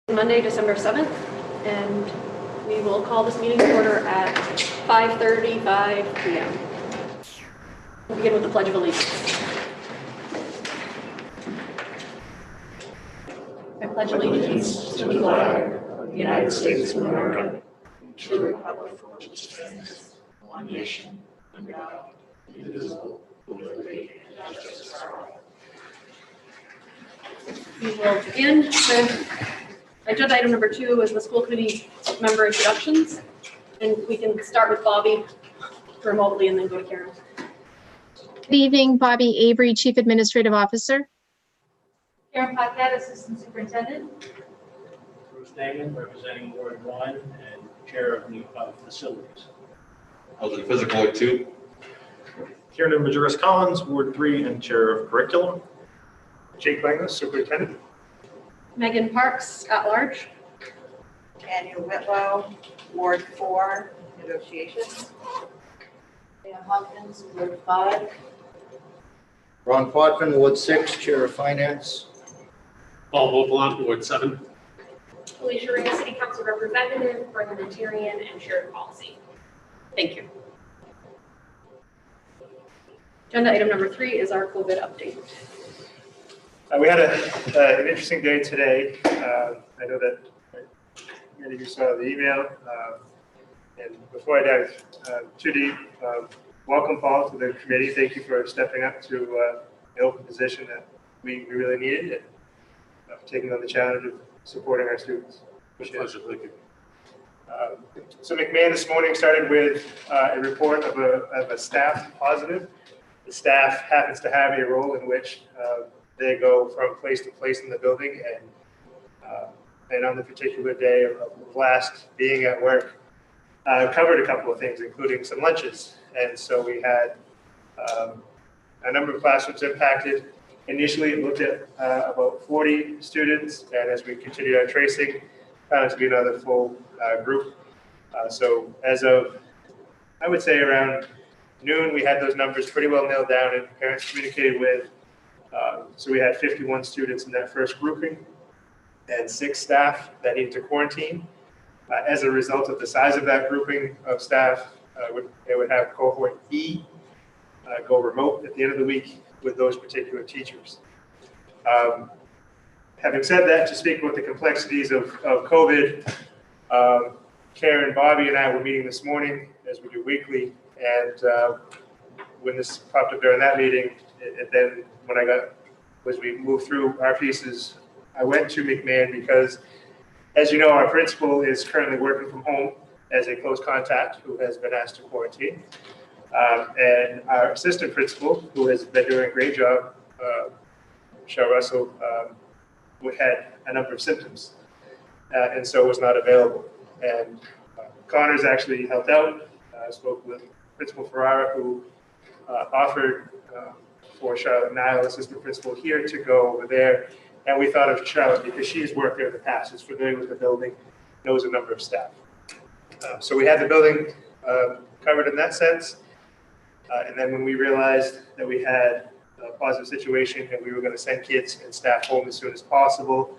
Monday, December 7th, and we will call this meeting to order at 5:35 p.m. We'll begin with the Pledge of Allegiance. I pledge allegiance to the flag of the United States of America, and to the republic for which it stands, one nation, under God, indivisible, with liberty and justice for all. We will begin with agenda item number 2 is the school committee member introductions, and we can start with Bobby remotely and then go to Karen. Good evening, Bobby Avery, Chief Administrative Officer. Karen Paquette, Assistant Superintendent. Bruce Damon, representing Ward 1 and Chair of Facilities. I was in physical ed 2. Kieran Majoris Collins, Ward 3 and Chair of Curriculum. Jake Langlis, Superintendent. Megan Parks, at large. Daniel Whitlow, Ward 4, Negotiations. Leah Hawkins, Ward 5. Ron Potvin, Ward 6, Chair of Finance. Paul Vogelant, Ward 7. Alicia Ring, City Council Representative, Parliamentarian, and Shared Policy. Thank you. Agenda item number 3 is our COVID update. We had an interesting day today. I know that many of you saw the email. And before I dive too deep, welcome, Paul, to the committee. Thank you for stepping up to an open position that we really needed and taking on the challenge of supporting our students. Pleasure, thank you. So McMahon this morning started with a report of a staff positive. The staff happens to have a role in which they go from place to place in the building, and on the particular day of last being at work, covered a couple of things, including some lunches. And so we had a number of classrooms impacted. Initially, it looked at about 40 students, and as we continued our tracing, found it to be another full group. So as of, I would say around noon, we had those numbers pretty well nailed down and parents communicated with. So we had 51 students in that first grouping and 6 staff that needed to quarantine. As a result of the size of that grouping of staff, they would have cohort B go remote at the end of the week with those particular teachers. Having said that, to speak about the complexities of COVID, Karen, Bobby, and I were meeting this morning, as we do weekly, and when this popped up during that meeting, then as we moved through our pieces, I went to McMahon because, as you know, our principal is currently working from home as a close contact who has been asked to quarantine. And our assistant principal, who has been doing a great job, Michelle Russell, had a number of symptoms and so was not available. And Connors actually helped out. I spoke with Principal Ferrara, who offered for Charlotte Nile, assistant principal, here to go over there. And we thought of Charlotte because she's worked there in the past, is familiar with the building, knows a number of staff. So we had the building covered in that sense. And then when we realized that we had a positive situation and we were going to send kids and staff home as soon as possible,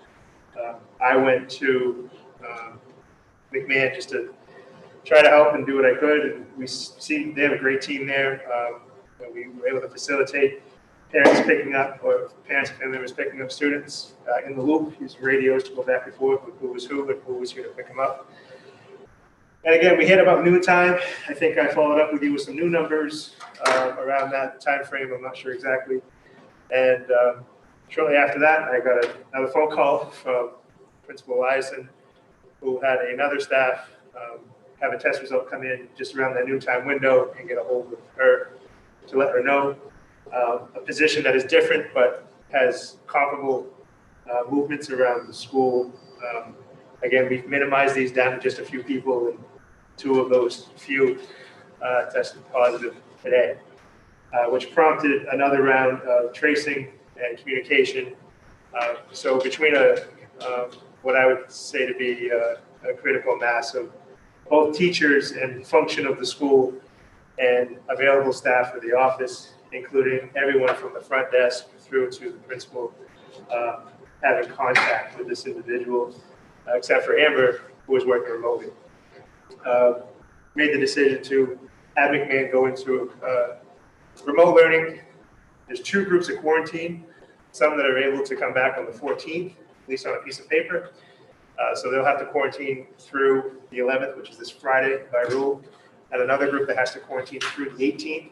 I went to McMahon just to try to help and do what I could. And we see they have a great team there. We were able to facilitate parents picking up, or parents and family members picking up students in the loop, using radios to go back and forth with who was who and who was here to pick them up. And again, we hit about noontime. I think I followed up with you with some new numbers around that time frame. I'm not sure exactly. And shortly after that, I got another phone call from Principal Eliason, who had another staff have a test result come in just around that noontime window, and get a hold of her to let her know a position that is different but has comparable movements around the school. Again, we've minimized these down to just a few people, and 2 of those few tested positive today, which prompted another round of tracing and communication. So between what I would say to be a critical mass of both teachers and function of the school and available staff for the office, including everyone from the front desk through to the principal, having contact with this individual. except for Amber, who was working remotely. Made the decision to have McMahon go into remote learning. There's 2 groups of quarantine, some that are able to come back on the 14th, at least on a piece of paper. So they'll have to quarantine through the 11th, which is this Friday by rule, and another group that has to quarantine through the 18th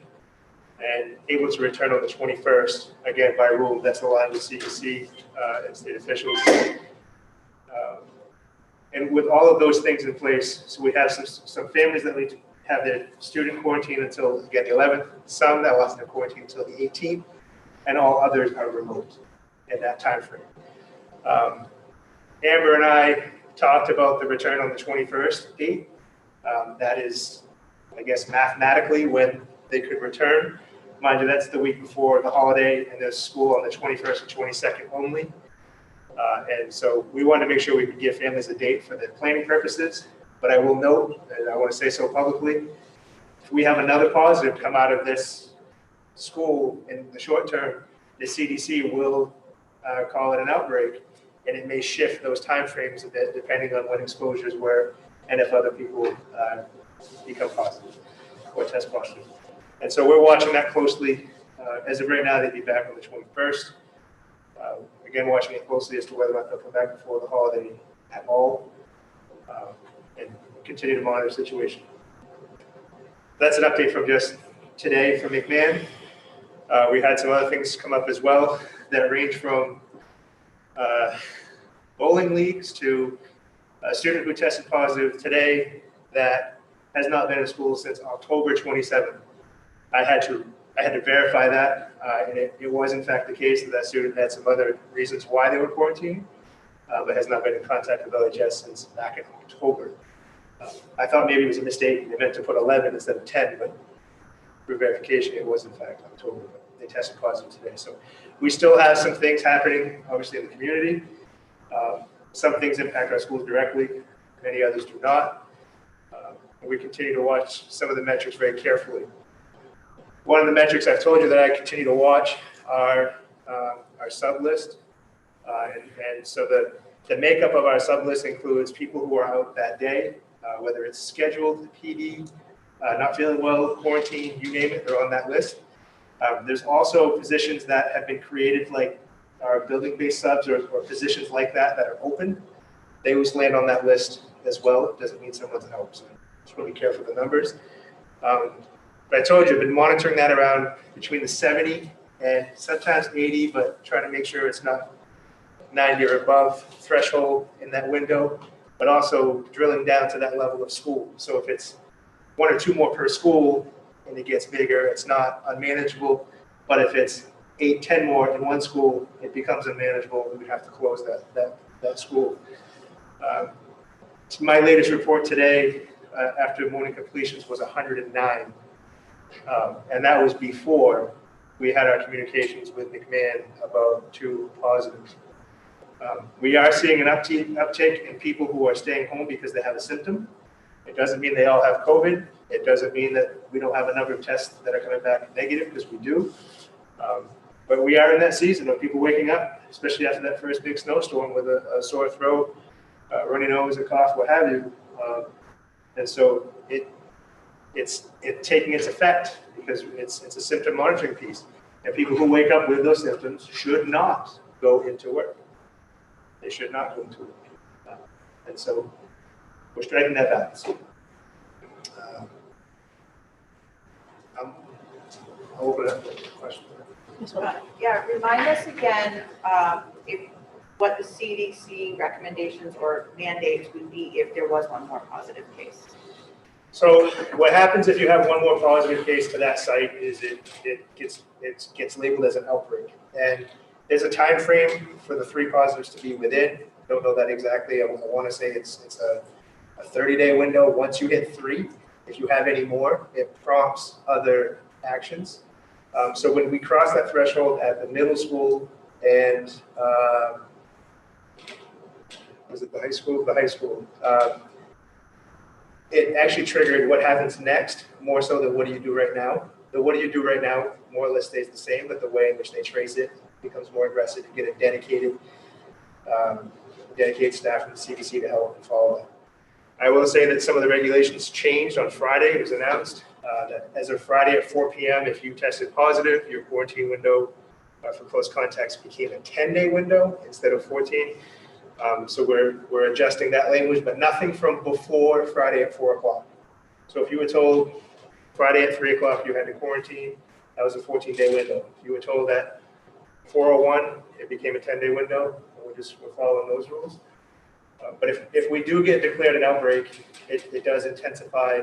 and able to return on the 21st, again, by rule. That's aligned with CDC and state officials. And with all of those things in place, so we have some families that need to have their student quarantine until, again, the 11th, some that will have their quarantine until the 18th, and all others are remote in that time frame. Amber and I talked about the return on the 21st date. That is, I guess, mathematically when they could return. Mind you, that's the week before the holiday, and there's school on the 21st and 22nd only. And so we wanted to make sure we could give families a date for the planning purposes. But I will note, and I want to say so publicly, if we have another positive come out of this school in the short term, the CDC will call it an outbreak, and it may shift those timeframes a bit depending on when exposures were and if other people become positive or test positive. And so we're watching that closely. As of right now, they'd be back on the 21st. Again, watching it closely as to whether or not they'll come back before the holiday at all, and continue to monitor the situation. That's an update from just today from McMahon. We had some other things come up as well that range from bowling leagues to a student who tested positive today that has not been in school since October 27th. I had to verify that, and it was in fact the case that student had some other reasons why they were quarantining, but has not been in contact with LHS since back in October. I thought maybe it was a mistake. They meant to put 11 instead of 10, but through verification, it was in fact October. But they tested positive today. So we still have some things happening, obviously, in the community. Some things impact our schools directly. Many others do not. And we continue to watch some of the metrics very carefully. One of the metrics I've told you that I continue to watch are our sub list. And so the makeup of our sub list includes people who are out that day, whether it's scheduled, PD, not feeling well, quarantine, you name it, they're on that list. There's also positions that have been created, like our building-based subs or positions like that are open. They always land on that list as well. It doesn't mean someone's out, so just want to be careful with the numbers. But I told you, I've been monitoring that around between the 70 and sometimes 80, but trying to make sure it's not 90 or above threshold in that window, but also drilling down to that level of school. So if it's 1 or 2 more per school and it gets bigger, it's not unmanageable. But if it's 8, 10 more in one school, it becomes unmanageable and we have to close that school. My latest report today, after morning completions, was 109. And that was before we had our communications with McMahon about 2 positives. We are seeing an uptick in people who are staying home because they have a symptom. It doesn't mean they all have COVID. It doesn't mean that we don't have a number of tests that are coming back negative, because we do. But we are in that season of people waking up, especially after that first big snowstorm with a sore throat, runny nose, a cough, what have you. And so it's taking its effect, because it's a symptom monitoring piece. And people who wake up with those symptoms should not go into work. They should not go into work. And so we're striking that balance. I'll open it up for questions. Yeah, remind us again what the CDC recommendations or mandates would be if there was one more positive case. So what happens if you have one more positive case to that site is it gets labeled as an outbreak. And there's a time frame for the 3 positives to be within. Don't know that exactly. I want to say it's a 30-day window. Once you hit 3, if you have any more, it prompts other actions. So when we cross that threshold at the middle school and was it the high school? The high school. It actually triggered what happens next, more so than what do you do right now. The what do you do right now more or less stays the same, but the way in which they trace it becomes more aggressive. You get a dedicated dedicated staff from the CDC to help and follow that. I will say that some of the regulations changed on Friday. It was announced that as of Friday at 4 p.m., if you tested positive, your quarantine window for close contacts became a 10-day window instead of 14. So we're adjusting that language, but nothing from before Friday at 4 o'clock. So if you were told Friday at 3 o'clock you had to quarantine, that was a 14-day window. If you were told that 4:01, it became a 10-day window, and we're following those rules. But if we do get declared an outbreak, it does intensify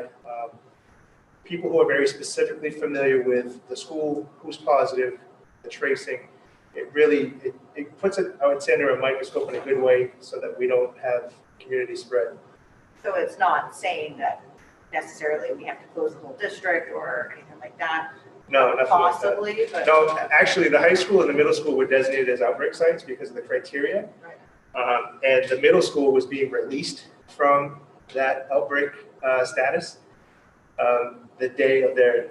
people who are very specifically familiar with the school, who's positive, the tracing. It puts it, I would say, under a microscope in a good way so that we don't have community spread. So it's not saying that necessarily we have to close the whole district or anything like that? No, nothing like that. Possibly, but. No, actually, the high school and the middle school were designated as outbreak sites because of the criteria. Right. And the middle school was being released from that outbreak status the day of the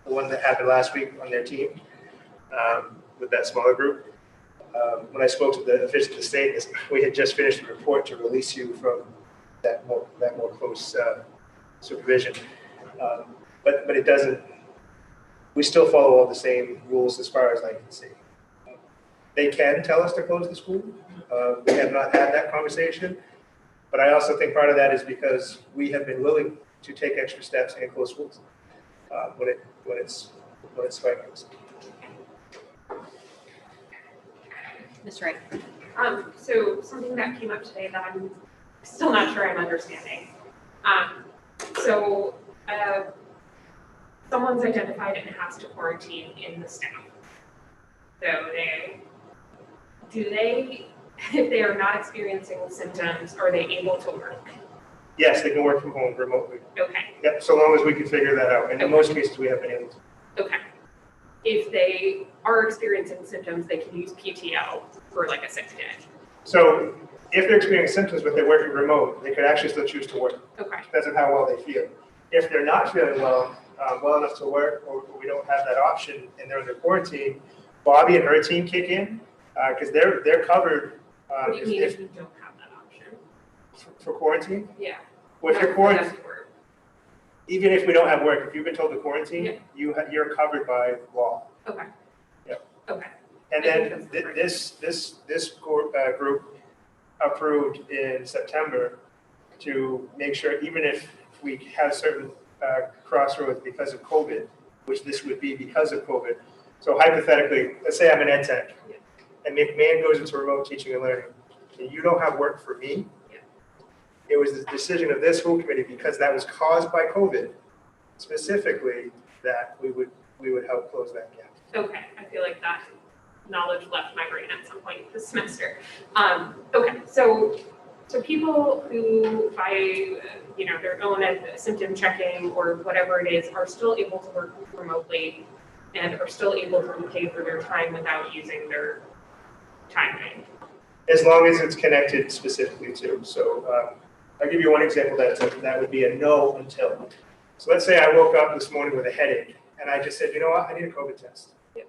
one that happened last week on their team with that smaller group. When I spoke to the officials of the state, we had just finished a report to release you from that more close supervision. But it doesn't. We still follow all the same rules as far as I can see. They can tell us to close the school. We have not had that conversation, but I also think part of that is because we have been willing to take extra steps and close schools when it's spiking. Ms. Wright. So something that came up today that I'm still not sure I'm understanding. Someone's identified and has to quarantine in the staff. So if they are not experiencing symptoms, are they able to work? Yes, they can work from home remotely. Okay. Yep, so long as we can figure that out. And in most cases, we have been able to. Okay. If they are experiencing symptoms, they can use PTO for like a 6 day. So if they're experiencing symptoms but they're working remote, they could actually still choose to work. Okay. Depends on how well they feel. If they're not feeling well enough to work, or we don't have that option and they're under quarantine, Bobby and her team kick in because they're covered. What do you mean if you don't have that option? For quarantine? Yeah. Well, if you're quarantined, even if we don't have work, if you've been told to quarantine, you're covered by law. Okay. Yep. Okay. And then this group approved in September to make sure, even if we have certain crossroads because of COVID, which this would be because of COVID. So hypothetically, let's say I'm an ed tech, and McMahon goes into remote teaching and learning, and you don't have work for me. It was the decision of this school committee, because that was caused by COVID, specifically, that we would help close that gap. Okay, I feel like that knowledge left my brain at some point this semester. Okay, so people who by their own symptom checking or whatever it is are still able to work remotely and are still able to be paid for their time without using their time bank. As long as it's connected specifically to. So I'll give you one example that would be a no until. So let's say I woke up this morning with a headache and I just said, you know what, I need a COVID test. Yep.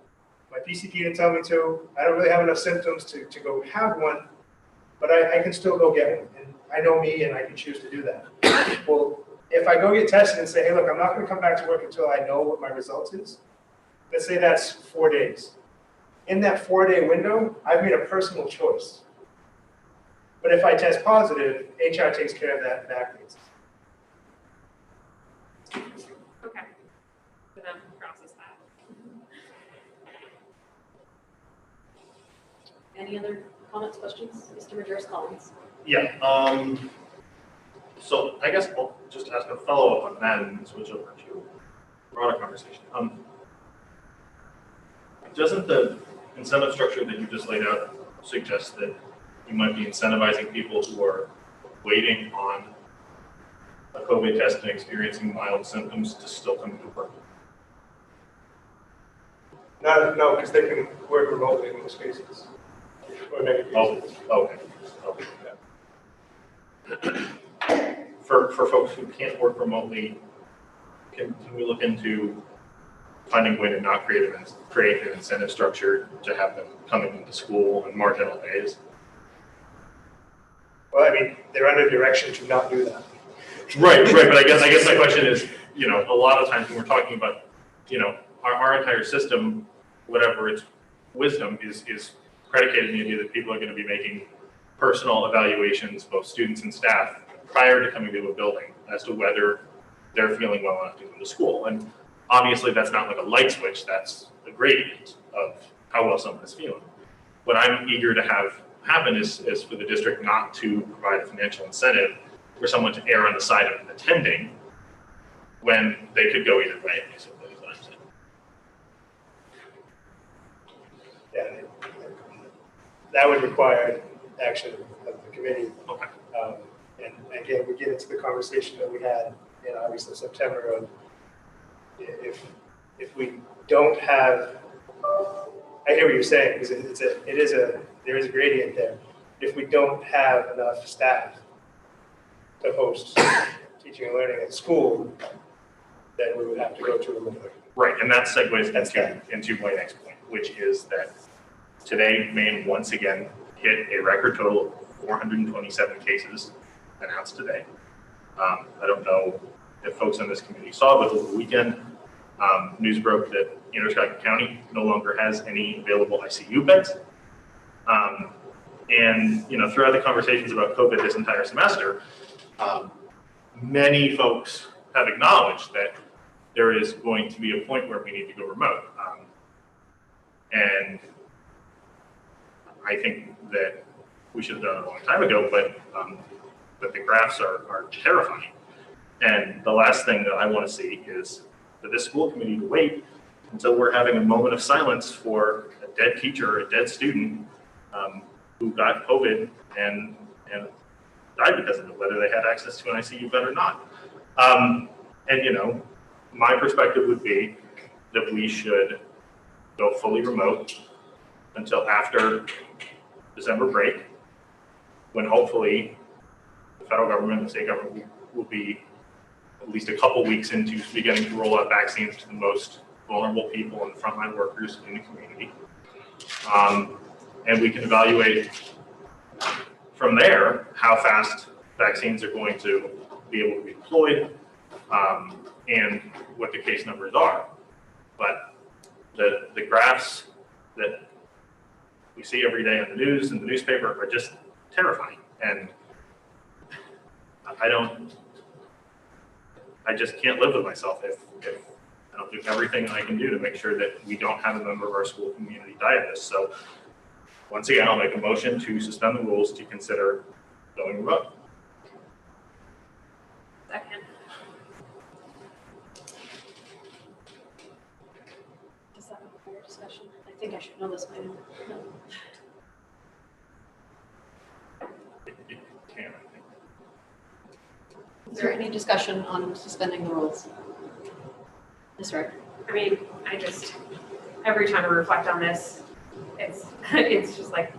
My PCP didn't tell me to. I don't really have enough symptoms to go have one, but I can still go get one. And I know me and I can choose to do that. Well, if I go get tested and say, hey, look, I'm not going to come back to work until I know what my result is. Let's say that's 4 days. In that 4-day window, I've made a personal choice. But if I test positive, HR takes care of that backwards. Okay. For them to process that. Any other comments, questions? Mr. Majerus-Collins. Yeah, so I guess I'll just ask a follow-up on that and switch over to a broader conversation. Doesn't the incentive structure that you just laid out suggest that you might be incentivizing people who are waiting on a COVID test and experiencing mild symptoms to still come to work? No, because they can work remotely in most cases. Or many cases. Oh, okay. For folks who can't work remotely, can we look into finding a way to not create an incentive structure to have them coming into school on marginal days? Well, I mean, they're under direction to not do that. Right, but I guess my question is, you know, a lot of times when we're talking about, you know, our entire system, whatever its wisdom is predicated on the idea that people are going to be making personal evaluations, both students and staff, prior to coming to a building as to whether they're feeling well enough to come to school. And obviously that's not like a light switch, that's a gradient of how well someone is feeling. What I'm eager to have happen is for the district not to provide a financial incentive for someone to err on the side of attending when they could go either way, basically, is what I'm saying. Yeah, that would require action of the committee. Okay. And again, we get into the conversation that we had in August and September of if we don't have, I hear what you're saying, because there is a gradient there. If we don't have enough staff to host teaching and learning at school, then we would have to go to a limit. Right, and that segues into my next point, which is that today, Maine once again hit a record total of 427 cases announced today. I don't know if folks on this committee saw, but over the weekend, news broke that Androscoggin County no longer has any available ICU beds. And you know, throughout the conversations about COVID this entire semester, many folks have acknowledged that there is going to be a point where we need to go remote. And I think that we should have done it a long time ago, but the graphs are terrifying. And the last thing that I want to see is for this school committee to wait until we're having a moment of silence for a dead teacher or a dead student who got COVID and died because of it, whether they had access to an ICU bed or not. And you know, my perspective would be that we should go fully remote until after December break, when hopefully the federal government and the state government will be at least a couple weeks into beginning to roll out vaccines to the most vulnerable people and frontline workers in the community. And we can evaluate from there how fast vaccines are going to be able to be deployed and what the case numbers are. But the graphs that we see every day on the news and the newspaper are just terrifying. And I just can't live with myself if I don't do everything I can do to make sure that we don't have a member of our school community die of this. So once again, I'll make a motion to suspend the rules to consider going remote. Second. Is that a fair discussion? I think I should know this by now. No. It can, I think. Is there any discussion on suspending the rules? Ms. Rick? I mean, every time I reflect on this, it's just like,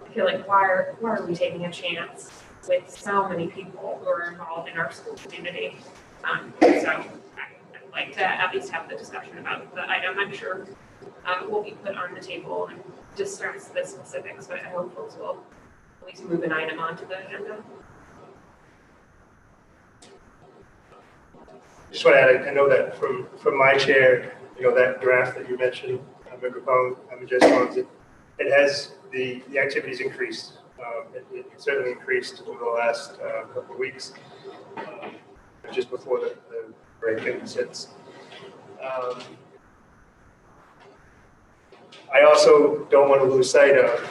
I feel like, why are we taking a chance with so many people who are involved in our school community? So I'd like to at least have the discussion about the item. I'm sure will be put on the table and discuss the specifics, but I hope folks will at least move an item onto the agenda. Just want to add, I know that from my chair, you know, that graph that you mentioned, Member Collins, it has the activities increased. It certainly increased over the last couple of weeks, just before the break and since. I also don't want to lose sight of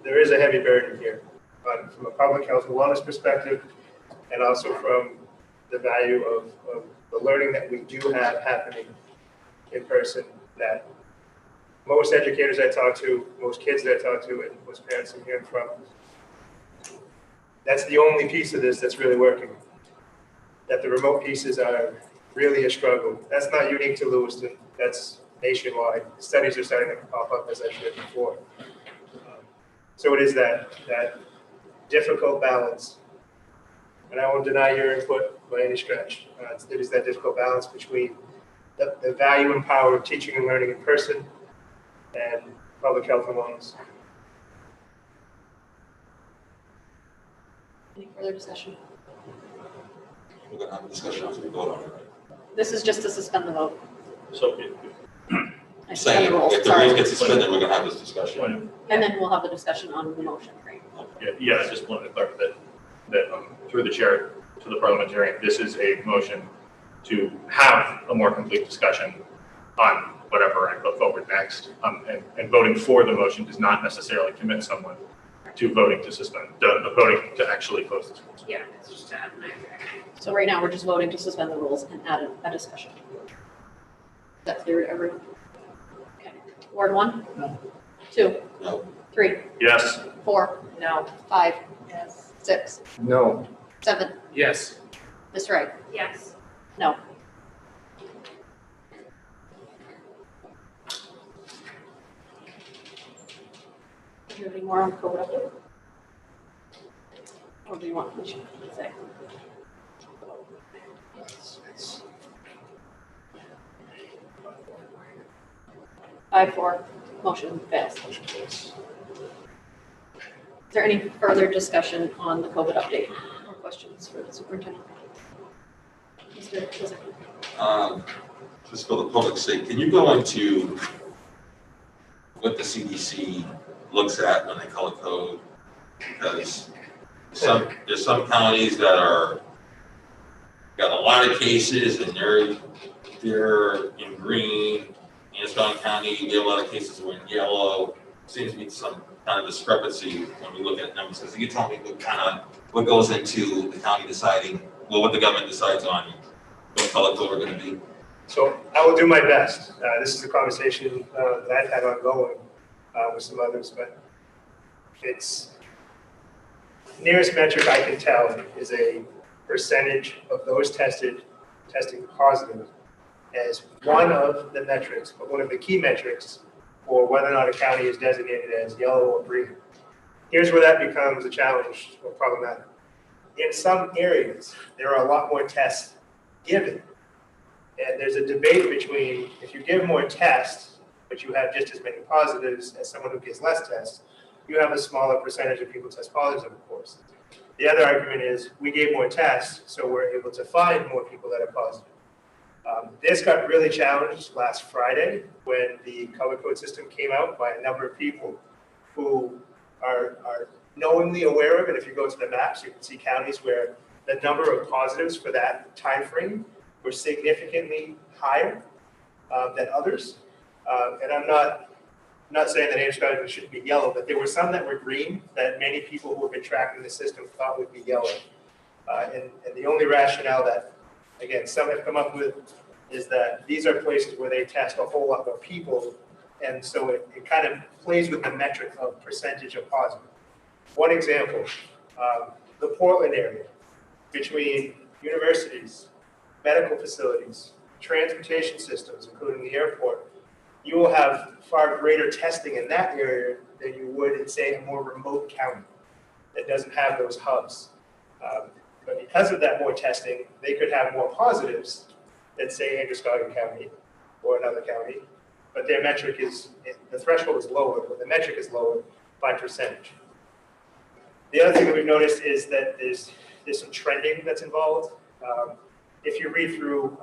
there is a heavy burden here from a public health and wellness perspective, and also from the value of the learning that we do have happening in person, that most educators I talk to, most kids that I talk to, and most parents I'm hearing from, that's the only piece of this that's really working. That the remote pieces are really a struggle. That's not unique to Lewiston, that's nationwide. Studies are starting to pop up, as I shared before. So it is that difficult balance. And I won't deny your input by any stretch. It is that difficult balance between the value and power of teaching and learning in person and public health and wellness. Any further discussion? We're gonna have a discussion after we vote on it, right? This is just to suspend the vote. So I suspend Saying, the rules, if the sorry. rules get suspended, we're gonna have this discussion. And then we'll have the discussion on the motion, right? yeah, I just wanted to clarify that through the chair to the parliamentarian, this is a motion to have a more complete discussion on whatever I put forward next. And voting for the motion does not necessarily commit someone to voting to suspend, voting to actually close the schools. Yeah, it's just to add an So right now, we're just voting to suspend the rules and add a discussion. Is that clear to everyone? Okay. Ward 1? No. 2? No. 3? Yes, 4? No. 5? Yes. 6? No. 7? Yes. Ms. Wright? yes. No. Do you have any more on COVID update? Or do you want me to say? 5-4, motion fails. Is there any further discussion on the COVID update or questions for the superintendent? Mr. Kuzak? Just for the public's sake, can you go into what the CDC looks at when they color code? Because there's some counties that are got a lot of cases and they're in green. Lewiston County, we have a lot of cases were in yellow. Seems to be some kind of discrepancy when we look at numbers. Because you tell me what goes into the county deciding, well, what the government decides on what color code we're going to be. So I will do my best. This is a conversation that I've had ongoing with some others, but it's nearest metric I can tell is a percentage of those testing positive as one of the metrics, but one of the key metrics for whether or not a county is designated as yellow or green. Here's where that becomes a challenge or problematic. In some areas, there are a lot more tests given. And there's a debate between if you give more tests, but you have just as many positives as someone who gives less tests, you have a smaller percentage of people test positive, of course. The other argument is we gave more tests, so we're able to find more people that are positive. This got really challenged last Friday when the color code system came out by a number of people who are knowingly aware of it. If you go to the maps, you can see counties where the number of positives for that time frame were significantly higher than others. And I'm not saying that Amsterdam shouldn't be yellow, but there were some that were green that many people who have been tracking the system thought would be yellow. And the only rationale that, again, some have come up with is that these are places where they test a whole lot more people. And so it kind of plays with the metric of percentage of positive. One example, the Portland area, between universities, medical facilities, transportation systems, including the airport, you will have far greater testing in that area than you would in, say, a more remote county that doesn't have those hubs. But because of that more testing, they could have more positives than, say, Androscoggin County or another county, but their metric is, the threshold is lower, but the metric is lower by percentage. The other thing that we've noticed is that there's some trending that's involved. If you read through,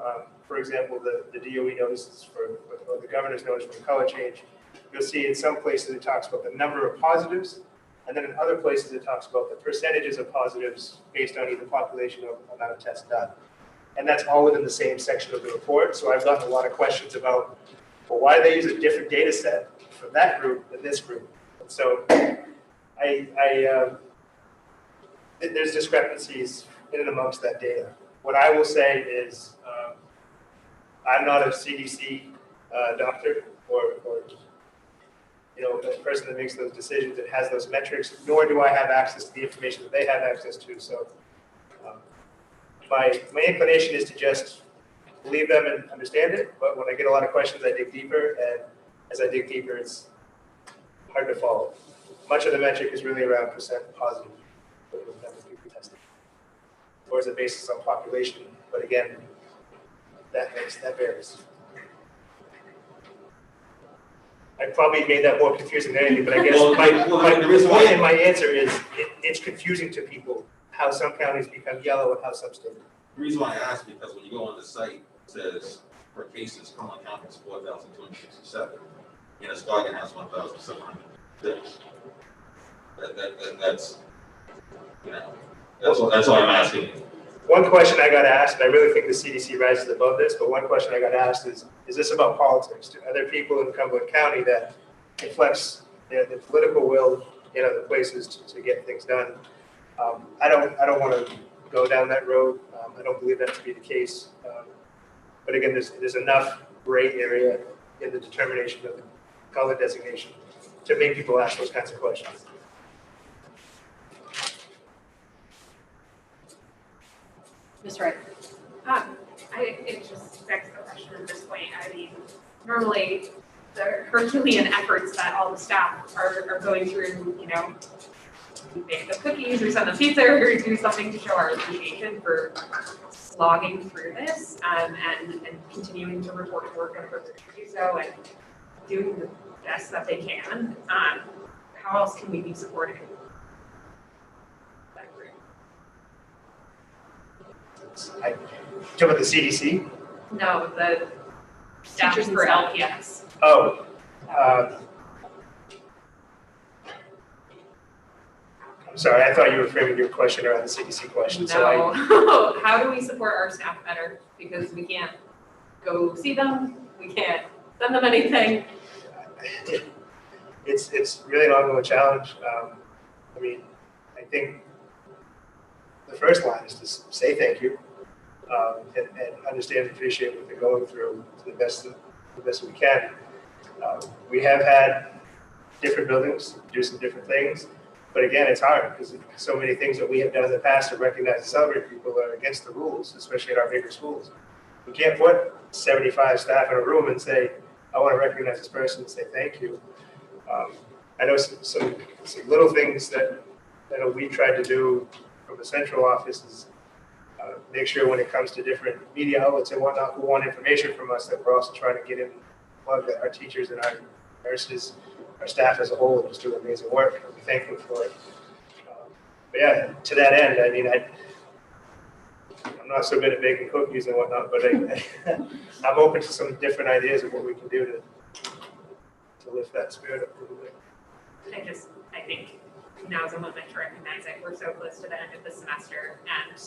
for example, the DOE notices or the governor's notice for color change, you'll see in some places it talks about the number of positives, and then in other places it talks about the percentages of positives based on either population or amount of tests done. And that's all within the same section of the report. So I've gotten a lot of questions about, well, why do they use a different data set for that group than this group? And so there's discrepancies in and amongst that data. What I will say is I'm not a CDC doctor or a person that makes those decisions and has those metrics, nor do I have access to the information that they have access to. So my inclination is to just believe them and understand it, but when I get a lot of questions, I dig deeper, and as I dig deeper, it's hard to follow. Much of the metric is really around percent positive, or is it based on population? But again, that varies. I probably made that more confusing than anything, but I guess my point and my answer is it's confusing to people how some counties become yellow and how some stay. The reason why I ask, because when you go on the site, it says for cases, Cumberland County is 4,267, and Escargot has 1,706. That's, you know, that's all I'm asking. One question I got asked, and I really think the CDC rises above this, but one question I got asked is this about politics? Do other people in Cumberland County that inflects their political will in other places to get things done? I don't want to go down that road. I don't believe that to be the case. But again, there's enough gray area in the determination of the color designation to make people ask those kinds of questions. Ms. Wright? It just begs the question at this point. I mean, normally the Herculean efforts that all the staff are going through, you know, make the cookies or send the pizza or do something to show our appreciation for slogging through this and continuing to report work and do so and doing the best that they can. How else can we be supporting that group? Talk about the CDC? No, the staff Teachers and for staff. LPS. Oh. I'm sorry, I thought you were framing your question around the CDC question. So No, how do we support our staff better? Because we can't go see them, we can't send them anything. It's really an ongoing challenge. I mean, I think the first line is to say thank you and understand and appreciate what they're going through to the best we can. We have had different buildings do some different things, but again, it's hard because so many things that we have done in the past to recognize and celebrate people are against the rules, especially in our bigger schools. We can't put 75 staff in a room and say, I want to recognize this person and say thank you. I know some little things that we tried to do from the central office is make sure when it comes to different media outlets and whatnot who want information from us that we're also trying to get in, plug that our teachers and our nurses, our staff as a whole just do amazing work. And we're thankful for it. But yeah, to that end, I mean, I'm not so good at baking cookies and whatnot, but I'm open to some different ideas of what we can do to lift that spirit up a little bit. I think now's a moment to recognize it. We're so close to the end of the semester, and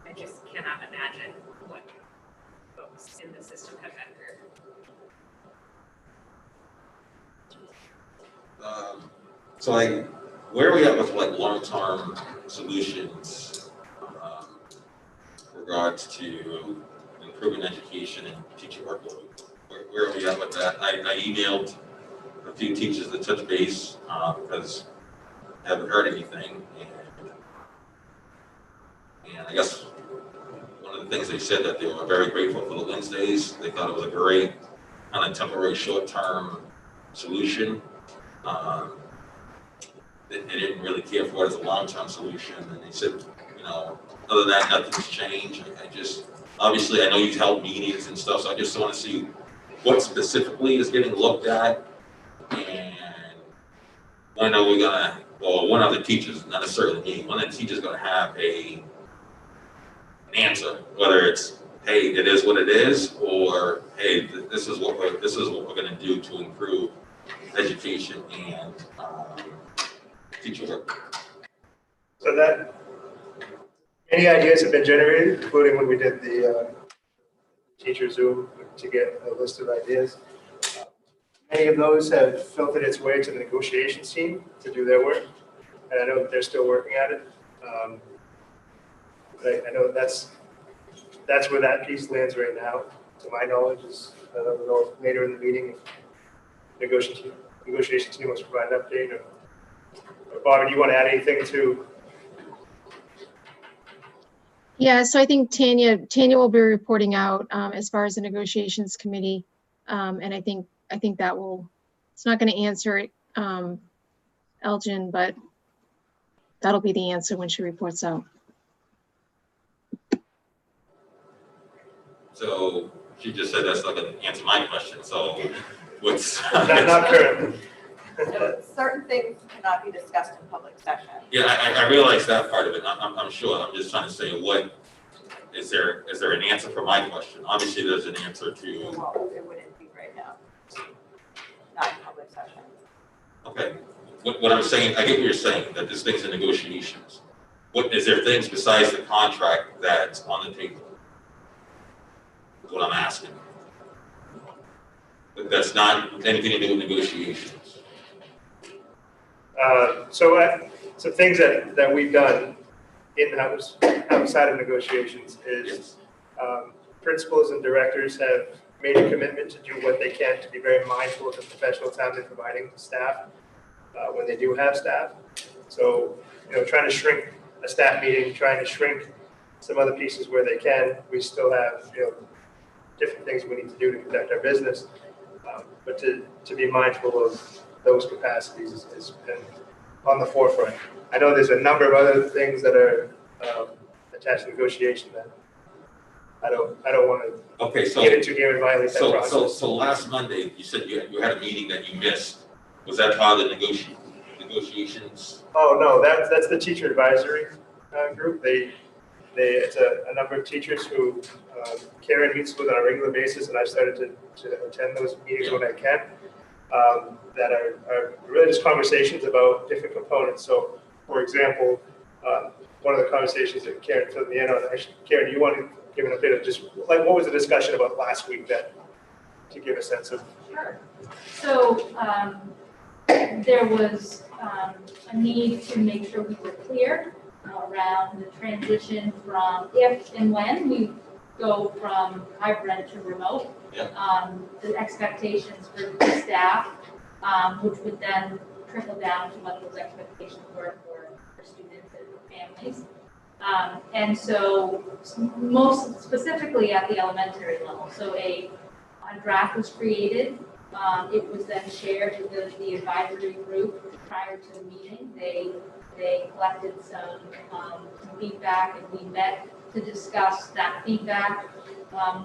I just cannot imagine what folks in the system have been through. So like, where are we at with like long-term solutions regards to improving education and teacher workload? Where are we at with that? I emailed a few teachers to touch base because I haven't heard anything. And I guess one of the things they said that they were very grateful for the Wednesdays. They thought it was a great kind of temporary short-term solution. They didn't really care for it as a long-term solution. And they said, you know, other than that, nothing's changed. I just, obviously, I know you've held meetings and stuff, so I just want to see what specifically is getting looked at. And when are we gonna, or one of the teachers, not necessarily me, one of the teachers gonna have an answer, whether it's, hey, it is what it is, or hey, this is what we're gonna do to improve education and teacher work. So that, any ideas have been generated, including when we did the teacher Zoom to get a list of ideas. Many of those have filtered its way to the negotiations team to do their work, and I know that they're still working at it. But I know that's where that piece lands right now. To my knowledge, is I don't know if later in the meeting, negotiation team wants to provide an update. Or Bobby, do you want to add anything to? Yeah, so I think Tanya will be reporting out as far as the negotiations committee. And I think that will, it's not going to answer it, Elgin, but that'll be the answer when she reports out. So she just said that's not going to answer my question. So what's Not currently. So certain things cannot be discussed in public session. Yeah, I realize that part of it. I'm sure. I'm just trying to say, what is there an answer for my question? Obviously, there's an answer to. Well, it wouldn't be right now. Not in public session. Okay. What I'm saying, I get what you're saying, that this thing's in negotiations. What is there things besides the contract that's on the table? That's what I'm asking. But that's not anything to do with negotiations. So things that we've done in-house, outside of negotiations is principals and directors have made a commitment to do what they can to be very mindful of the professional time they're providing to staff when they do have staff. So, trying to shrink a staff meeting, trying to shrink some other pieces where they can. We still have, different things we need to do to conduct our business. But to be mindful of those capacities has been on the forefront. I know there's a number of other things that are attached to negotiation that I don't want to get into here and violate that process. So last Monday, you said you had a meeting that you missed. Was that part of the negotiations? Oh, no, that's the teacher advisory group. It's a number of teachers who Karen meets with on a regular basis, and I've started to attend those meetings when I can, that are really just conversations about different components. So, for example, one of the conversations that Karen filled me in on, Karen, do you want to give an update of just like what was the discussion about last week to give a sense of? Sure. So there was a need to make sure we were clear around the transition from if and when we go from hybrid to remote. The expectations for the staff, which would then trickle down to what those expectations were for students and families. And so most specifically at the elementary level. So a draft was created. It was then shared with the advisory group prior to the meeting. They collected some feedback, and we met to discuss that feedback,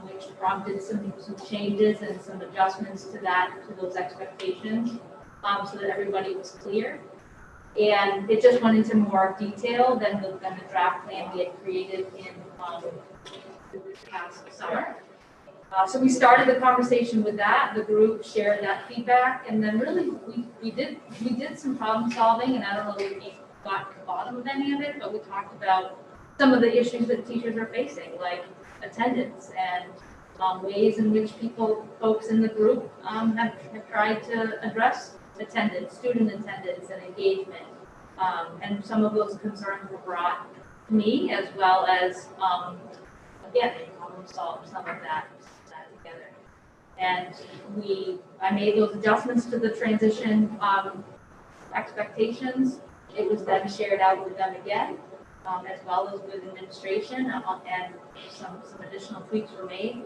which prompted some changes and some adjustments to those expectations, so that everybody was clear. And it just went into more detail than the draft plan we had created in this past summer. So we started the conversation with that. The group shared that feedback, and then really we did some problem solving, and I don't know if we got to the bottom of any of it, but we talked about some of the issues that teachers are facing, like attendance and ways in which folks in the group have tried to address attendance, student attendance and engagement. And some of those concerns were brought to me, as well as, again, problem solve some of that together. And I made those adjustments to the transition expectations. It was then shared out with them again, as well as with administration, and some additional tweaks were made.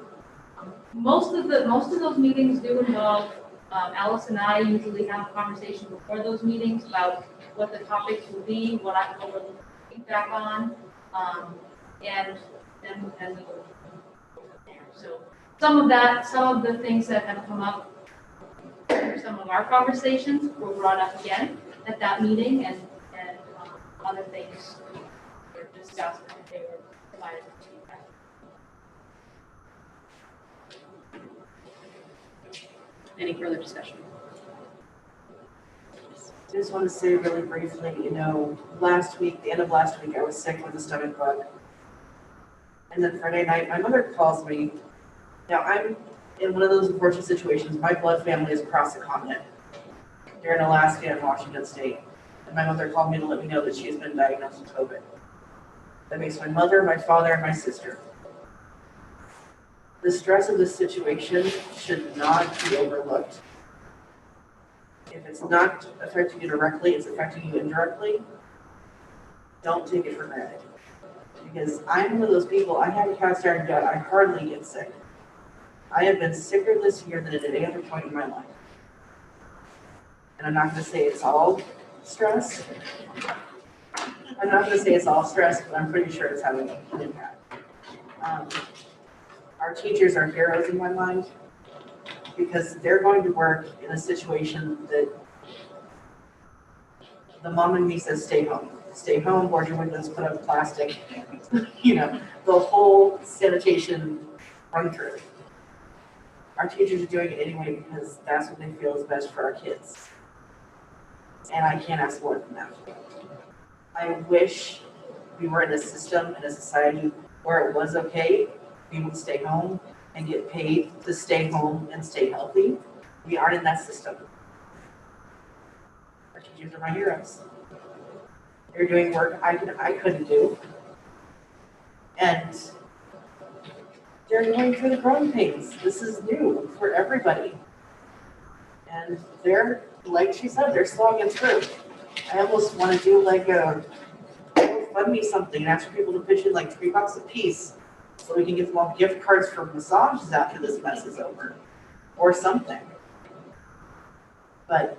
Most of those meetings do involve Alice and I usually have a conversation before those meetings about what the topics will be, what we're looking for feedback on, and then we go from there. So some of the things that have come up through some of our conversations were brought up again at that meeting, and other things were discussed and they were provided feedback. Any further discussion? I just want to say really briefly, last week, the end of last week, I was sick with a stomach bug. And then Friday night, my mother calls me. Now, I'm in one of those unfortunate situations. My blood family is across the continent. They're in Alaska and Washington State. And my mother called me to let me know that she has been diagnosed with COVID. That makes my mother, my father, and my sister. The stress of this situation should not be overlooked. If it's not affecting you directly, it's affecting you indirectly. Don't take it for granted. Because I'm one of those people, I have a cast iron gut, I hardly get sick. I have been sicker this year than at any other point in my life. And I'm not going to say it's all stress. I'm not going to say it's all stress, but I'm pretty sure it's having an impact. Our teachers are heroes in my mind because they're going to work in a situation that the mom in me says, stay home, board your windows, put up plastic, you know, the whole sanitation run through. Our teachers are doing it anyway because that's what they feel is best for our kids. And I can't ask more than that. I wish we were in a system, in a society where it was okay, we would stay home and get paid to stay home and stay healthy. We aren't in that system. Our teachers are my heroes. They're doing work I couldn't do. And they're going through the growing pains. This is new for everybody. And they're, like she said, they're slogging through. I almost want to do like a fund me something and ask for people to pitch in like $3 a piece so we can get them all gift cards for massages after this mess is over or something. But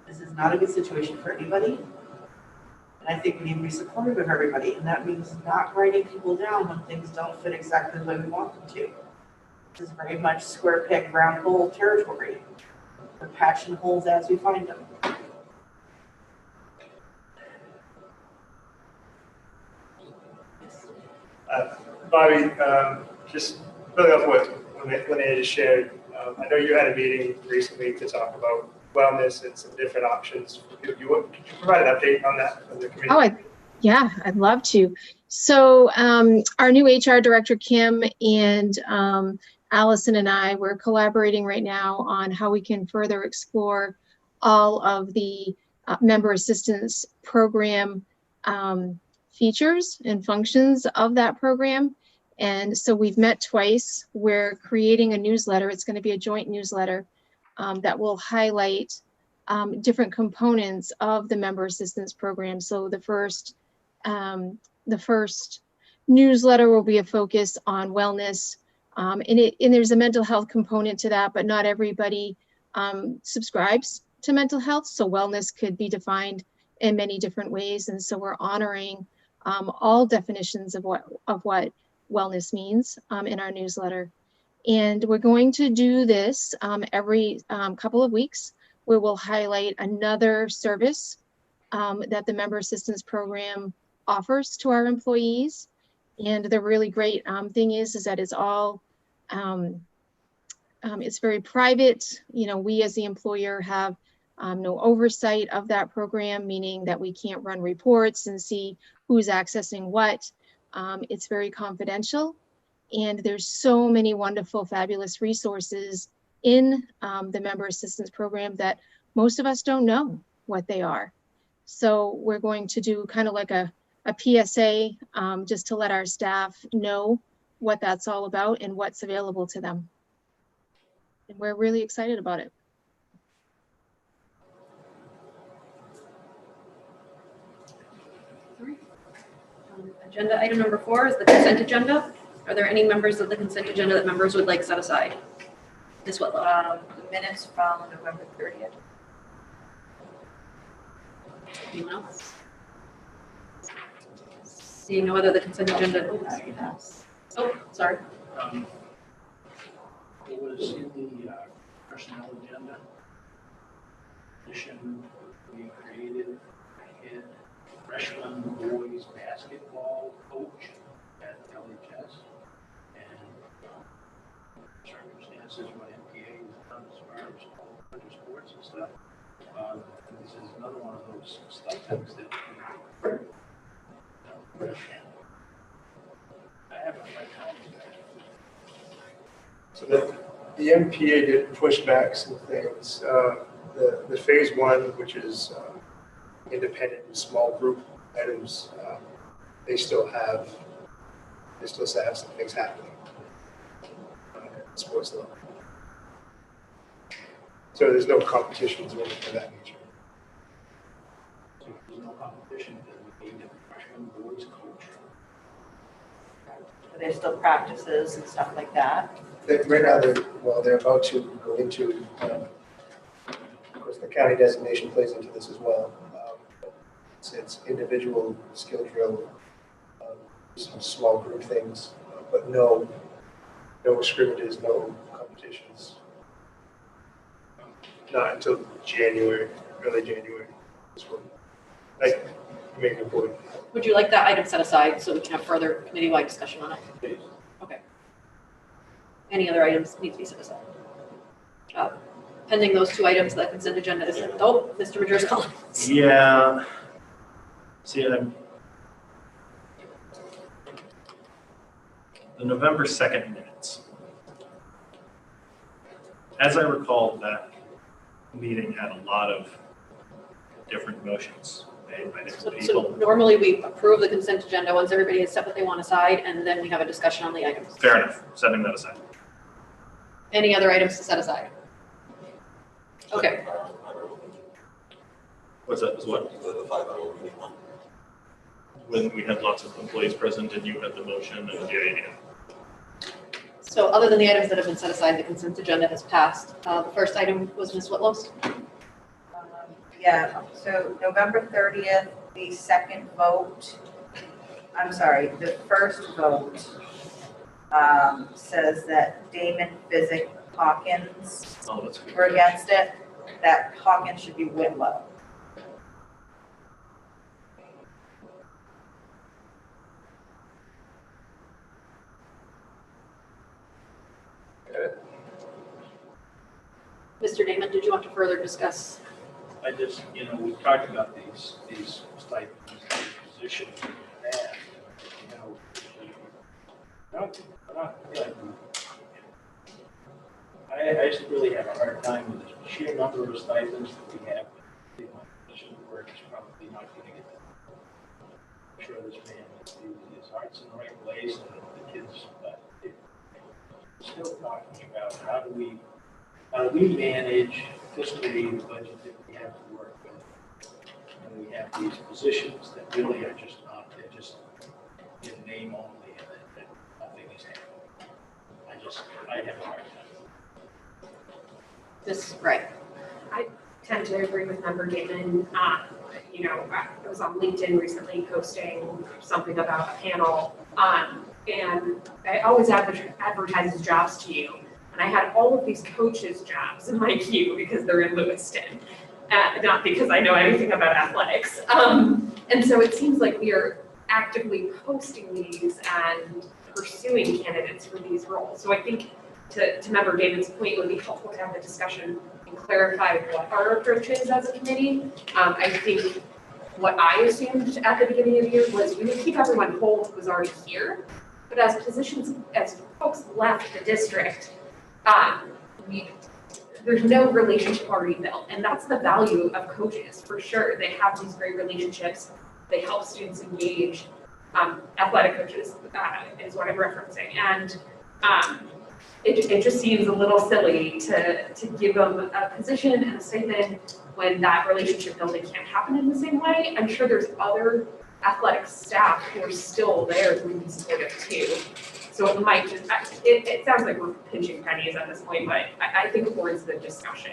this is not a good situation for anybody. And I think we need to be supportive of everybody. And that means not writing people down when things don't fit exactly the way we want them to. This is very much square peg, round hole territory. We're patching holes as we find them. Bobby, just building off what Linnea just shared, I know you had a meeting recently to talk about wellness and some different options. Could you provide an update on that from the committee? Oh, yeah, I'd love to. So our new HR director, Kim, and Allison and I, we're collaborating right now on how we can further explore all of the member assistance program features and functions of that program. And so we've met twice. We're creating a newsletter. It's going to be a joint newsletter that will highlight different components of the member assistance program. So the first newsletter will be a focus on wellness, and there's a mental health component to that, but not everybody subscribes to mental health. So wellness could be defined in many different ways, and so we're honoring all definitions of what wellness means in our newsletter. And we're going to do this every couple of weeks, where we'll highlight another service that the member assistance program offers to our employees. And the really great thing is that it's all, it's very private. You know, we as the employer have no oversight of that program, meaning that we can't run reports and see who's accessing what. It's very confidential. And there's so many wonderful, fabulous resources in the member assistance program that most of us don't know what they are. So we're going to do kind of like a PSA just to let our staff know what that's all about and what's available to them. And we're really excited about it. Agenda item number 4 is the consent agenda. Are there any members of the consent agenda that members would like set aside? Ms. Whitlow. The minutes from November 30th. Anyone else? Seeing no other, the consent agenda. Oh, sorry. It was in the personnel agenda. Position we created in freshman boys basketball coach at LPS. And circumstances when MPA was done as far as all other sports and stuff. This is another one of those stipends that I haven't read all of that. So the MPA did push back some things. The phase 1, which is independent and small group items, they still have some things happening at the sports level. So there's no competitions or anything of that nature. So there's no competition that we need a freshman boys coach. There's still practices and stuff like that. Right now, they're about to go into, of course, the county designation plays into this as well. It's individual skill drill, some small group things, but no scrimmages, no competitions. Not until January. early January. I make a report. Would you like that item set aside so we can have further committee-wide discussion on it? Okay. Any other items need to be set aside? Pending those two items, the consent agenda is, oh, Mr. Majer's calling. Yeah. See, the November 2nd minutes. As I recall, that meeting had a lot of different motions made by different So people. normally we approve the consent agenda once everybody has set what they want aside, and then we have a discussion on the items. Fair enough, setting that aside. Any other items to set aside? Okay, What's that, is what? The 5-hour meeting one. When we had lots of employees present and you had the motion and yeah. so other than the items that have been set aside, the consent agenda has passed. The first item was Ms. Whitlow's. Yeah, so November 30th, the second vote, I'm sorry, the first vote says that Damon, Physic, Hawkins Oh, that's good. were against it, that Hawkins should be Whitlow. Mr. Damon, did you want to further discuss? I just, we talked about these stipends, these positions in the past, I don't feel like I just really have a hard time with the sheer number of stipends that we have. The position of work is probably not going to get that. I'm sure this man has his heart's in the right place and the kids, but still talking about how do we manage fiscally the budget that we have to work with? And we have these positions that really are just not, they're just in name only and that nothing is happening. I have a hard time. This, right. Tend to agree with Member Damon. I was on LinkedIn recently posting something about a panel, and I always advertise jobs to you. And I had all of these coaches' jobs in my queue because they're in Lewiston, not because I know anything about athletics. And so it seems like we are actively posting these and pursuing candidates for these roles. So I think to Member David's point, it would be helpful to have the discussion and clarify what our approach is as a committee. I think what I assumed at the beginning of the year was we would keep everyone whole who was already here, but as folks left the district, there's no relationship already built, and that's the value of coaches for sure. They have these great relationships. They help students engage. Athletic coaches is what I'm referencing, and it just seems a little silly to give them a position and a stipend when that relationship building can't happen in the same way. I'm sure there's other athletic staff who are still there who can be supportive too. So it might just, it sounds like we're pinching pennies at this point, but I think it warrants the discussion.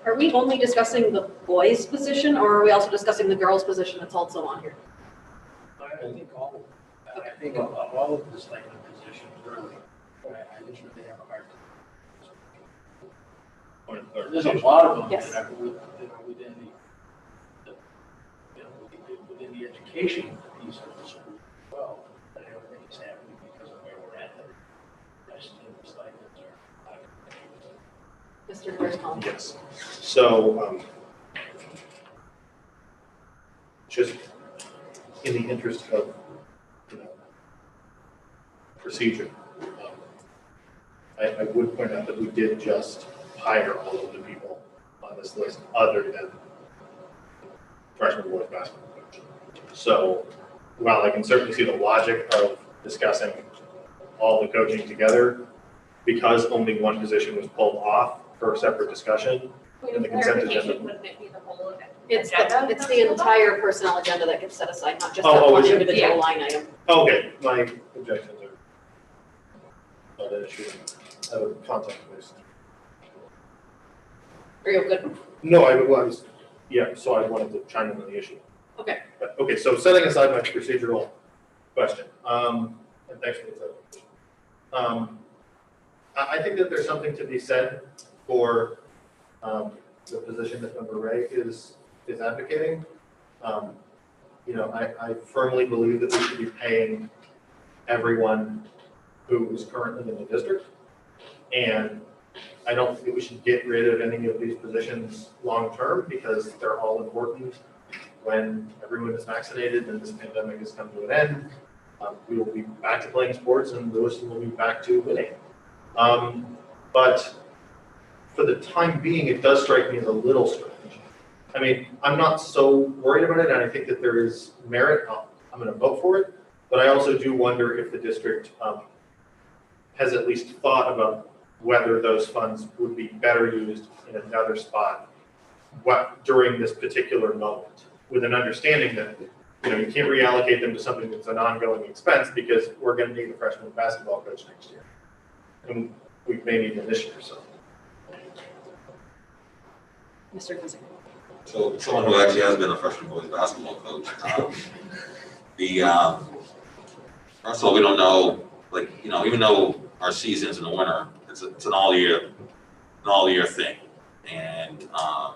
Are we only discussing the boys' position, or are we also discussing the girls' position that's also on here? I think all of them. I think all of the stipend positions really, I just really have a hard time. There's a lot of them Yes. that are within within the education piece of the school as well, that everything is happening because of where we're at. The rest of the stipends are. Mr. Correspondent? Yes. So, just in the interest of, procedure, I would point out that we did just hire all of the people on this list other than freshman boys basketball coach. So, while I can certainly see the logic of discussing all the coaching together, because only one position was pulled off for a separate discussion, Point And of the consent clarification, agenda. wouldn't it be the whole of it? It's Agenda? the entire personnel agenda that gets set aside, not just Oh, that one is it? individual Yeah. line item. okay, my objections are not an issue, context based. Are you good? No, I was, yeah, so I wanted to chime in on the issue. Okay. But, okay, so setting aside my procedural question, and thanks for the clarification. I think that there's something to be said for the position that Member Ray is advocating. I firmly believe that we should be paying everyone who is currently in the district. And I don't think we should get rid of any of these positions long-term because they're all important when everyone is vaccinated and this pandemic has come to an end. We will be back to playing sports and Lewiston will be back to winning. But for the time being, it does strike me as a little strange. I mean, I'm not so worried about it, and I think that there is merit. I'm going to vote for it, but I also do wonder if the district has at least thought about whether those funds would be better used in another spot during this particular moment, with an understanding that you can't reallocate them to something that's an ongoing expense because we're going to need a freshman basketball coach next year, and we may need them this year. So, Mr. Kinsey. So someone who actually has been a freshman boys basketball coach, first of all, we don't know, even though our season's in the winter, it's an all year thing. And I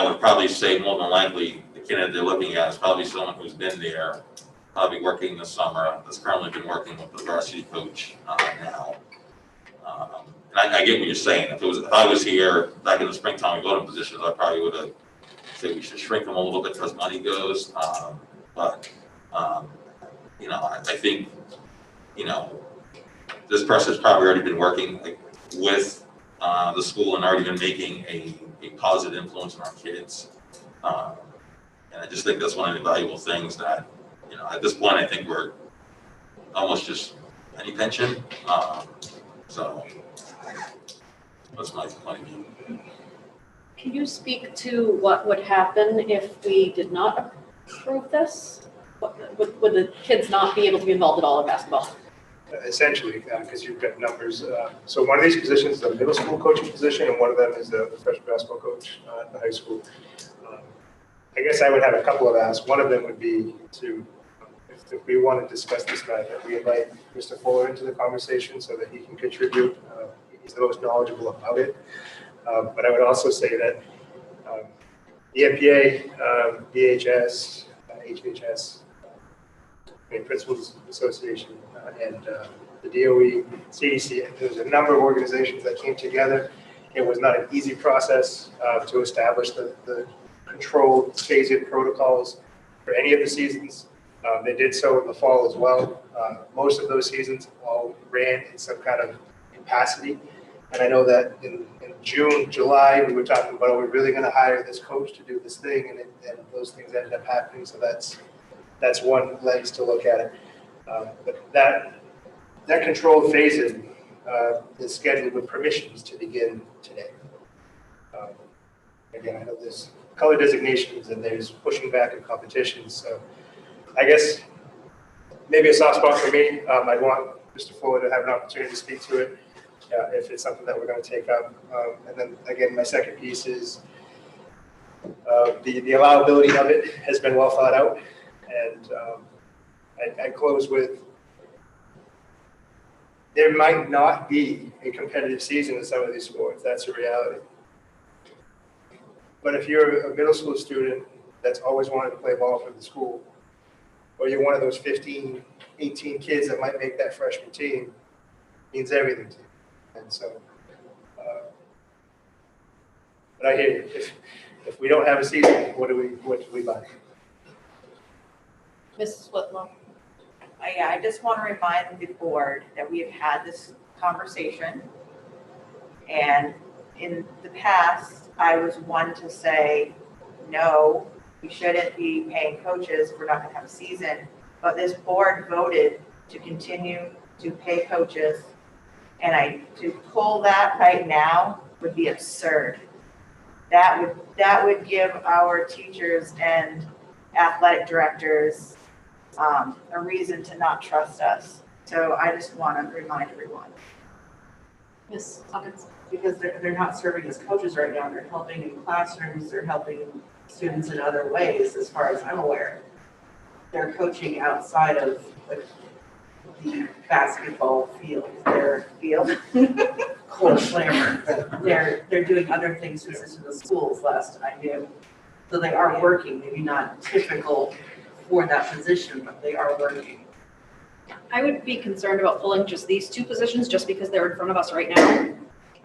would probably say more than likely the candidate they're looking at is probably someone who's been there, probably working this summer, that's currently been working with the varsity coach now. And I get what you're saying. If I was here back in the springtime and voting positions, I probably would have said we should shrink them a little bit as money goes. But I think, this person's probably already been working with the school and already been making a positive influence on our kids. And I just think that's one of the valuable things that, at this point, I think we're almost just penny pension. So that's my view. Can you speak to what would happen if we did not approve this? Would the kids not be able to be involved at all in basketball? Essentially, because you've got numbers. So one of these positions is a middle school coaching position, and one of them is a freshman basketball coach at the high school. I guess I would have a couple of asks. One of them would be to, if we want to discuss this matter, that we invite Mr. Fuller into the conversation so that he can contribute. He's the most knowledgeable about it. But I would also say that the MPA, DHS, HHS, Principals Association, and the DOE, CDC, there was a number of organizations that came together. It was not an easy process to establish the controlled phase-in protocols for any of the seasons. They did so in the fall as well. Most of those seasons all ran in some kind of capacity. And I know that in June, July, we were talking about, are we really going to hire this coach to do this thing? And those things ended up happening. So that's one lens to look at it. But that controlled phase-in is scheduled with permissions to begin today. Again, I know there's color designations and there's pushing back in competitions. So I guess maybe a soft spot for me. I'd want Mr. Fuller to have an opportunity to speak to it if it's something that we're going to take up. And then again, my second piece is the allowability of it has been well thought out. And I close with, there might not be a competitive season in some of these sports. That's a reality. But if you're a middle school student that's always wanted to play ball for the school, or you're one of those 15, 18 kids that might make that freshman team, it means everything to you. And so, but I hear you. If we don't have a season, what do we buy? Mrs. Whitlow. I just want to remind the board that we have had this conversation. And in the past, I was one to say, no, we shouldn't be paying coaches if we're not going to have a season. But this board voted to continue to pay coaches. And to pull that right now would be absurd. That would give our teachers and athletic directors a reason to not trust us. So I just want to remind everyone. Ms. Hawkins. Because they're not serving as coaches right now. They're helping in classrooms. They're helping students in other ways, as far as I'm aware. They're coaching outside of the basketball field, their field, cold slammer. They're doing other things to assist in the schools last I knew. So they are working, maybe not typical for that position, but they are working. I would be concerned about pulling just these two positions just because they're in front of us right now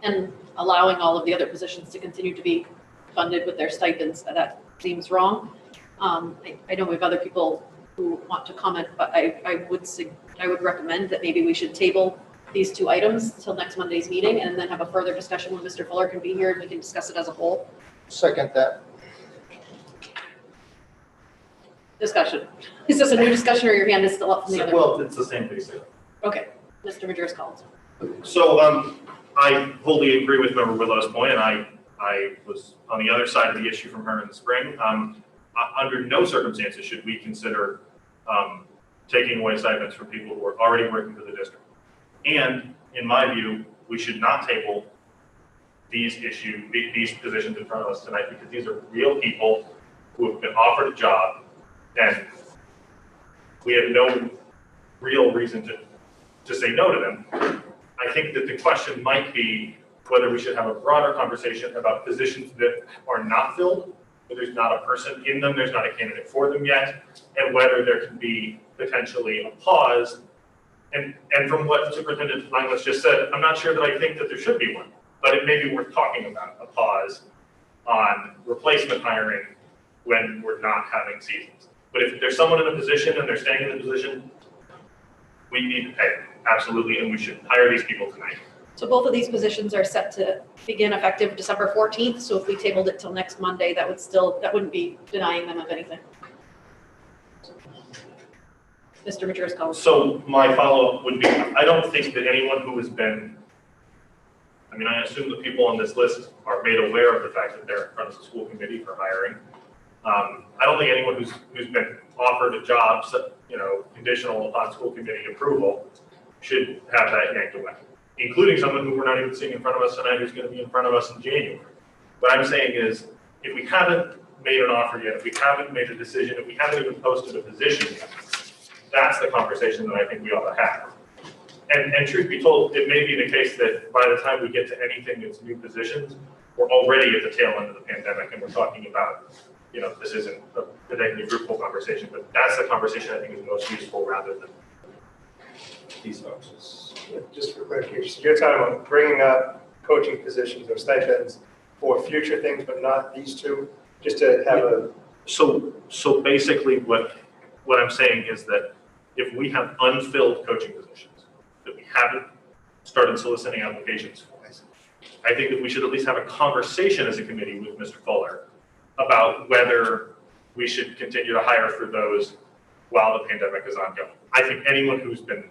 and allowing all of the other positions to continue to be funded with their stipends. That seems wrong. I know we have other people who want to comment, but I would recommend that maybe we should table these two items till next Monday's meeting and then have a further discussion when Mr. Fuller can be here and we can discuss it as a whole. Second that. Discussion. Is this a new discussion or your hand is still up from the other? Well, it's the same thing. Okay, Mr. Majerus Collins. So, I wholly agree with Member Willow's point, and I was on the other side of the issue from her in the spring. Under no circumstances should we consider taking away stipends from people who are already working for the district. And in my view, we should not table these positions in front of us tonight because these are real people who have been offered a job, and we have no real reason to say no to them. I think that the question might be whether we should have a broader conversation about positions that are not filled, where there's not a person in them, there's not a candidate for them yet, and whether there can be potentially a pause. And from what Superintendent Langlis just said, I'm not sure that I think that there should be one, but it may be worth talking about a pause on replacement hiring when we're not having seasons. But if there's someone in a position and they're staying in the position, we need to pay them, absolutely, and we should hire these people tonight. So both of these positions are set to begin effective December 14th. So if we tabled it till next Monday, that wouldn't be denying them of anything. Mr. Majerus Collins. So my follow-up would be, I don't think that anyone who has been, I assume the people on this list are made aware of the fact that they're in front of the school committee for hiring. I don't think anyone who's been offered a job, conditional upon school committee approval, should have that yanked away, including someone who we're not even seeing in front of us tonight who's going to be in front of us in January. What I'm saying is, if we haven't made an offer yet, if we haven't made a decision, if we haven't even posted a position yet, that's the conversation that I think we ought to have. And truth be told, it may be the case that by the time we get to anything that's new positions, we're already at the tail end of the pandemic and we're talking about, this isn't a particularly fruitful conversation, but that's the conversation I think is most useful rather than these folks. Just for clarification, you're talking about bringing up coaching positions or stipends for future things, but not these two, just to have a. So basically what I'm saying is that if we have unfilled coaching positions that we haven't started soliciting applications for, I think that we should at least have a conversation as a committee with Mr. Fuller about whether we should continue to hire for those while the pandemic is ongoing. I think anyone who's been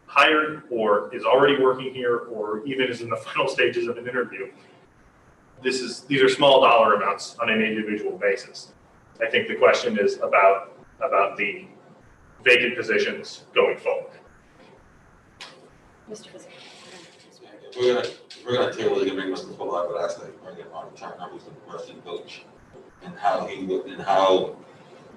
hired or is already working here or even is in the final stages of an interview, these are small dollar amounts on an individual basis. I think the question is about the vacant positions going forward. Mr. Fiscal. We're gonna table it and bring Mr. Fuller, but ask that you bring it on the term numbers of the person coach and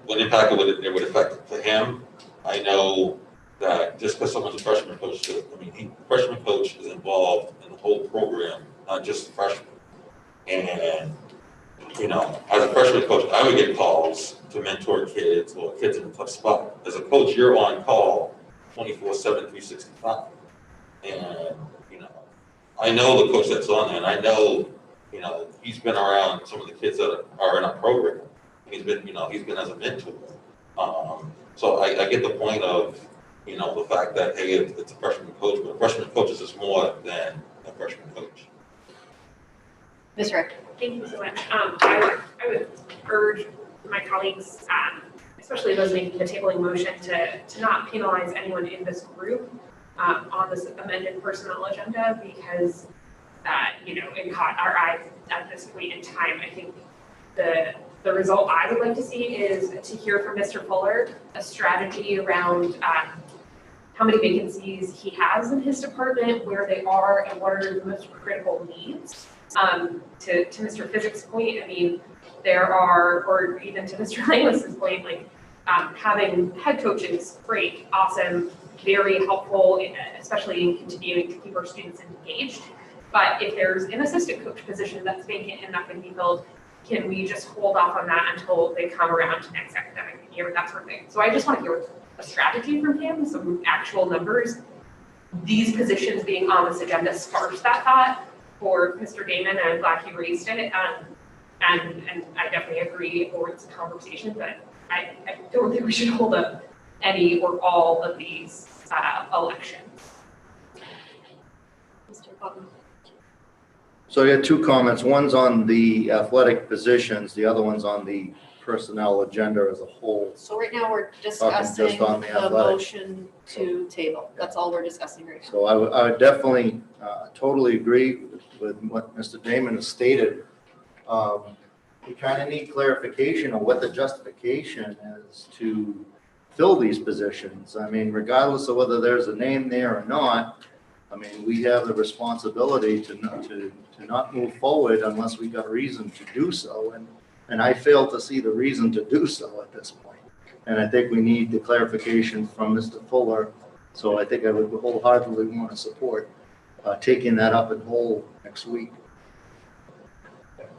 what impact it would affect for him. I know that just because someone's a freshman coach, freshman coach is involved in the whole program, not just freshman. And as a freshman coach, I would get calls to mentor kids or kids in a tough spot. As a coach, you're on call 24/7, 365. And I know the coach that's on there, and I know, he's been around some of the kids that are in our program. He's been as a mentor. So I get the point of, the fact that, hey, it's a freshman coach, but a freshman coach is just more than a freshman coach. Ms. Rick. Thank you so much. I would urge my colleagues, especially those making the tabling motion, to not penalize anyone in this group on this amended personnel agenda because, it caught our eye at this point in time. I think the result I would like to see is to hear from Mr. Fuller a strategy around how many vacancies he has in his department, where they are, and what are the most critical needs. To Mr. Physic's point, there are, or even to Mr. Langlis's point, having head coaches, great, awesome, very helpful, especially in continuing to keep our students engaged. But if there's an assistant coach position that's vacant and not going to be filled, can we just hold off on that until they come around to next academic year, that sort of thing? So I just want to hear a strategy from him, some actual numbers. These positions being on this agenda sparks that thought for Mr. Damon, and I'm glad he raised it. And I definitely agree, or it's a conversation, but I don't think we should hold up any or all of these elections. Mr. Button. So I got two comments. One's on the athletic positions, the other one's on the personnel agenda as a whole. So right now, we're just discussing on the the athletic. motion to table. That's all we're discussing right now. So I would definitely totally agree with what Mr. Damon has stated. We kind of need clarification on what the justification is to fill these positions. I mean, regardless of whether there's a name there or not, I mean, we have the responsibility to not move forward unless we got a reason to do so. And I fail to see the reason to do so at this point. And I think we need the clarification from Mr. Fuller. So I think I would wholeheartedly want to support taking that up in whole next week.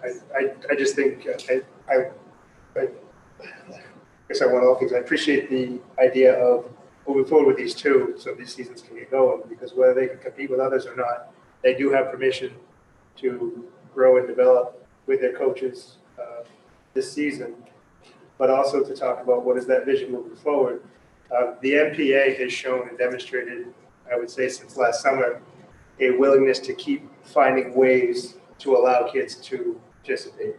I just think, I guess I want all things. I appreciate the idea of moving forward with these two, so these seasons can get going, because whether they can compete with others or not, they do have permission to grow and develop with their coaches this season, but also to talk about what is that vision moving forward. The MPA has shown and demonstrated, I would say since last summer, a willingness to keep finding ways to allow kids to participate.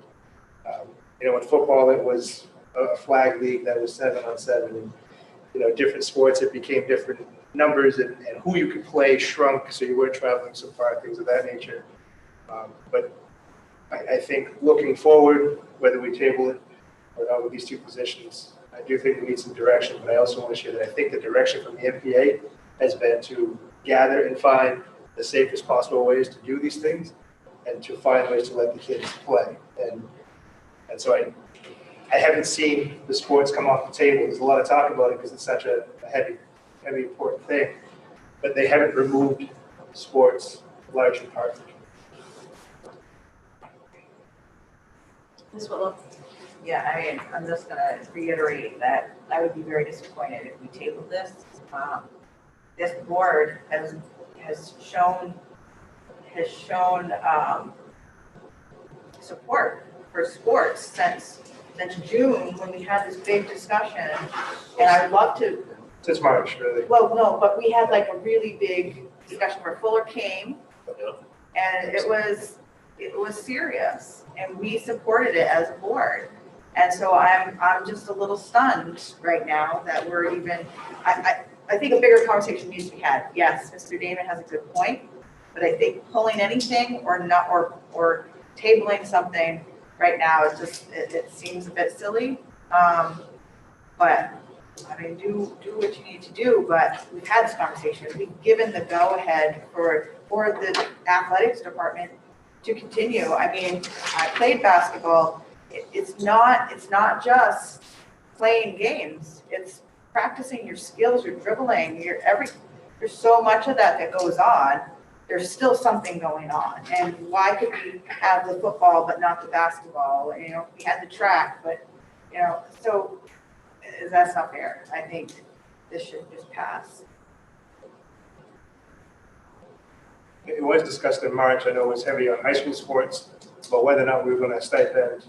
In football, it was a flag league that was 7-on-7, and different sports, it became different numbers, and who you could play shrunk, so you weren't traveling so far, things of that nature. But I think looking forward, whether we table it or not with these two positions, I do think we need some direction, but I also want to share that I think the direction from the MPA has been to gather and find the safest possible ways to do these things and to find ways to let the kids play. And so I haven't seen the sports come off the table. There's a lot of talk about it because it's such a heavy, important thing, but they haven't removed sports large in part. Ms. Whitlow. Yeah, I mean, I'm just gonna reiterate that I would be very disappointed if we tabled this. This board has shown support for sports since June, when we had this big discussion, and I'd love to. Since March, really. Well, no, but we had like a really big discussion where Fuller came, and it was serious, and we supported it as a board. And so I'm just a little stunned right now that we're even. I think a bigger conversation needs to be had. Yes, Mr. Damon has a good point, but I think pulling anything or not or tabling something right now is just it seems a bit silly. But I mean, do what you need to do. But we've had this conversation. We've given the go ahead for the athletics department to continue. I mean, I played basketball. It's not just playing games. It's practicing your skills, your dribbling, there's so much of that goes on. There's still something going on. And why could we have the football but not the basketball? We had the track, but so that's not fair. I think this should just pass. It was discussed in March. I know it was heavy on high school sports, but whether or not we were going to stipend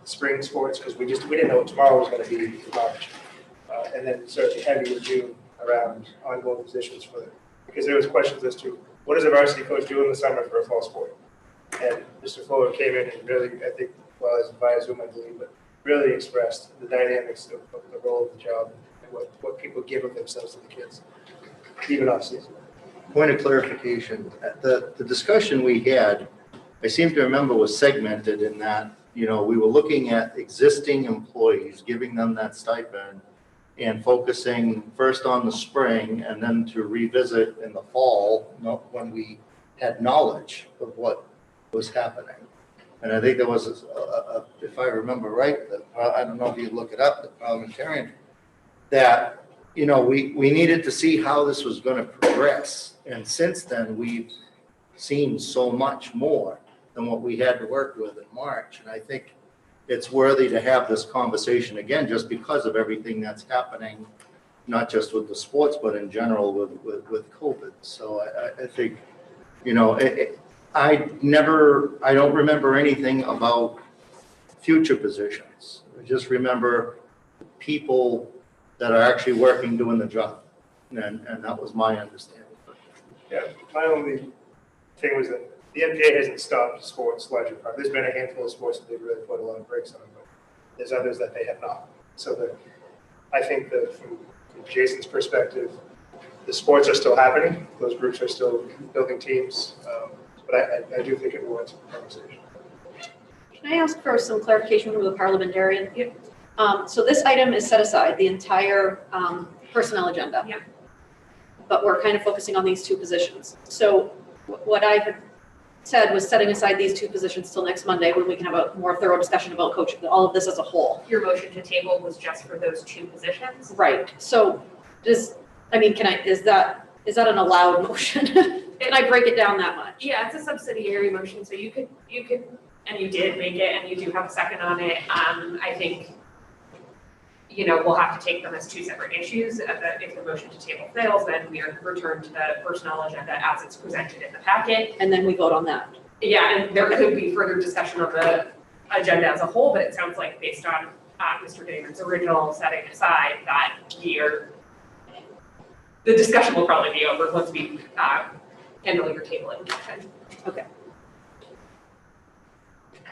spring sports, because we didn't know what tomorrow was going to be in March. And then certainly heavy in June around ongoing positions because there was questions as to what does a varsity coach do in the summer for a fall sport? And Mr. Fuller came in and really, I think, well, as via Zoom, I believe, but really expressed the dynamics of the role of the job and what people give of themselves to the kids, even off season. Point of clarification, the discussion we had, I seem to remember was segmented in that, we were looking at existing employees, giving them that stipend and focusing first on the spring and then to revisit in the fall, when we had knowledge of what was happening. And I think there was, if I remember right, I don't know if you look it up, the parliamentarian, that, we needed to see how this was going to progress. And since then, we've seems so much more than what we had to work with in March. And I think it's worthy to have this conversation again, just because of everything that's happening, not just with the sports, but in general with COVID. So I think, you know, I don't remember anything about future positions. I just remember people that are actually working, doing the job. And that was my understanding. Yeah, my only thing was that the NPA hasn't stopped sports larger part. There's been a handful of sports that they've really put a lot of brakes on, but there's others that they have not. So I think that from Jason's perspective, the sports are still happening. Those groups are still building teams. But I do think it warrants a conversation. Can I ask for some clarification from the parliamentarian? So this item is set aside, the entire personnel agenda. Yeah. But we're kind of focusing on these two positions. So what I had said was setting aside these two positions till next Monday when we can have a more thorough discussion about coaching, all of this as a whole. Your motion to table was just for those two positions? Right. So is that an allowed motion? Can I break it down that much? Yeah, it's a subsidiary motion, so you could, and you did make it, and you do have a second on it. I think, you know, we'll have to take them as two separate issues. If the motion to table fails, then we are returned to the personnel agenda as it's presented in the packet. And then we vote on that. Yeah, and there could be further discussion of the agenda as a whole, but it sounds like based on Mr. Damon's original setting aside that the discussion will probably be over once we handle your tabling motion. Okay.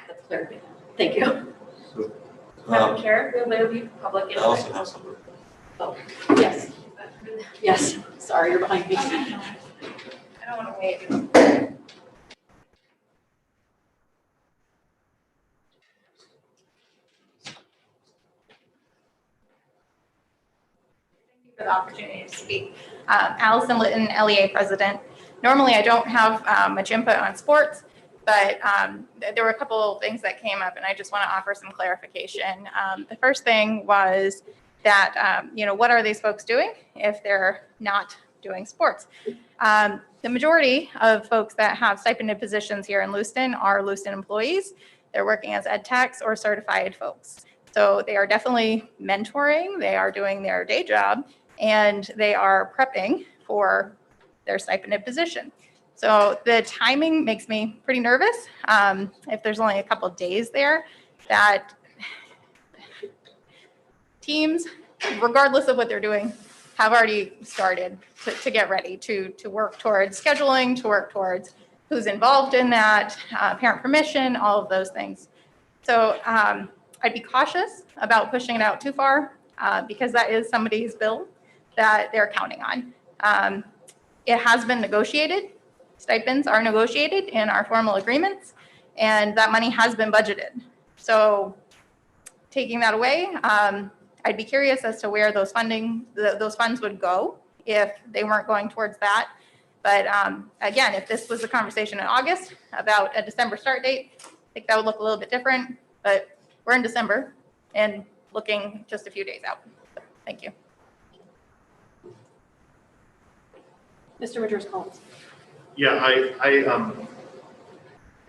That's clear. Thank you. Madam Chair, will there be public input? Allison has something. Oh, yes. Yes. Sorry, you're behind me. I don't want to wait. For the opportunity to speak. Allison Litton, LEA president. Normally I don't have much input on sports, but there were a couple of things that came up and I just want to offer some clarification. The first thing was that, you know, what are these folks doing if they're not doing sports? The majority of folks that have stipended positions here in Lewiston are Lewiston employees. They're working as ed techs or certified folks. So they are definitely mentoring, they are doing their day job, and they are prepping for their stipended position. So the timing makes me pretty nervous. If there's only a couple of days there, that teams, regardless of what they're doing, have already started to get ready to work towards scheduling, to work towards who's involved in that, parent permission, all of those things. So I'd be cautious about pushing it out too far because that is somebody's bill that they're counting on. It has been negotiated. Stipends are negotiated in our formal agreements, and that money has been budgeted. So taking that away, I'd be curious as to where those funds would go if they weren't going towards that. But again, if this was a conversation in August about a December start date, I think that would look a little bit different. But we're in December and looking just a few days out. So, thank you. Mr. Richards-Collins. Yeah, I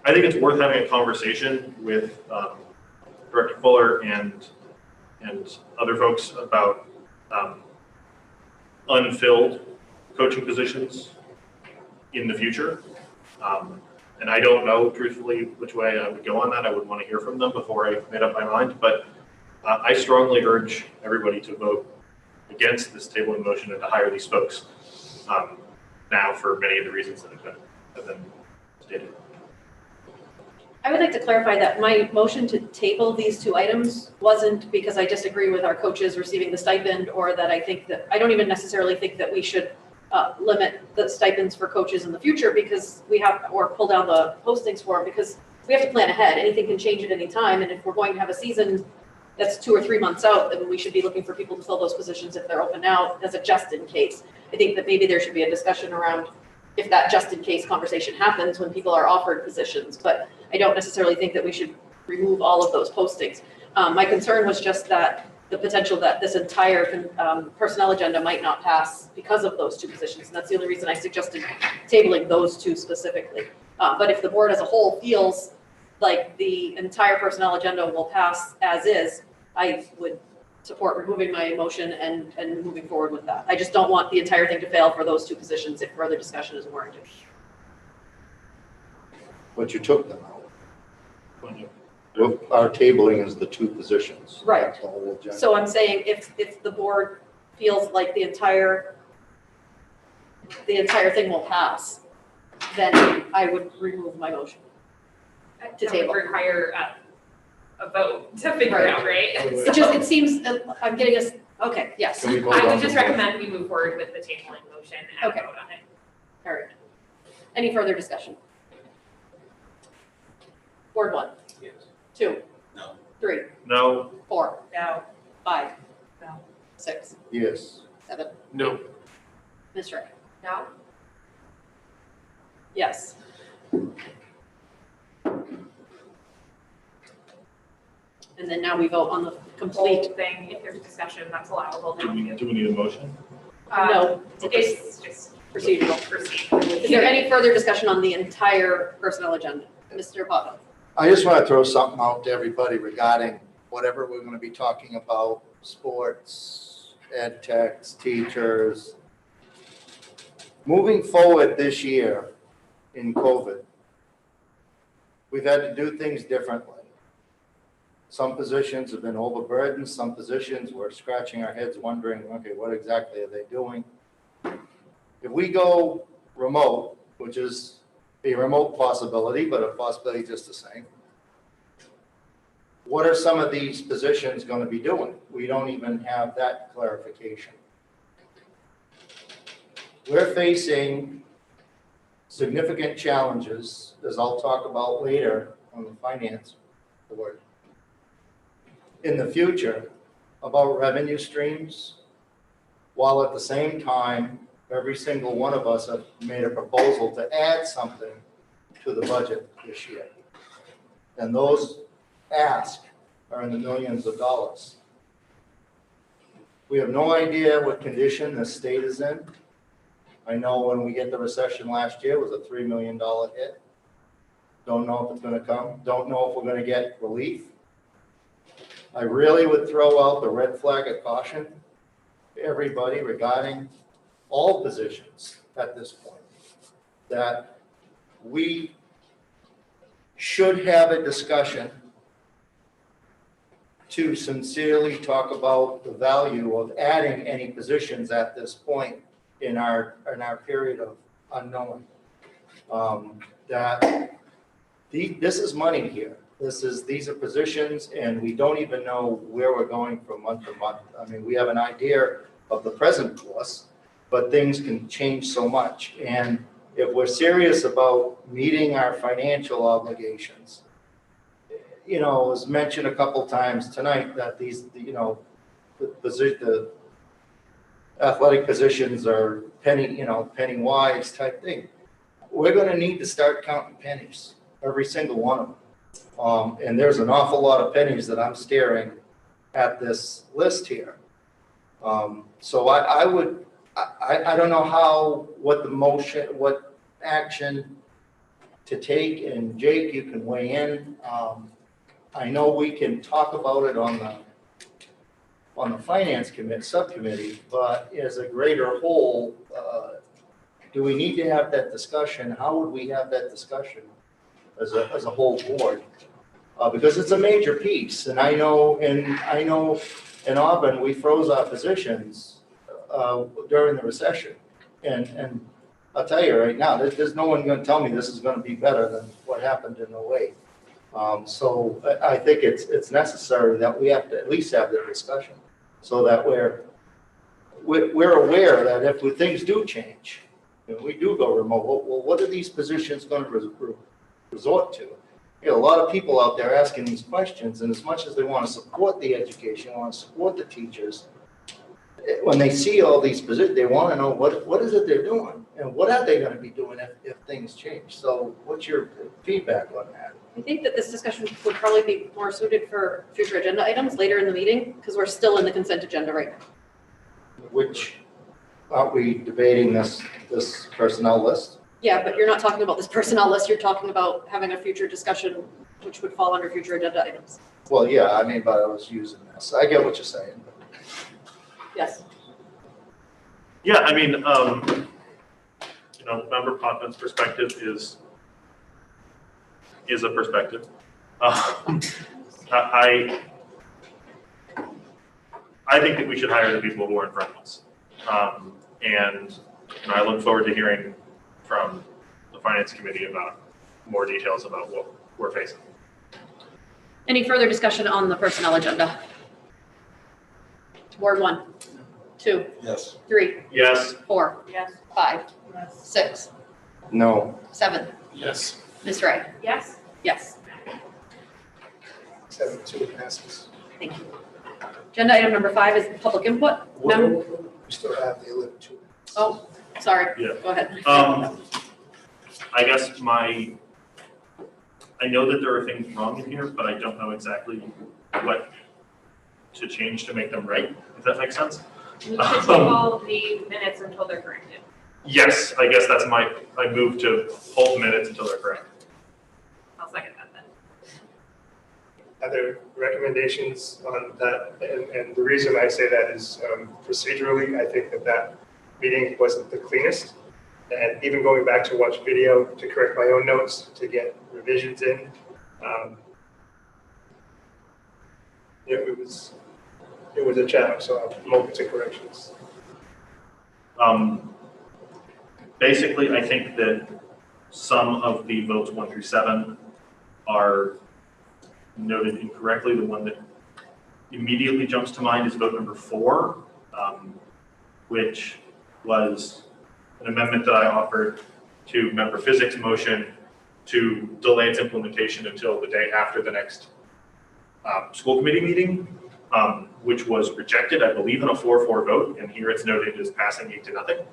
think it's worth having a conversation with Director Fuller and other folks about unfilled coaching positions in the future. And I don't know truthfully which way I would go on that. I would want to hear from them before I made up my mind, but I strongly urge everybody to vote against this tabling motion and to hire these folks now for many of the reasons that have been stated. I would like to clarify that my motion to table these two items wasn't because I disagree with our coaches receiving the stipend, or that I don't even necessarily think that we should limit the stipends for coaches in the future because or pull down the postings for them, because we have to plan ahead. Anything can change at any time. And if we're going to have a season that's 2 or 3 months out, then we should be looking for people to fill those positions if they're open now as a just in case. I think that maybe there should be a discussion around if that just in case conversation happens when people are offered positions, but I don't necessarily think that we should remove all of those postings. My concern was just that the potential that this entire personnel agenda might not pass because of those two positions. And that's the only reason I suggested tabling those two specifically. But if the board as a whole feels like the entire personnel agenda will pass as is, I would support removing my motion and moving forward with that. I just don't want the entire thing to fail for those two positions if further discussion is warranted. But you took them out. Our tabling is the two positions. Right. That's the whole agenda. So I'm saying if the board feels like the entire thing will pass, then I would remove my motion. To That would table. require a vote to figure it out, right? It just, it seems, I'm getting us, okay, yes. Can we vote I on would the just motion? recommend we move forward with the tabling motion and Okay. vote on it. All right. Any further discussion? Board 1, Yes. 2, No. 3, No, 4, No, 5, No. 6, Yes. 7. No. Ms. Ray? No? Yes. And then now we vote on the Whole complete, thing, if there's discussion, that's allowable do now. we need a motion? no, It's just procedural. procedural. Is there any further discussion on the entire personnel agenda? Mr. Papa? I just want to throw something out to everybody regarding whatever we're going to be talking about, sports, ed techs, teachers. Moving forward this year in COVID, we've had to do things differently. Some positions have been overburdened, some positions we're scratching our heads wondering, okay, what exactly are they doing? If we go remote, which is a remote possibility, but a possibility just the same, what are some of these positions going to be doing? We don't even have that clarification. We're facing significant challenges, as I'll talk about later on the finance board, in the future about revenue streams, while at the same time, every single one of us have made a proposal to add something to the budget this year. And those asks are in the millions of dollars. We have no idea what condition the state is in. I know when we get the recession last year, it was a $3 million hit. Don't know if it's going to come. Don't know if we're going to get relief. I really would throw out the red flag of caution to everybody regarding all positions at this point, that we should have a discussion to sincerely talk about the value of adding any positions at this point in our period of unknowing. This is money here. These are positions, and we don't even know where we're going from month to month. I mean, we have an idea of the present course, but things can change so much. And if we're serious about meeting our financial obligations, you know, it was mentioned a couple times tonight that these, you know, the athletic positions are penny wise type thing. We're going to need to start counting pennies, every single one of them. And there's an awful lot of pennies that I'm staring at this list here. So I don't know what action to take, and Jake, you can weigh in. I know we can talk about it on the finance committee, subcommittee, but as a greater whole, do we need to have that discussion? How would we have that discussion as a whole board? Because it's a major piece, and I know in Auburn, we froze our positions during the recession. And I'll tell you right now, there's no one going to tell me this is going to be better than what happened in 2008. So I think it's necessary that we have to at least have the discussion so that we're aware that if things do change, if we do go remote, well, what are these positions going to resort to? You know, a lot of people out there asking these questions, and as much as they want to support the education, want to support the teachers, when they see all these positions, they want to know what is it they're doing? And what are they going to be doing if things change? So what's your feedback on that? I think that this discussion would probably be more suited for future agenda items later in the meeting, because we're still in the consent agenda right now. Which, aren't we debating this personnel list? Yeah, but you're not talking about this personnel list, you're talking about having a future discussion, which would fall under future agenda items. Well, yeah, I mean, but I was using this. I get what you're saying. Yes. Yeah, I mean, Member Potvin's perspective is a perspective. I think that we should hire the people who are in front of us. And I look forward to hearing from the Finance Committee about more details about what we're facing. Any further discussion on the personnel agenda? Ward 1, 2, Yes. 3, Yes. 4, Yes. 5, Yes. 6, No. 7. Yes. Ms. Ray? Yes? Yes. 7-2 passes. Thank you. Agenda item number 5 is public input. Mem- We still have the 11-2. Oh, sorry. Yeah. Go ahead. I guess I know that there are things wrong in here, but I don't know exactly what to change to make them right, if that makes sense. We should table the minutes until they're corrected. Yes, I guess that's I move to hold minutes until they're correct. I'll second that then. Other recommendations on that, and the reason I say that is procedurally, I think that meeting wasn't the cleanest. And even going back to watch video to correct my own notes, to get revisions in, it was a challenge, so I'm open to corrections. Basically, I think that some of the votes 1 through 7 are noted incorrectly. The one that immediately jumps to mind is vote number 4, which was an amendment that I offered to Member Physics' motion to delay its implementation until the day after the next school committee meeting, which was rejected, I believe, in a 4-4 vote, and here it's noted as passing 8-0.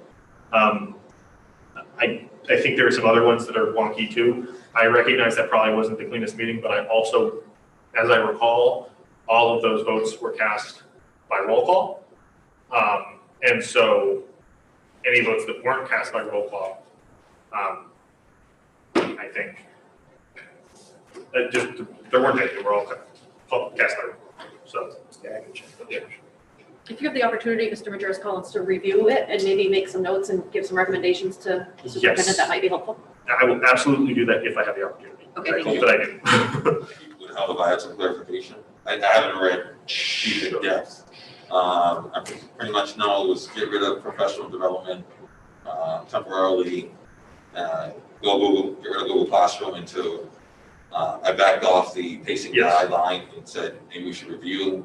I think there are some other ones that are wonky too. I recognize that probably wasn't the cleanest meeting, but I also, as I recall, all of those votes were cast by roll call. And so any votes that weren't cast by roll call, I think, there weren't any, they were all cast by roll call. So, Yeah, I can check those. Yeah. If you have the opportunity, Mr. Majerus Collins, to review it and maybe make some notes and give some recommendations to the superintendent, that might be helpful. I will absolutely do that if I have the opportunity. Okay, I thank hope that I do. Would help if I had some clarification. I haven't read these in depth. I pretty much know it was get rid of professional development temporarily, get rid of Google Classroom until I backed off the pacing Yes. guideline and said maybe we should review.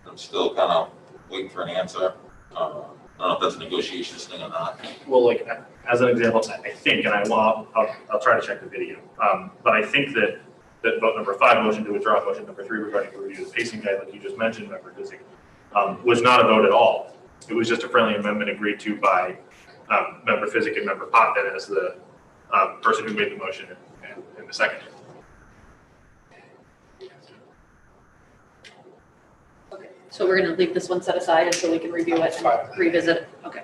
I'm still kind of waiting for an answer. I don't know if that's a negotiations thing or not. Well, like, as an example, I think, and I'll try to check the video, but I think that vote number 5, motion to withdraw, motion number 3 regarding the review of the pacing guide, like you just mentioned, Member Dizzy, was not a vote at all. It was just a friendly amendment agreed to by Member Physic and Member Potvin as the person who made the motion and the second. Okay, so we're gonna leave this one set aside until we can review it and revisit it. Okay.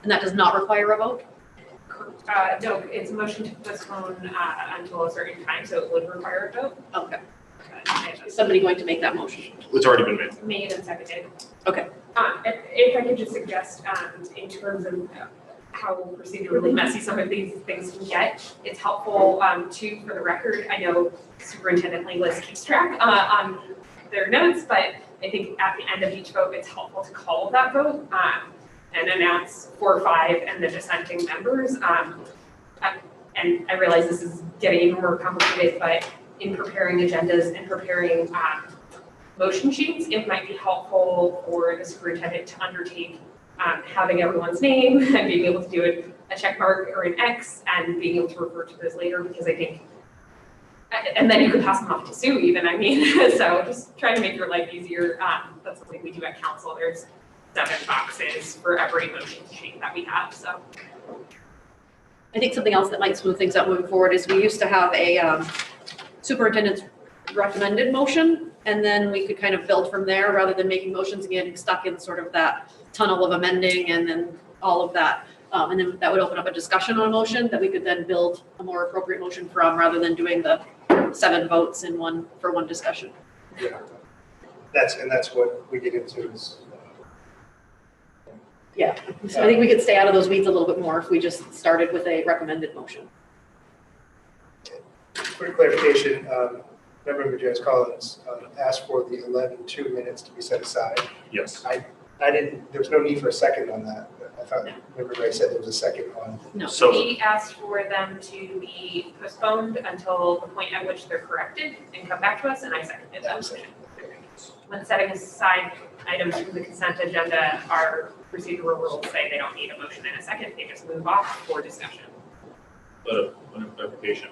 And that does not require a vote? No, it's a motion to postpone until a certain time, so it would require a vote. Okay. Is somebody going to make that motion? It's already been made. Made and seconded. Okay. If I could just suggest, in terms of how procedurally messy some of these things can get, it's helpful, too, for the record. I know Superintendent Lewis keeps track on their notes, but I think at the end of each vote, it's helpful to call that vote and announce 4 or 5 and the dissenting members. And I realize this is getting even more complicated, but in preparing agendas and preparing motion sheets, it might be helpful for the superintendent to undertake having everyone's name and being able to do a check mark or an X and being able to refer to those later, because I think, and then you could pass them off to Sue even, I mean, so just trying to make your life easier. That's something we do at council. There's 7 boxes for every motion sheet that we have, so. I think something else that might smooth things out moving forward is we used to have a superintendent's recommended motion, and then we could kind of build from there rather than making motions and getting stuck in sort of that tunnel of amending and then all of that. And then that would open up a discussion on a motion that we could then build a more appropriate motion from rather than doing the 7 votes in one discussion. Yeah. That's what we get into is. Yeah, so I think we could stay out of those weeds a little bit more if we just started with a recommended motion. Quick clarification, Member Majerus Collins asked for the 11-2 minutes to be set aside. Yes. I didn't, there was no need for a second on that. I thought Member Gray said there was a second on. No. So, We asked for them to be postponed until the point at which they're corrected and come back to us, and I seconded that motion. When setting aside items from the consent agenda, our procedural rules say they don't need a motion and a second, they just move off for discussion. but a clarification,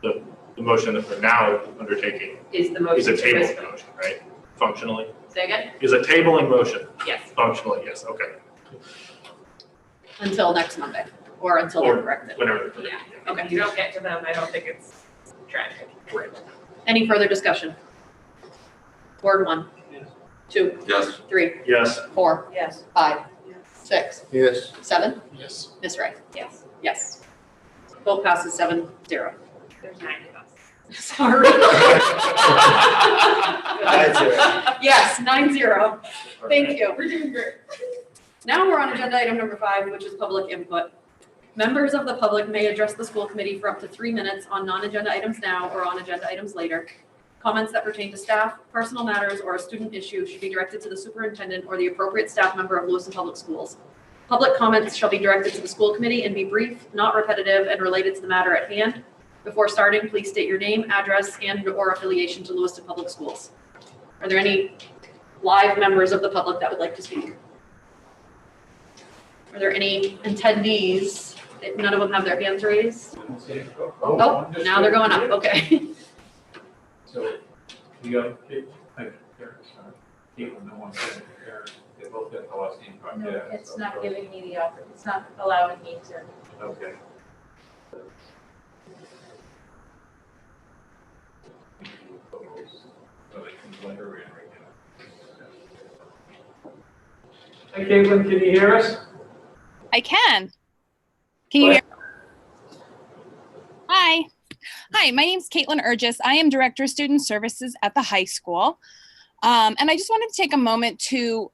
the motion that we're now undertaking Is the motion is a to tabling postpone. motion, right? Functionally, Say again? is a tabling motion, Yes. functionally, yes, okay. Until next Monday, or until they're corrected. Whenever. Yeah. Okay. If you don't get to them, I don't think it's tragic. Any further discussion? Ward 1, 2, Yes. 3, Yes. 4, Yes. 5, 6, Yes. 7. Yes. Ms. Wright? Yes. Yes. Vote passes 7-0. There's 9 of us. Sorry. 9-0. Yes, 9-0. Thank you. We're doing great. Now we're on agenda item number 5, which is public input. Members of the public may address the school committee for up to 3 minutes on non-agenda items now or on agenda items later. Comments that pertain to staff, personal matters, or a student issue should be directed to the superintendent or the appropriate staff member of Lewiston Public Schools. Public comments shall be directed to the school committee and be brief, not repetitive, and related to the matter at hand. Before starting, please state your name, address, and/or affiliation to Lewiston Public Schools. Are there any live members of the public that would like to speak? Are there any attendees? None of them have their hands raised? Oh, now they're going up, okay. So, you got, people, no one said they both got the last name. No, it's not giving me the offer, it's not allowing me to. Okay. Hi, Caitlin, can you hear us? I can. Can you hear? Hi. Hi, my name is Caitlin Urgis. I am Director of Student Services at the high school. And I just wanted to take a moment to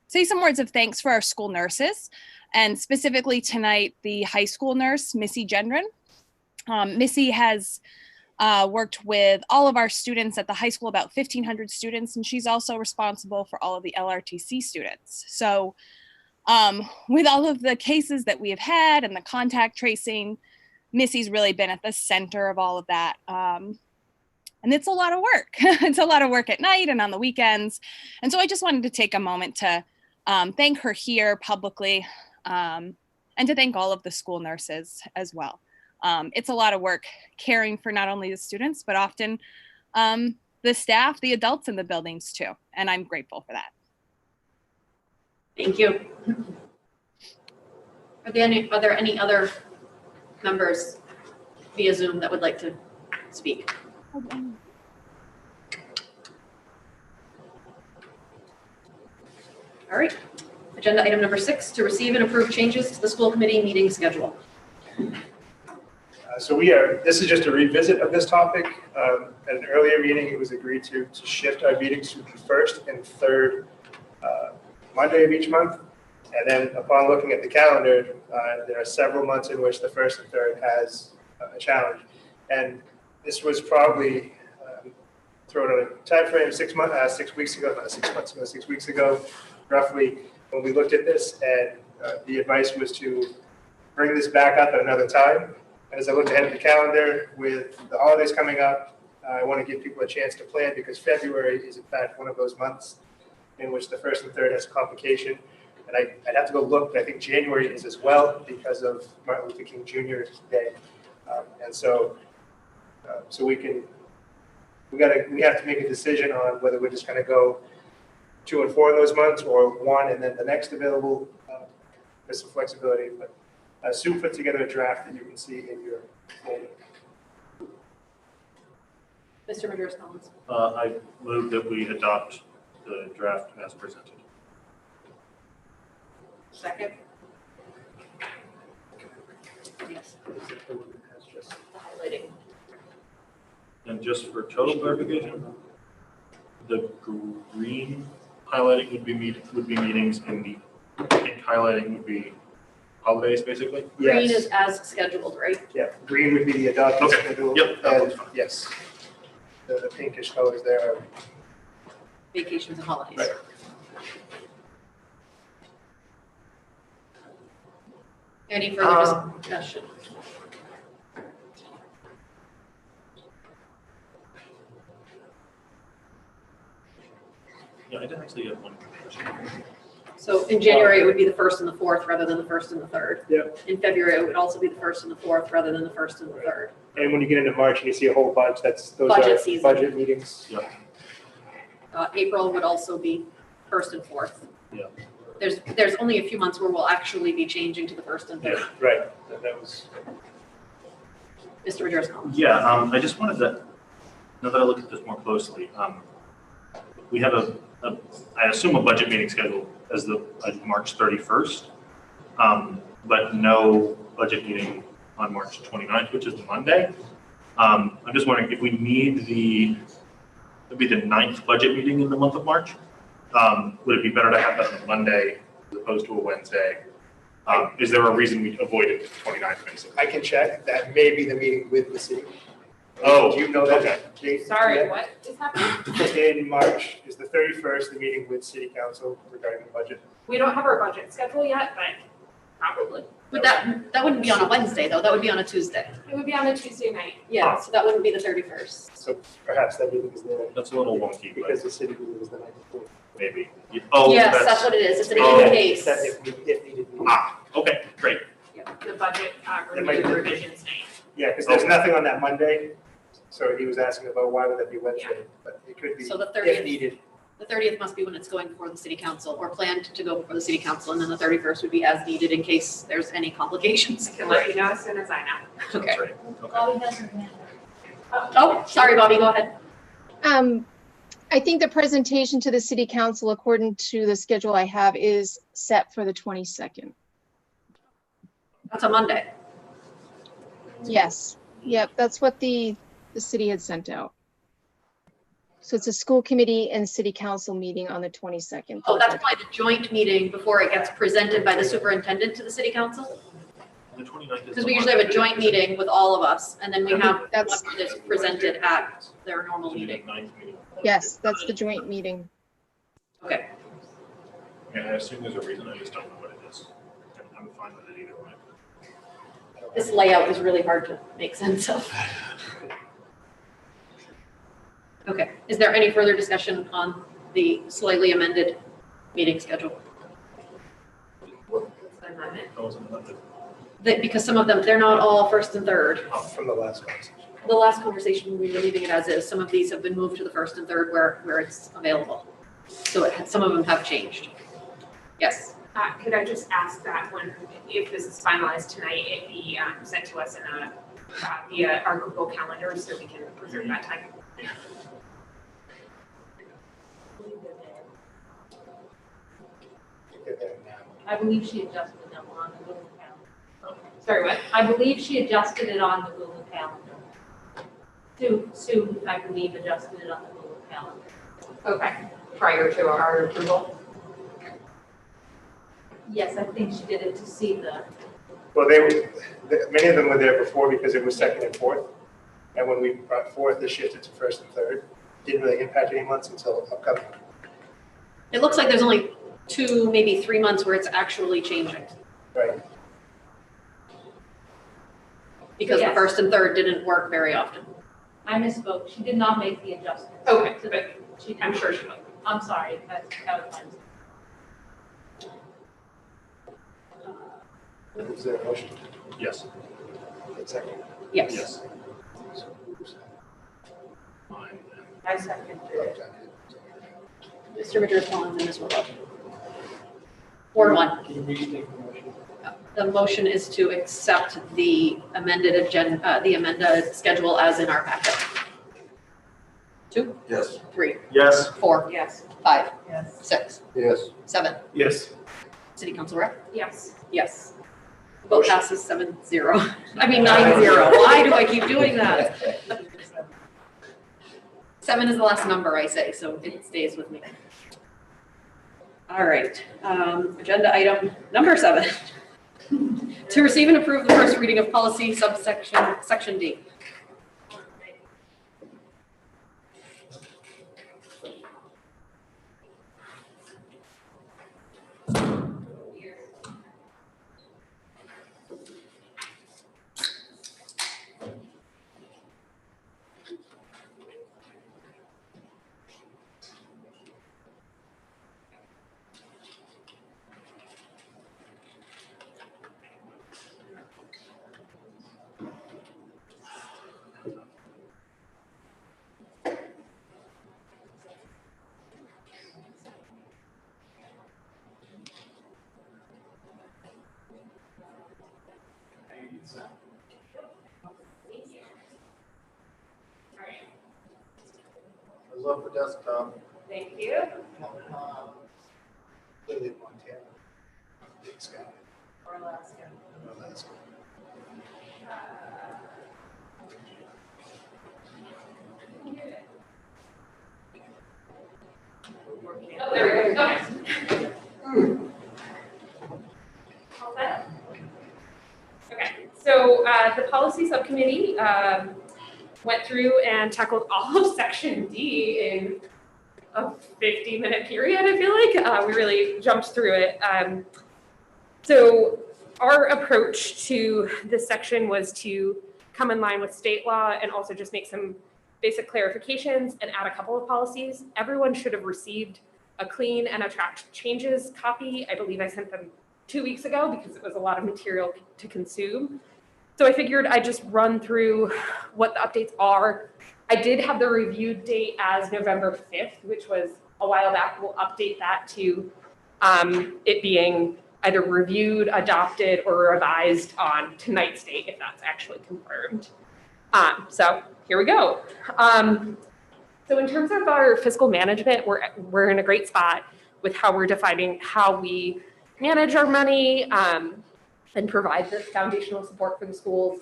say some words of thanks for our school nurses, and specifically tonight, the high school nurse, Missy Gendron. Missy has worked with all of our students at the high school, about 1,500 students, and she's also responsible for all of the LRTC students. So with all of the cases that we have had and the contact tracing, Missy's really been at the center of all of that. And it's a lot of work. It's a lot of work at night and on the weekends. And so I just wanted to take a moment to thank her here publicly and to thank all of the school nurses as well. It's a lot of work caring for not only the students, but often the staff, the adults in the buildings too. And I'm grateful for that. Thank you. Are there any other members via Zoom that would like to speak? All right. Agenda item number 6, to receive and approve changes to the school committee meeting schedule. So this is just a revisit of this topic. At an earlier meeting, it was agreed to shift our meetings to the first and third Monday of each month. And then upon looking at the calendar, there are several months in which the first and third has a challenge. And this was probably thrown on a time frame 6 weeks ago, not 6 months ago, 6 weeks ago, roughly, when we looked at this. And the advice was to bring this back up at another time. As I looked ahead at the calendar with the holidays coming up, I want to give people a chance to plan, because February is in fact one of those months in which the first and third has a complication. And I'd have to go look, but I think January is as well because of Martin Luther King Jr. Day. And so we have to make a decision on whether we're just going to go 2 and 4 in those months, or 1 and then the next available. There's some flexibility, but Sue put together a draft that you can see in your folder. Mr. Madeiras Collins. I move that we adopt the draft as presented. Second? Yes. Has just- The highlighting. And just for total clarification, the green highlighting would be meetings and the pink highlighting would be holidays, basically? Green Yes. is as scheduled, right? Yeah, green would be the adopted Okay. schedule. Yep, that And one's fine. yes, the pinkish colors there are Vacations and holidays. Right. Any further discussion? Yeah, I did actually get one question. So in January, it would be the 1st and the 4th rather than the 1st and the 3rd. Yep. In February, it would also be the 1st and the 4th rather than the 1st and the 3rd. And when you get into March and you see a whole bunch, those Budget are season. budget meetings. April would also be 1st and 4th. Yeah. There's only a few months where we'll actually be changing to the 1st and 3rd. Right, that was, Mr. Madeiras Collins. Yeah, I just wanted to, now that I look at this more closely, we have I assume a budget meeting scheduled as March 31st, but no budget meeting on March 29th, which is the Monday. I'm just wondering if we need it'd be the 9th budget meeting in the month of March. Would it be better to have that on a Monday as opposed to a Wednesday? Is there a reason we avoided the 29th, basically? I can check, that may be the meeting with the city. Oh, Do you know that okay. date? Sorry, yet? what is happening? In March is the 31st, the meeting with city council regarding the budget. We don't have our budget schedule yet, but probably. Would that wouldn't be on a Wednesday, though. That would be on a Tuesday. It would be on a Tuesday night. Yeah, so that wouldn't be the 31st. So perhaps that meeting is there That's a little wonky, but because the city meeting is the night before. maybe. Oh, Yes, that's what it is. It's an Oh. in case. That if needed. Okay, great. The budget It might review be- revisions night. Yeah, because there's Okay. nothing on that Monday, so he was asking about why would that be Wednesday, but it could be So the if 30th, needed. the 30th must be when it's going before the city council or planned to go before the city council. And then the 31st would be as needed in case there's any complications. I can let you know as soon as I know. Okay. That's right. Okay. Bobby has her hand up. Oh, sorry, Bobby, go ahead. I think the presentation to the city council, according to the schedule I have, is set for the 22nd. That's a Monday. Yes, yep, that's what the city had sent out. So it's a school committee and city council meeting on the 22nd. Oh, that's probably the joint meeting before it gets presented by the superintendent to the city council? The 29th is. Because we usually have a joint meeting with all of us, and then we have one That's- that's presented at their normal meeting. Yes, that's the joint meeting. Okay. Yeah, I assume there's a reason, I just don't know what it is. And I'm fine with it either way. This layout is really hard to make sense of. Okay, is there any further discussion on the slightly amended meeting schedule? What's the amendment? That wasn't another. Because some of them, they're not all 1st and 3rd. From the last conversation. The last conversation, we were leaving it as is. Some of these have been moved to the 1st and 3rd where it's available. So some of them have changed. Yes. Could I just ask that when, if this is finalized tonight, it be sent to us in via our Google Calendar so we can preserve that time? I believe she adjusted them on the Google Calendar. Sorry, what? I believe she adjusted it on the Google Calendar. Sue, I believe, adjusted it on the Google Calendar. Okay, prior to our approval? Yes, I think she did it to see the, Well, many of them were there before because it was 2nd and 4th. And when we brought 4th, it shifted to 1st and 3rd. Didn't really impact any months until upcoming. It looks like there's only 2, maybe 3 months where it's actually changing. Right. Because the Yes. 1st and 3rd didn't work very often. I misspoke, she did not make the adjustment. Okay, To but She did. I'm sure she will. I'm sorry, that was my mistake. Is there a motion? Yes. Second. Yes. Yes. Mine and I second it. Mr. Richards and Ms. Willow. Ward 1. Can you restate the motion? The motion is to accept the amended agenda, the amended schedule as in our packet. 2, Yes. 3, Yes. 4, Yes. 5, Yes. 6, Yes. 7. Yes. City Council Rep? Yes. Yes. Vote passes 7-0. I mean 9-0. Why do I keep doing that? 7 is the last number I say, so it stays with me. All right, agenda item number 7. To receive and approve the first reading of policy subsection, section D. I love the desktop. Thank you. Lily, Montana. Big sky. Or Alaska. Alaska. Oh, there we go. Okay. All set? Okay, so the policy subcommittee went through and tackled all of section D in a 50-minute period, I feel like. We really jumped through it. So our approach to this section was to come in line with state law and also just make some basic clarifications and add a couple of policies. Everyone should have received a clean and attract changes copy. I believe I sent them 2 weeks ago because it was a lot of material to consume. So I figured I'd just run through what the updates are. I did have the review date as November 5th, which was a while back. We'll update that to it being either reviewed, adopted, or revised on tonight's date, if that's actually confirmed. So here we go. So in terms of our fiscal management, we're in a great spot with how we're defining how we manage our money and provide this foundational support for the schools.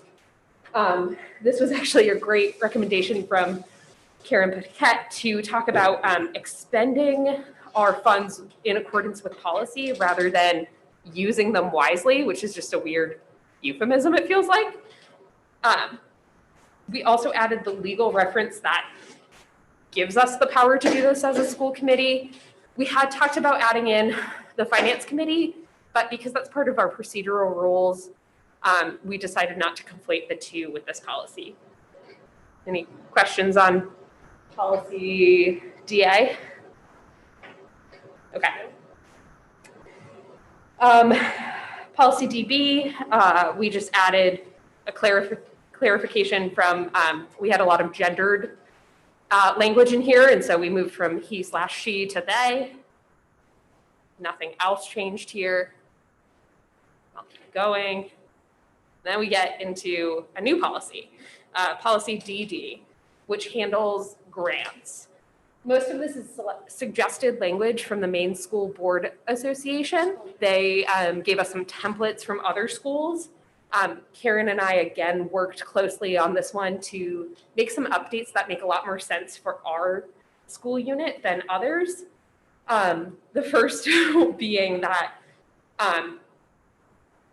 This was actually a great recommendation from Karen Paquette to talk about expending our funds in accordance with policy rather than using them wisely, which is just a weird euphemism, it feels like. We also added the legal reference that gives us the power to do this as a school committee. We had talked about adding in the finance committee, but because that's part of our procedural rules, we decided not to conflate the two with this policy. Any questions on policy DA? Okay. Policy DB, we just added a clarification from, we had a lot of gendered language in here, and so we moved from he/she to they. Nothing else changed here. I'll keep going. Then we get into a new policy, policy DD, which handles grants. Most of this is suggested language from the Maine School Board Association. They gave us some templates from other schools. Karen and I, again, worked closely on this one to make some updates that make a lot more sense for our school unit than others. The first being that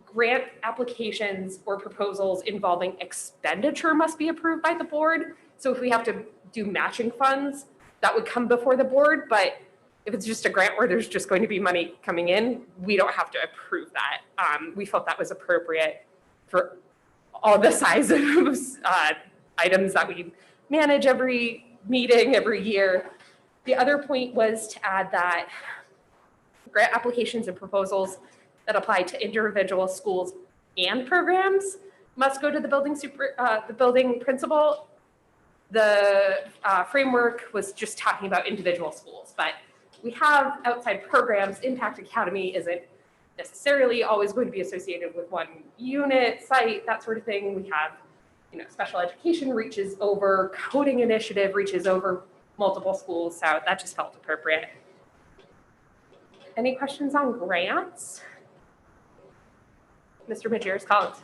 grant applications or proposals involving expenditure must be approved by the board. So if we have to do matching funds, that would come before the board. But if it's just a grant where there's just going to be money coming in, we don't have to approve that. We felt that was appropriate for all the size of items that we manage every meeting, every year. The other point was to add that grant applications and proposals that apply to individual schools and programs must go to the building principal. The framework was just talking about individual schools, but we have outside programs. Impact Academy isn't necessarily always going to be associated with one unit, site, that sort of thing. We have, special education reaches over, coding initiative reaches over multiple schools, so that just felt appropriate. Any questions on grants? Mr. Majerus-Collins.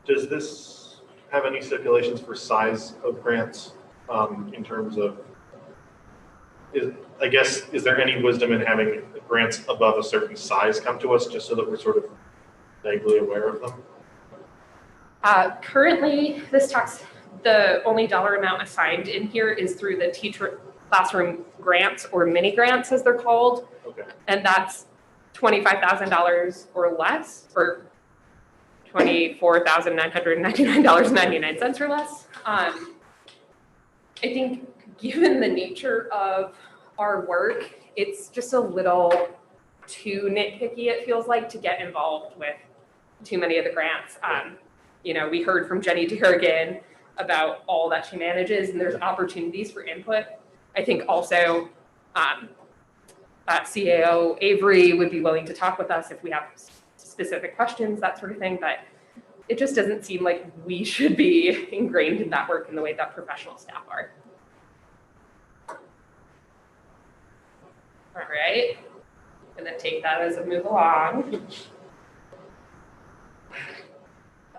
Does this have any stipulations for size of grants in terms of, is there any wisdom in having grants above a certain size come to us just so that we're sort of vaguely aware of them? Currently, the only dollar amount assigned in here is through the teacher classroom grants, or mini grants as they're called. Okay. And that's $25,000 or less, or $24,999.99 or less. I think given the nature of our work, it's just a little too nitpicky, it feels like, to get involved with too many of the grants. We heard from Jenny Durgan about all that she manages, and there's opportunities for input. I think also CAO Avery would be willing to talk with us if we have specific questions, that sort of thing, but it just doesn't seem like we should be ingrained in that work in the way that professional staff are. All right, I'm gonna take that as a move along.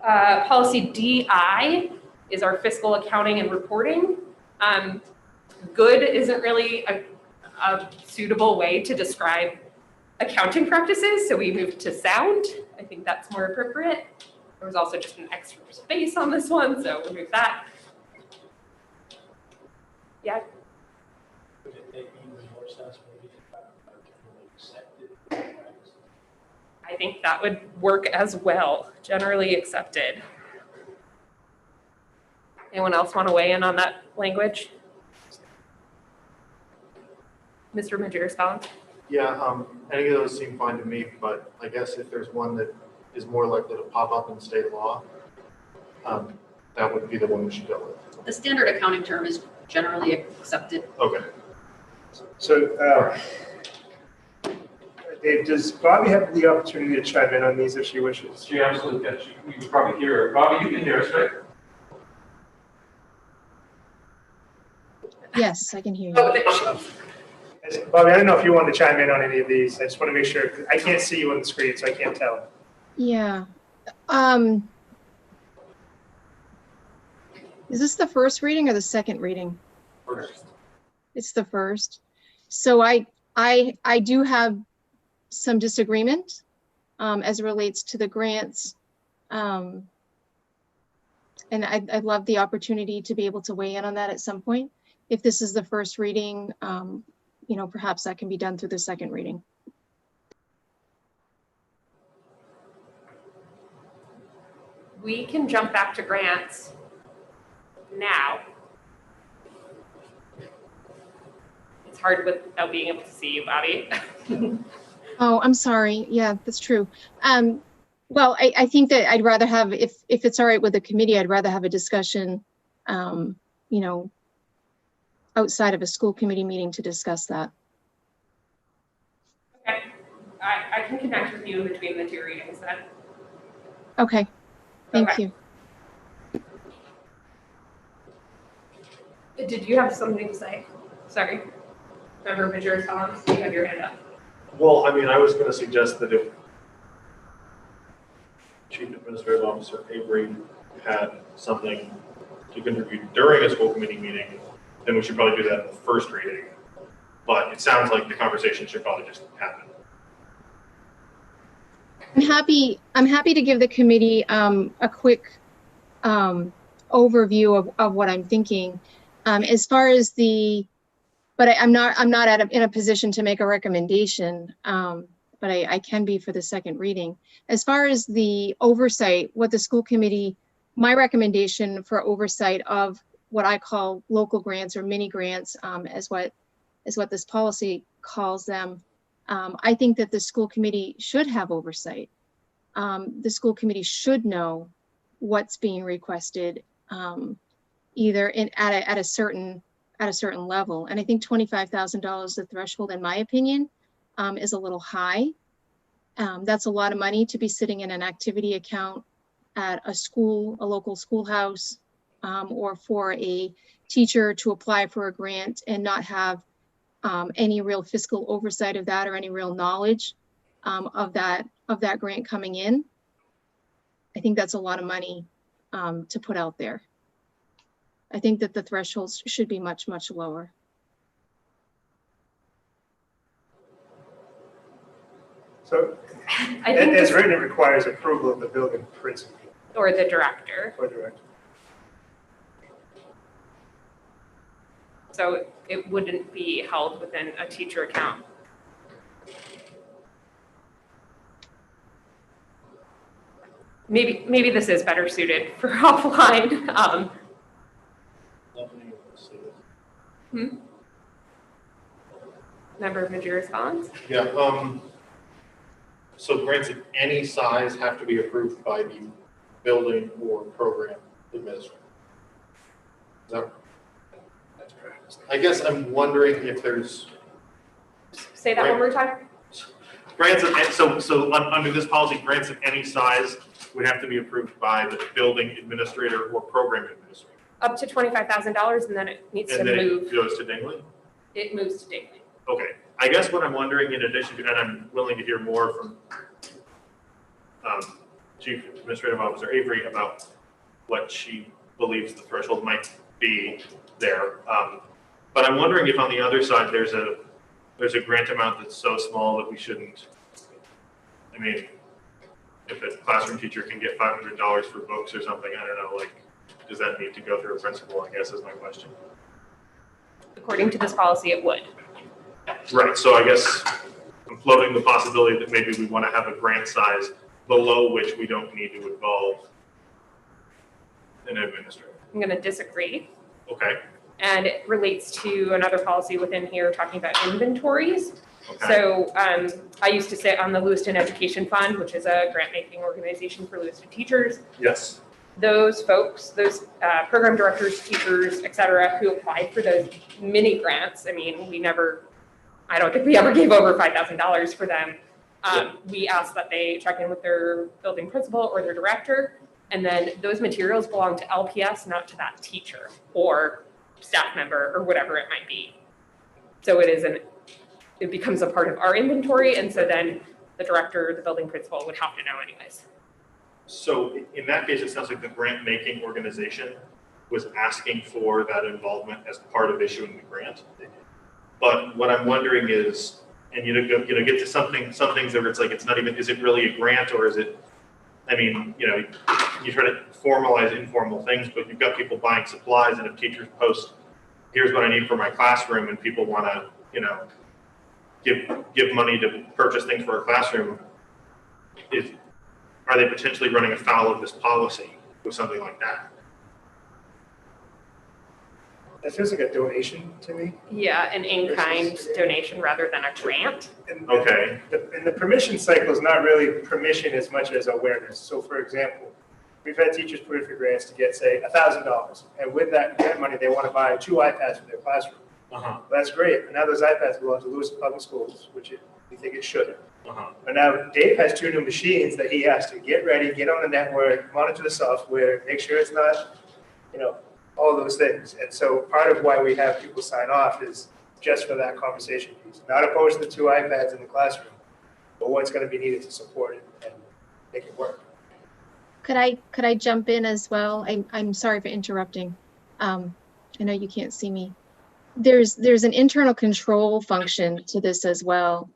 Policy DI is our fiscal accounting and reporting. Good isn't really a suitable way to describe accounting practices, so we moved to sound. I think that's more appropriate. There was also just an extra space on this one, so we moved that. Yeah. Would it make even more sense maybe to have generally accepted? I think that would work as well, generally accepted. Anyone else want to weigh in on that language? Mr. Majerus-Collins? Yeah, any of those seem fine to me, but I guess if there's one that is more likely to pop up in state law, that would be the one we should go with. The standard accounting term is generally accepted. Okay. So, Dave, does Bobby have the opportunity to chime in on these if she wishes? She absolutely can. You can probably hear her. Bobby, you can hear us, right? Yes, I can hear you. Bobby, I don't know if you want to chime in on any of these. I just want to make sure. I can't see you on the screen, so I can't tell. Yeah. Is this the first reading or the second reading? First. It's the first. So I do have some disagreement as it relates to the grants. And I'd love the opportunity to be able to weigh in on that at some point. If this is the first reading, perhaps that can be done through the second reading. We can jump back to grants now. It's hard without being able to see you, Bobby. Oh, I'm sorry. Yeah, that's true. Well, I think that I'd rather have, if it's all right with the committee, I'd rather have a discussion, outside of a school committee meeting to discuss that. Okay, I can connect with you between the two readings then. Okay, thank Okay. you. Did you have something to say? Sorry. Member Majerus-Collins, you have your hand up. Well, I mean, I was going to suggest that if Chief Administrative Officer Avery had something to contribute during a school committee meeting, then we should probably do that in the first reading. But it sounds like the conversation should probably just happen. I'm happy to give the committee a quick overview of what I'm thinking. As far as but I'm not in a position to make a recommendation, but I can be for the second reading. As far as the oversight, what the school committee, my recommendation for oversight of what I call local grants or mini grants, as what this policy calls them, I think that the school committee should have oversight. The school committee should know what's being requested, either at a certain at a certain level. And I think $25,000, the threshold, in my opinion, is a little high. That's a lot of money to be sitting in an activity account at a school, a local schoolhouse, or for a teacher to apply for a grant and not have any real fiscal oversight of that or any real knowledge of that grant coming in. I think that's a lot of money to put out there. I think that the thresholds should be much, much lower. So I think as written, it requires approval of the building principal or the director. or director. So it wouldn't be held within a teacher account. Maybe this is better suited for offline. Member Major responds. Yeah, so grants of any size have to be approved by the building or program administrator. Is that? I guess I'm wondering if there's. Say that one more time. Grants of, under this policy, grants of any size would have to be approved by the building administrator or program administrator. Up to $25,000, and then it needs to And then move. it goes to Dingley? It moves to Dingley. Okay, I guess what I'm wondering in addition to, and I'm willing to hear more from Chief Administrative Officer Avery about what she believes the threshold might be there. But I'm wondering if on the other side, there's a grant amount that's so small that we shouldn't, I mean, if a classroom teacher can get $500 for books or something, I don't know, like, does that need to go through a principal, I guess is my question. According to this policy, it would. Right, so I guess I'm floating the possibility that maybe we want to have a grant size below which we don't need to involve an administrator. I'm going to disagree. Okay. And it relates to another policy within here talking about inventories. Okay. So I used to sit on the Lewiston Education Fund, which is a grant-making organization for Lewiston teachers. Yes. Those folks, those program directors, teachers, et cetera, who applied for those mini grants, I mean, I don't think we ever gave over $5,000 for them. We asked that they check in with their building principal or their director, and then those materials belong to LPS, not to that teacher or staff member or whatever it might be. So it becomes a part of our inventory, and so then the director, the building principal would have to know anyways. So in that case, it sounds like the grant-making organization was asking for that involvement as part of issuing the grant. But what I'm wondering is, and get to some things where it's like, it's not even, is it really a grant or is it, I mean, you try to formalize informal things, but you've got people buying supplies, and if teachers post, here's what I need for my classroom, and people want to, give money to purchase things for a classroom, are they potentially running afoul of this policy with something like that? That feels like a donation to me. Yeah, an in-kind donation rather than a grant. Okay. And the permission cycle is not really permission as much as awareness. So for example, we've had teachers put in for grants to get, say, $1,000. And with that grant money, they want to buy 2 iPads for their classroom. Uh-huh. That's great. And now those iPads belong to Lewiston Public Schools, which we think it should. Uh-huh. But now Dave has 2 new machines that he has to get ready, get on the network, monitor the software, make sure it's not, all those things. And so part of why we have people sign off is just for that conversation piece, not opposed to the 2 iPads in the classroom, but what's going to be needed to support it and make it work. Could I jump in as well? I'm sorry for interrupting. I know you can't see me. There's an internal control function to this as well.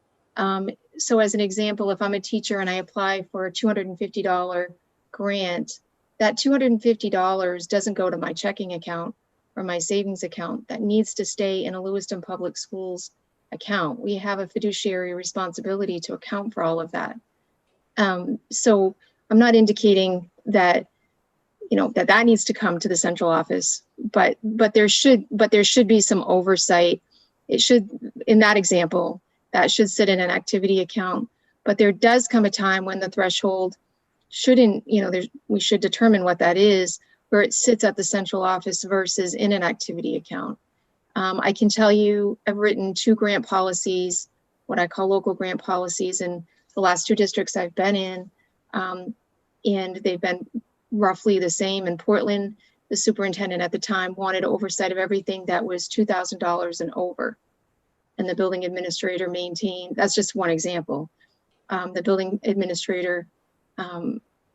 So as an example, if I'm a teacher and I apply for a $250 grant, that $250 doesn't go to my checking account or my savings account. That needs to stay in a Lewiston Public Schools account. We have a fiduciary responsibility to account for all of that. So I'm not indicating that, that needs to come to the central office, but there should be some oversight. It should, in that example, that should sit in an activity account, but there does come a time when the threshold shouldn't, we should determine what that is, where it sits at the central office versus in an activity account. I can tell you, I've written 2 grant policies, what I call local grant policies, in the last 2 districts I've been in. And they've been roughly the same. In Portland, the superintendent at the time wanted oversight of everything that was $2,000 and over. And the building administrator maintained, that's just one example. The building administrator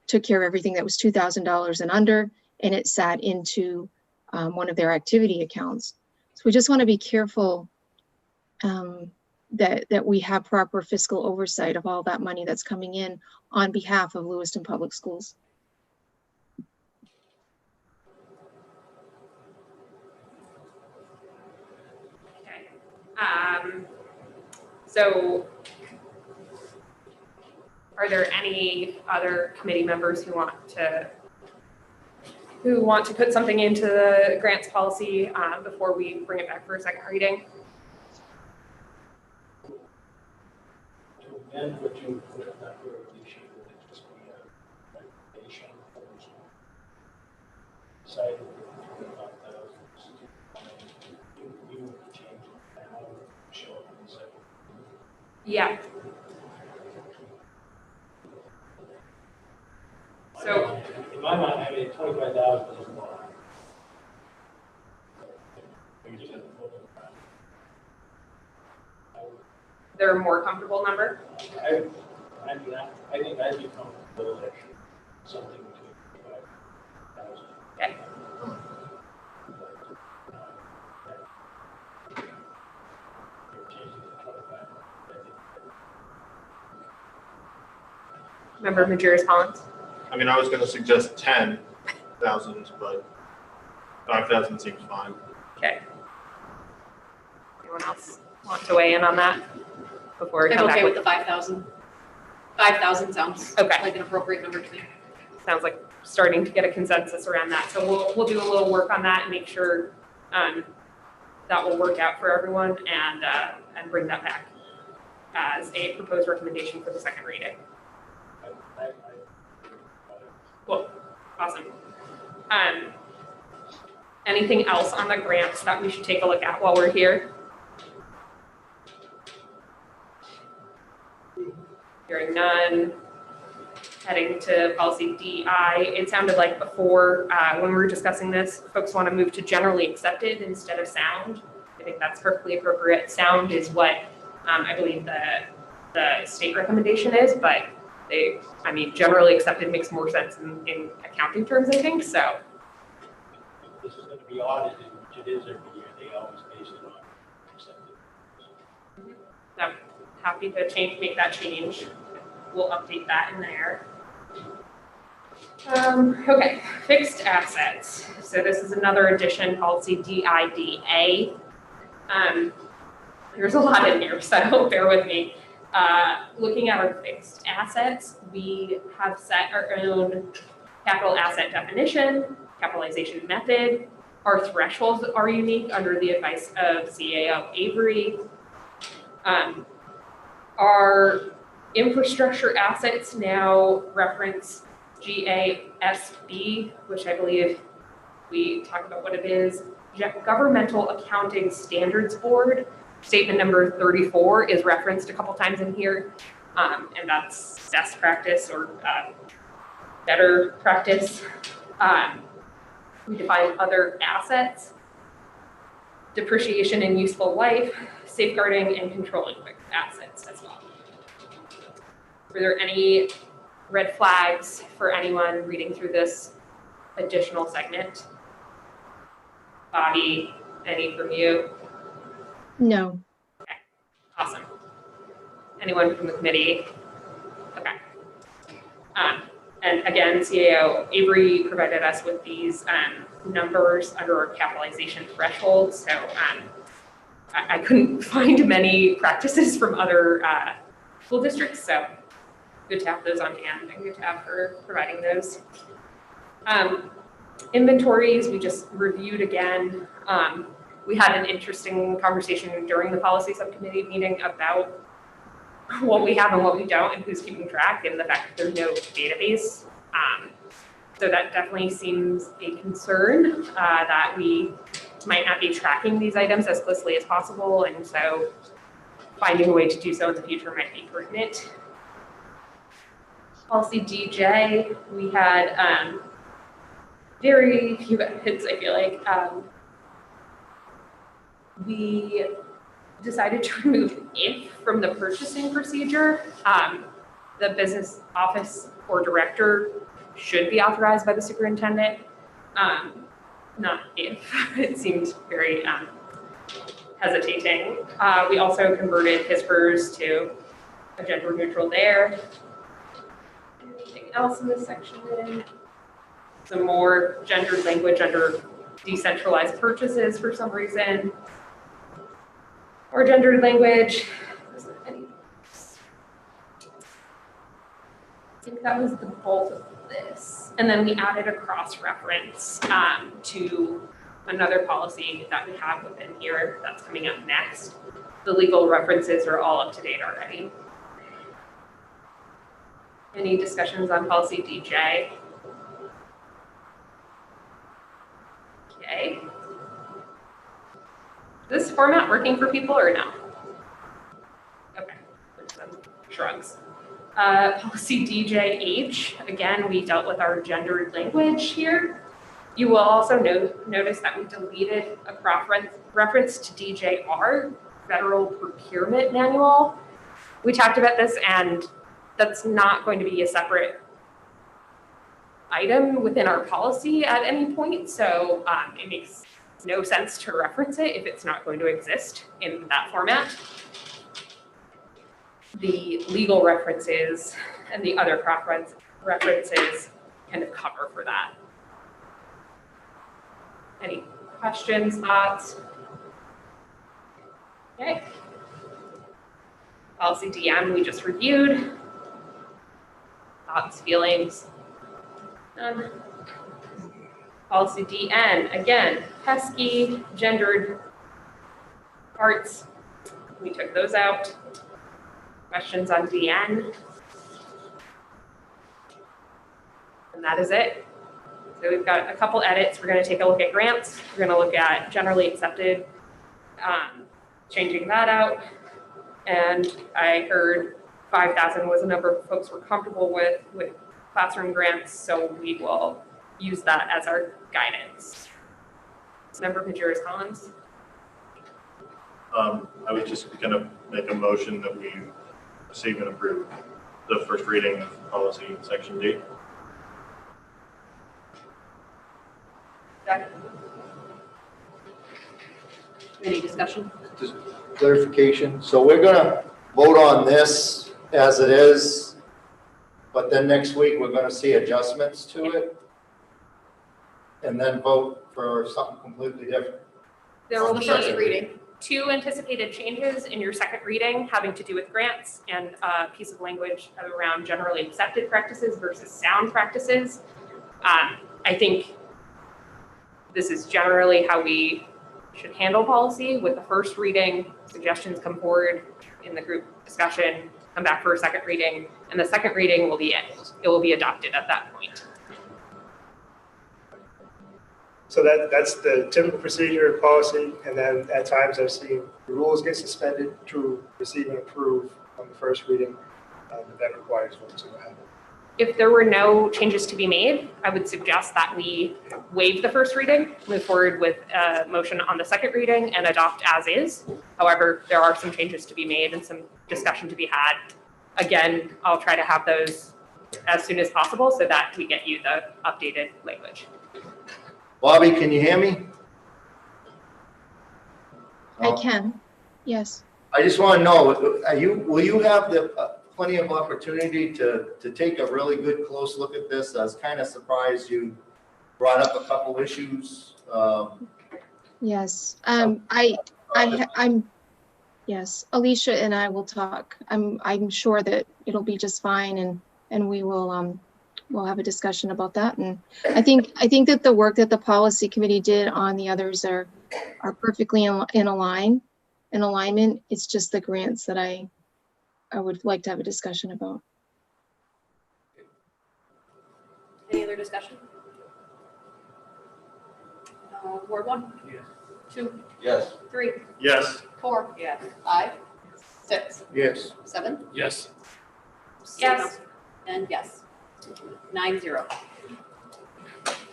took care of everything that was $2,000 and under, and it sat into one of their activity accounts. So we just want to be careful that we have proper fiscal oversight of all that money that's coming in on behalf of Lewiston Public Schools. Okay. So are there any other committee members who want to put something into the grants policy before we bring it back for a second reading? And what you put in that resolution, would it just be a recommendation for deciding about those? You would change it now, show up in a second. Yeah. So in my mind, I mean, 25,000 is a lot. We just have to vote on that. they're a more comfortable number? I think I'd be comfortable with something between 25,000. Okay. Member Majerus Collins? I mean, I was gonna suggest 10,000, but 5,000 seems fine. Okay. Anyone else want to weigh in on that before we I'm come back okay with with? the 5,000. 5,000 sounds Okay. like an appropriate number to me. Sounds like starting to get a consensus around that. So we'll do a little work on that and make sure that will work out for everyone and bring that back as a proposed recommendation for the second reading. Cool, awesome. Anything else on the grants that we should take a look at while we're here? Hearing none. Heading to policy DI, it sounded like before, when we were discussing this, folks want to move to generally accepted instead of sound. I think that's perfectly appropriate. Sound is what I believe the state recommendation is, but generally accepted makes more sense in accounting terms, I think, so. This is gonna be audited, which it is every year, they always base it on accepted. I'm happy to make that change. We'll update that in there. Okay, fixed assets. So this is another addition, policy DIDA. There's a lot in here, so bear with me. Looking at our fixed assets, we have set our own capital asset definition, capitalization method. Our thresholds are unique under the advice of CAO Avery. Our infrastructure assets now reference GASB, which I believe we talked about what it is. Governmental Accounting Standards Board. Statement number 34 is referenced a couple times in here, and that's best practice or better practice. We define other assets, depreciation and useful life, safeguarding and controlling fixed assets as well. Were there any red flags for anyone reading through this additional segment? Bobby, any from you? No. Okay, awesome. Anyone from the committee? Okay. And again, CAO Avery provided us with these numbers under our capitalization threshold. So I couldn't find many practices from other school districts. So good to have those on hand and good to have her providing those. Inventories, we just reviewed again. We had an interesting conversation during the policy subcommittee meeting about what we have and what we don't and who's keeping track and the fact that there's no database. So that definitely seems a concern that we might not be tracking these items as closely as possible, and so finding a way to do so in the future might be pertinent. Policy DJ, we had very few edits, I feel like. We decided to remove if from the purchasing procedure. The business office or director should be authorized by the superintendent, not if. It seemed very hesitating. We also converted his, hers to a gender neutral there. Anything else in this section? Some more gendered language under decentralized purchases for some reason. Or gendered language. I think that was the bulk of this. And then we added a cross-reference to another policy that we have within here that's coming up next. The legal references are all up to date already. Any discussions on policy DJ? Okay. Is this format working for people or no? Okay, there's some shrugs. Policy DJH, again, we dealt with our gendered language here. You will also notice that we deleted a reference to DJR, Federal Procurement Manual. We talked about this, and that's not going to be a separate item within our policy at any point, so it makes no sense to reference it if it's not going to exist in that format. The legal references and the other references kind of cover for that. Any questions, thoughts? Okay. Policy DM we just reviewed. Thoughts, feelings? None. Policy DN, again, pesky, gendered parts. We took those out. Questions on DN? And that is it. So we've got a couple edits. We're going to take a look at grants. We're going to look at generally accepted, changing that out. And I heard 5,000 was a number folks were comfortable with classroom grants, so we will use that as our guidance. Member Pajeris Collins. I was just going to make a motion that we receive and approve the first reading of policy section D. Any discussion? Just clarification. So we're gonna vote on this as it is, but then next week we're gonna see adjustments to it and then vote for something completely different. There will The be first reading. 2 anticipated changes in your second reading having to do with grants and a piece of language around generally accepted practices versus sound practices. I think this is generally how we should handle policy. With the first reading, suggestions come forward in the group discussion, come back for a second reading, and the second reading will be it. It will be adopted at that point. So that's the typical procedure of policy, and then at times I've seen the rules get suspended to receive and approve on the first reading. That requires vote to happen. If there were no changes to be made, I would suggest that we waive the first reading, move forward with a motion on the second reading, and adopt as is. However, there are some changes to be made and some discussion to be had. Again, I'll try to have those as soon as possible so that we get you the updated language. Bobby, can you hear me? I can, yes. I just want to know, will you have the plenty of opportunity to take a really good close look at this? I was kind of surprised you brought up a couple issues. Yes, yes, Alicia and I will talk. I'm sure that it'll be just fine, and we will we'll have a discussion about that. And I think that the work that the policy committee did on the others are perfectly in alignment. It's just the grants that I would like to have a discussion about. Any other discussion? Ward 1? Yes. 2, Yes. 3, Yes. 4, Yes. 5, 6, Yes. 7, Yes. Yes. and yes. 9-0.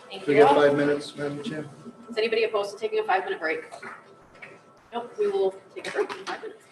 Thank Do we you get all. 5 minutes, Madam Chair? Is anybody opposed to taking a 5-minute break? Nope, we will take a break in 5 minutes.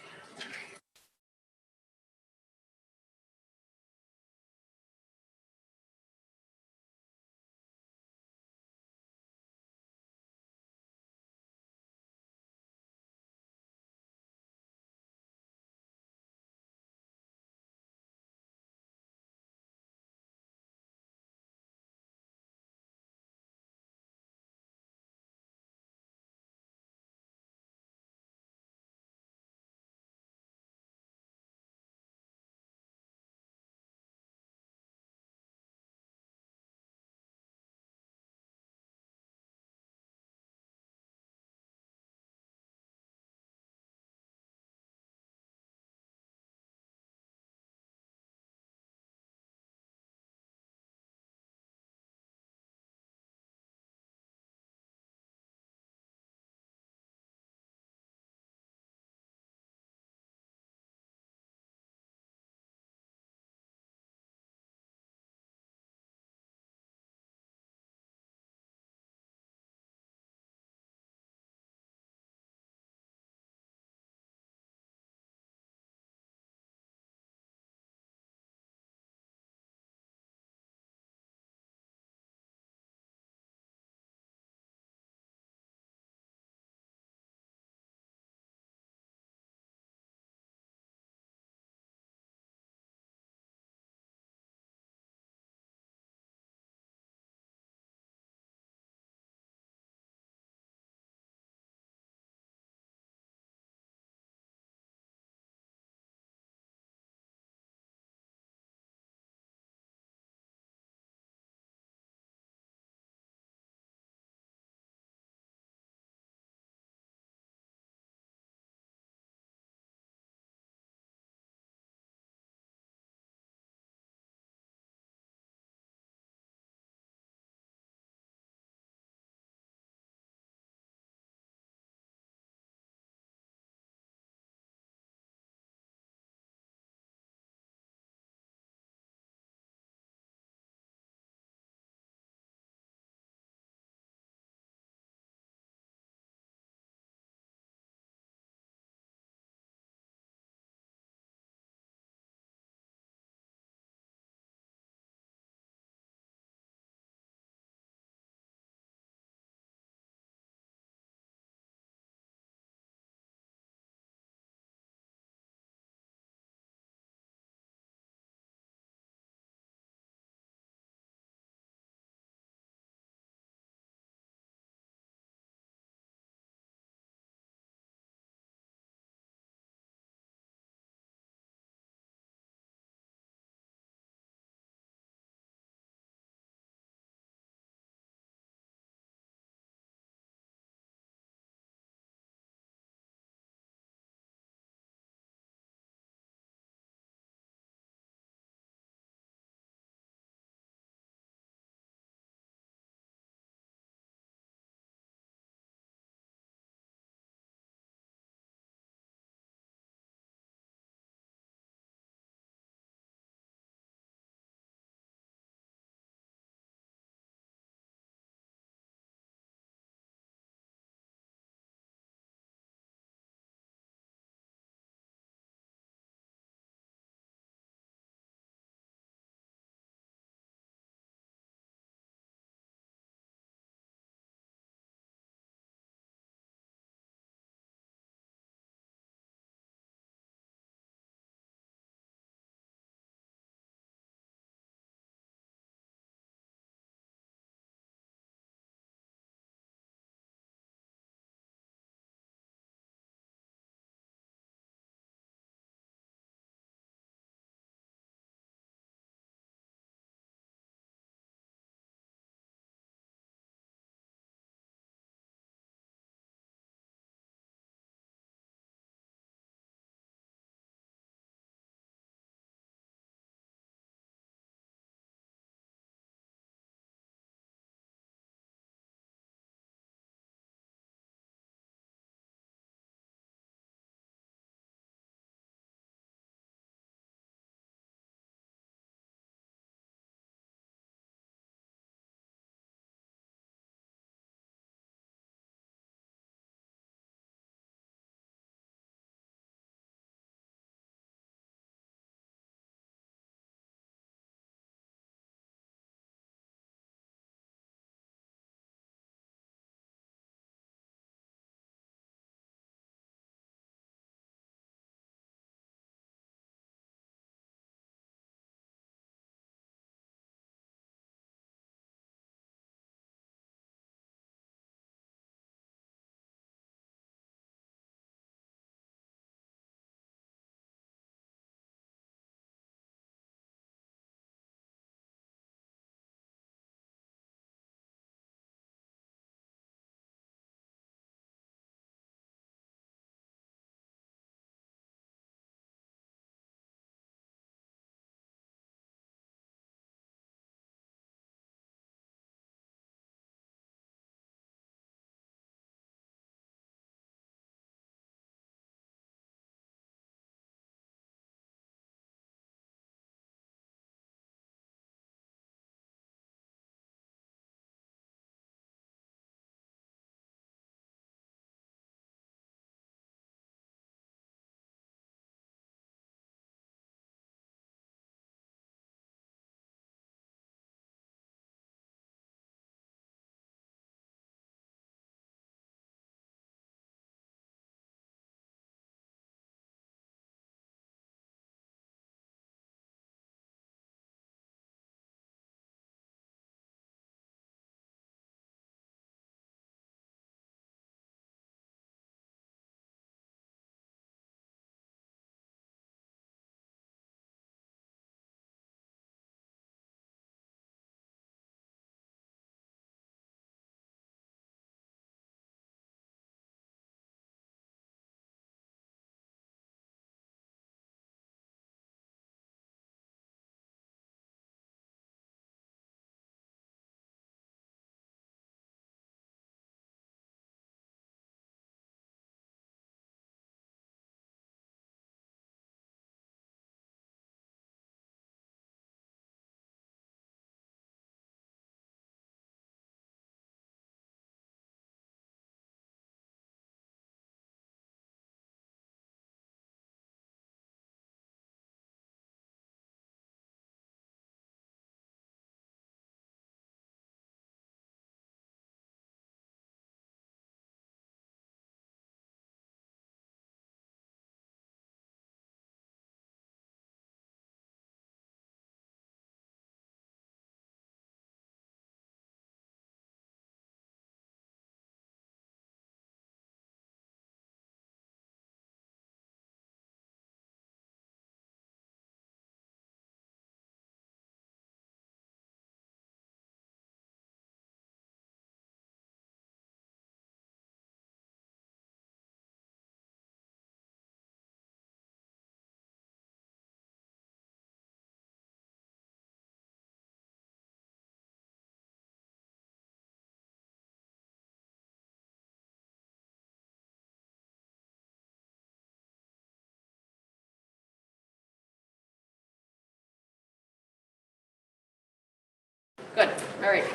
Good, all right.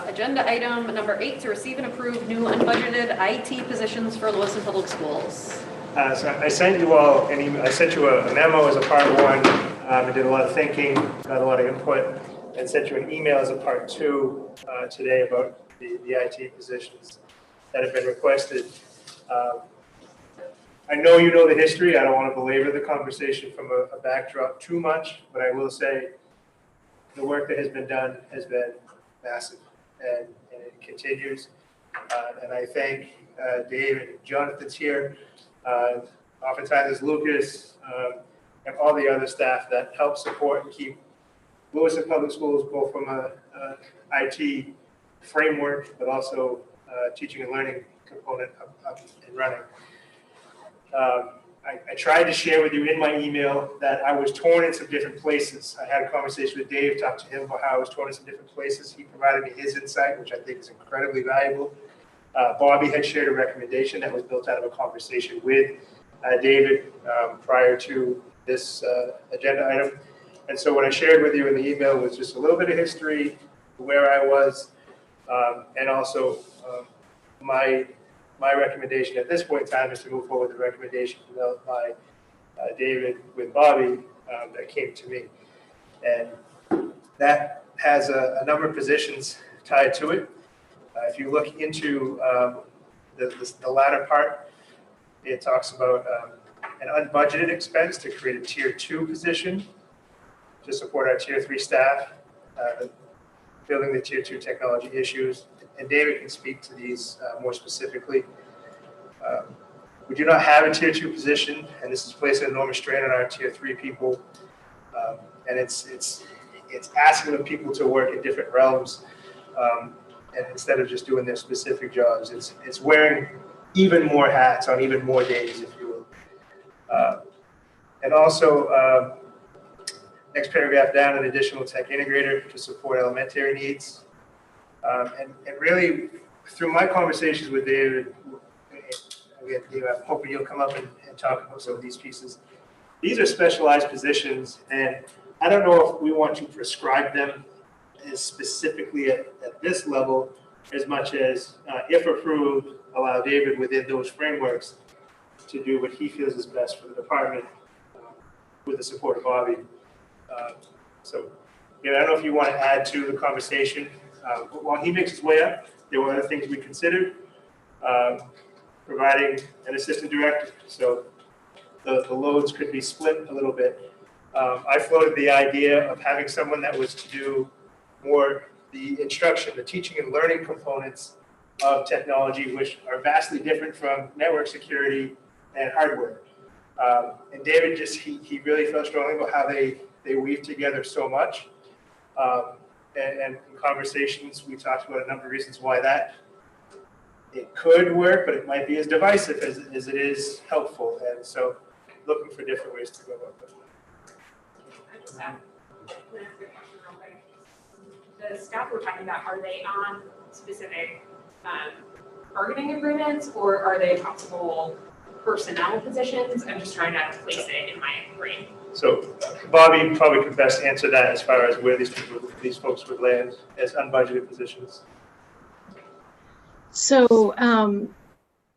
Agenda item number 8, to receive and approve new unbudgeted IT positions for Lewiston Public Schools. So I sent you all an email, I sent you a memo as a part 1. I did a lot of thinking, got a lot of input, and sent you an email as a part 2 today about the IT positions that have been requested. I know you know the history. I don't want to belabor the conversation from a backdrop too much, but I will say the work that has been done has been massive, and it continues. And I thank Dave and Jonathan's here. Oftentimes there's Lucas and all the other staff that help support and keep Lewiston Public Schools both from a IT framework, but also teaching and learning component up and running. I tried to share with you in my email that I was torn in some different places. I had a conversation with Dave, talked to him about how I was torn in some different places. He provided me his insight, which I think is incredibly valuable. Bobby had shared a recommendation that was built out of a conversation with David prior to this agenda item. And so what I shared with you in the email was just a little bit of history, where I was, and also my recommendation at this point in time is to move forward with the recommendation developed by David with Bobby that came to me. And that has a number of positions tied to it. If you look into the latter part, it talks about an unbudgeted expense to create a tier 2 position to support our tier 3 staff, building the tier 2 technology issues. And David can speak to these more specifically. We do not have a tier 2 position, and this is placing enormous strain on our tier 3 people. And it's asking the people to work in different realms. And instead of just doing their specific jobs, it's wearing even more hats on even more days, if you will. And also, next paragraph down, an additional tech integrator to support elementary needs. And really, through my conversations with David, again, Dave, I'm hoping you'll come up and talk about some of these pieces. These are specialized positions, and I don't know if we want to prescribe them as specifically at this level as much as, if approved, allow David within those frameworks to do what he feels is best for the department with the support of Bobby. So, I don't know if you want to add to the conversation. But while he makes his way up, there were other things we considered, providing an assistant director. So the loads could be split a little bit. I floated the idea of having someone that was to do more the instruction, the teaching and learning components of technology, which are vastly different from network security and hardware. And David he really felt strongly about how they weave together so much. And in conversations, we talked about a number of reasons why it could work, but it might be as divisive as it is helpful. And so looking for different ways to go about that. I just have an answer question real quick. The staff we're talking about, are they on specific bargaining agreements, or are they possible personnel positions? I'm just trying to place it in my brain. So Bobby probably could best answer that as far as where these folks would land as unbudgeted positions. So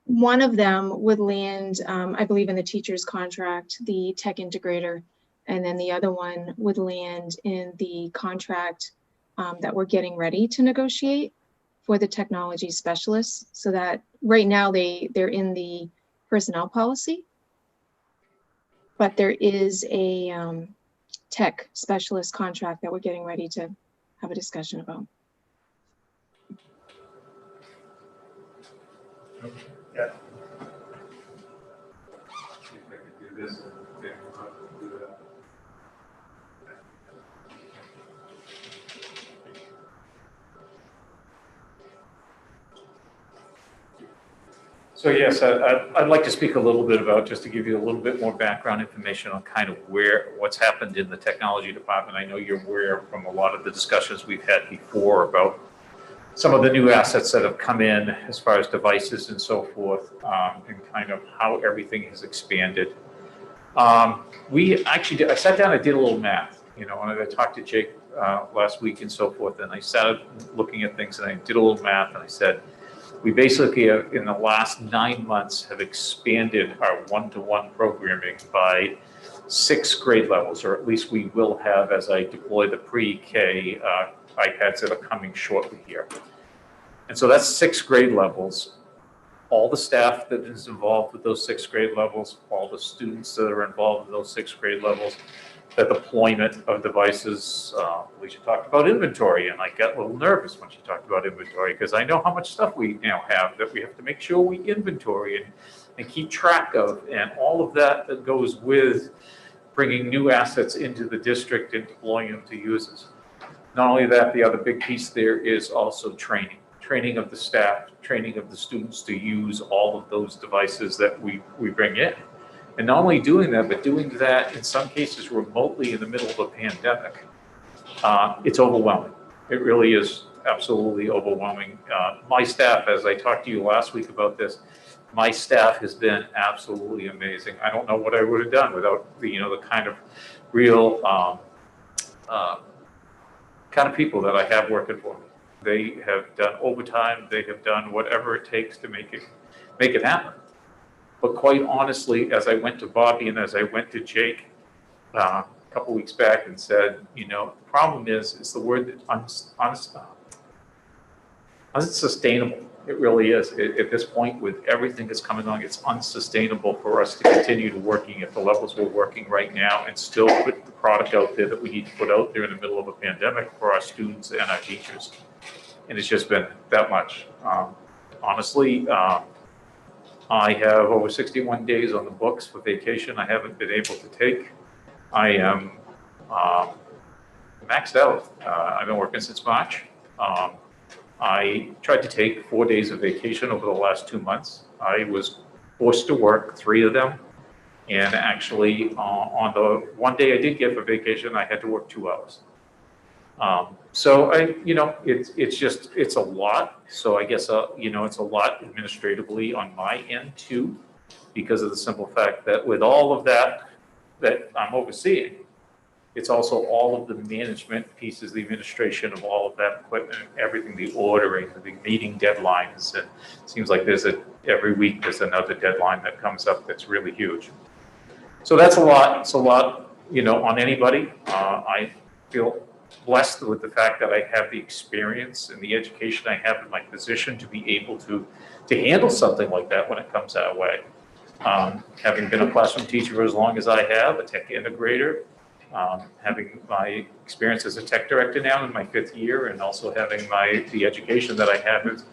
one of them would land, I believe, in the teacher's contract, the tech integrator, and then the other one would land in the contract that we're getting ready to negotiate for the technology specialists. So that right now they're in the personnel policy, but there is a tech specialist contract that we're getting ready to have a discussion about. Yeah. So yes, I'd like to speak a little bit about, just to give you a little bit more background information on kind of what's happened in the technology department. I know you're aware from a lot of the discussions we've had before about some of the new assets that have come in as far as devices and so forth, and kind of how everything has expanded. I sat down and did a little math, and I talked to last week and so forth, and I started looking at things, and I did a little math, and I said, we basically, in the last 9 months, have expanded our one-to-one programming by 6 grade levels, or at least we will have as I deploy the pre-K iPads that are coming shortly here. And so that's 6 grade levels. All the staff that is involved with those 6 grade levels, all the students that are involved in those 6 grade levels, the deployment of devices. Alicia talked about inventory, and I got a little nervous when she talked about inventory because I know how much stuff we now have that we have to make sure we inventory and keep track of, and all of that goes with bringing new assets into the district and deploying them to users. Not only that, the other big piece there is also training. Training of the staff, training of the students to use all of those devices that we bring in. And not only doing that, but doing that in some cases remotely in the middle of a pandemic. It's overwhelming. It really is absolutely overwhelming. My staff, as I talked to you last week about this, my staff has been absolutely amazing. I don't know what I would have done without the kind of real kind of people that I have working for me. They have done overtime. They have done whatever it takes to make it happen. But quite honestly, as I went to Bobby and as I went to Jake a couple weeks back and said, the problem is the word unsustainable. It really is. At this point, with everything that's coming along, it's unsustainable for us to continue to working at the levels we're working right now and still put the product out there that we need to put out there in the middle of a pandemic for our students and our teachers. And it's just been that much. Honestly, I have over 61 days on the books for vacation I haven't been able to take. I am maxed out. I've been working since March. I tried to take 4 days of vacation over the last 2 months. I was forced to work 3 of them. And actually, on the one day I did get for vacation, I had to work 2 hours. So it's a lot. So I guess, it's a lot administratively on my end too, because of the simple fact that with all of that I'm overseeing, it's also all of the management pieces, the administration of all of that equipment, everything, the ordering, the meeting deadlines. And it seems like every week there's another deadline that comes up that's really huge. So that's a lot. It's a lot, on anybody. I feel blessed with the fact that I have the experience and the education I have in my position to be able to handle something like that when it comes our way. Having been a classroom teacher for as long as I have, a tech integrator, having my experience as a tech director now in my 5th year, and also having the education that I have is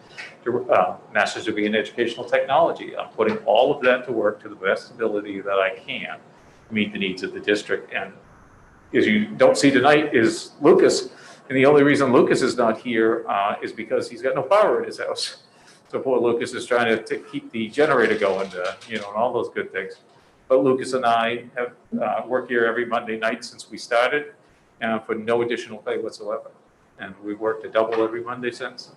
master's degree in educational technology. I'm putting all of that to work to the best ability that I can to meet the needs of the district. And as you don't see tonight is Lucas, and the only reason Lucas is not here is because he's got no power at his house. So poor Lucas is trying to keep the generator going, and all those good things. But Lucas and I have worked here every Monday night since we started, for no additional pay whatsoever. And we've worked a double every Monday since.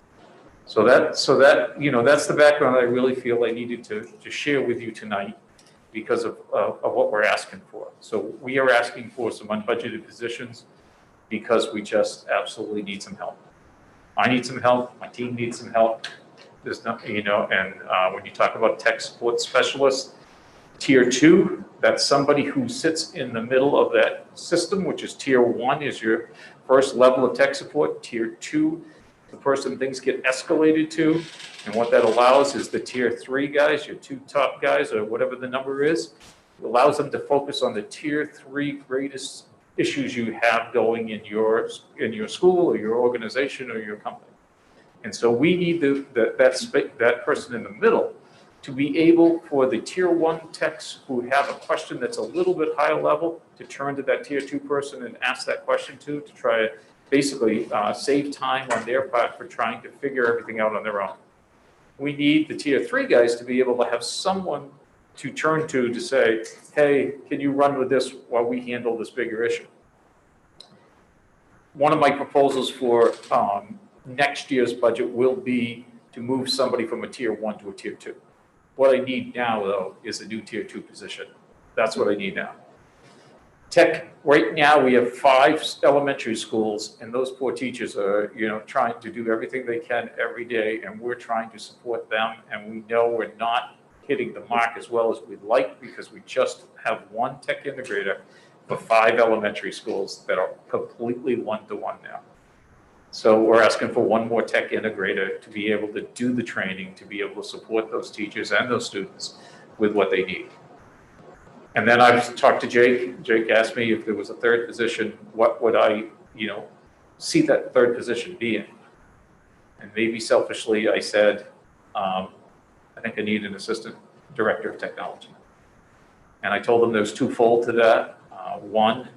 So that's the background I really feel I needed to share with you tonight because of what we're asking for. So we are asking for some unbudgeted positions because we just absolutely need some help. I need some help. My team needs some help. There's nothing, and when you talk about tech support specialists, Tier 2, that's somebody who sits in the middle of that system, which is Tier 1 is your first level of tech support. Tier 2, the person things get escalated to. And what that allows is the Tier 3 guys, your 2 top guys, or whatever the number is, it allows them to focus on the Tier 3 greatest issues you have going in your school or your organization or your company. And so we need that person in the middle to be able for the Tier 1 techs who have a question that's a little bit higher level to turn to that Tier 2 person and ask that question to try to basically save time on their part for trying to figure everything out on their own. We need the Tier 3 guys to be able to have someone to turn to say, hey, can you run with this while we handle this bigger issue? One of my proposals for next year's budget will be to move somebody from a Tier 1 to a Tier 2. What I need now, though, is a new Tier 2 position. That's what I need now. Tech, right now, we have 5 elementary schools, and those poor teachers are, trying to do everything they can every day, and we're trying to support them, and we know we're not hitting the mark as well as we'd like, because we just have one tech integrator for 5 elementary schools that are completely one-to-one now. So we're asking for one more tech integrator to be able to do the training, to be able to support those teachers and those students with what they need. And then I've talked to Jake. Jake asked me if there was a third position, what would I, see that third position being? And maybe selfishly, I said, I think I need an assistant director of technology. And I told them there's twofold to that. One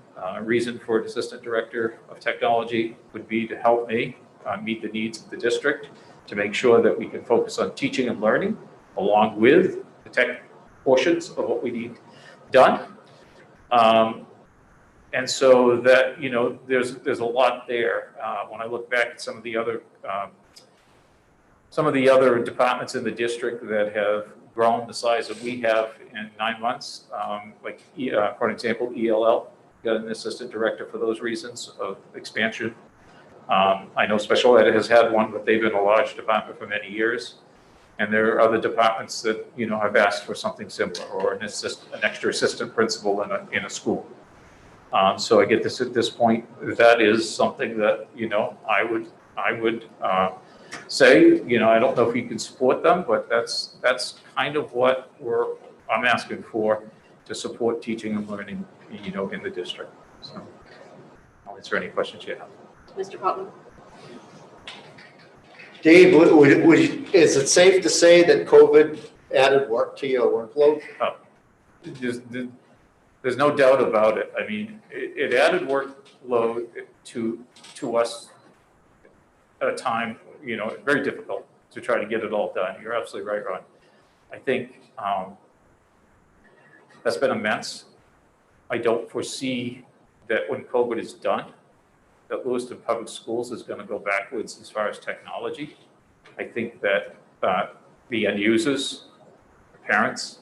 reason for an assistant director of technology would be to help me meet the needs of the district, to make sure that we can focus on teaching and learning along with the tech portions of what we need done. And so that, there's a lot there. When I look back at some of the other departments in the district that have grown the size that we have in 9 months, for example, ELL, got an assistant director for those reasons of expansion. I know special ed has had one, but they've been a large department for many years. And there are other departments that, have asked for something similar, or an extra assistant principal in a school. So I get this at this point, that is something that, I would say, I don't know if you can support them, but that's kind of what I'm asking for to support teaching and learning, in the district. So I'll answer any questions you have. Mr. Putnam? Dave, is it safe to say that COVID added work to your workload? Oh, there's no doubt about it. I mean, it added workload to us at a time, very difficult to try to get it all done. You're absolutely right, Ron. I think that's been immense. I don't foresee that when COVID is done, that Lewiston Public Schools is going to go backwards as far as technology. I think that the end users, the parents,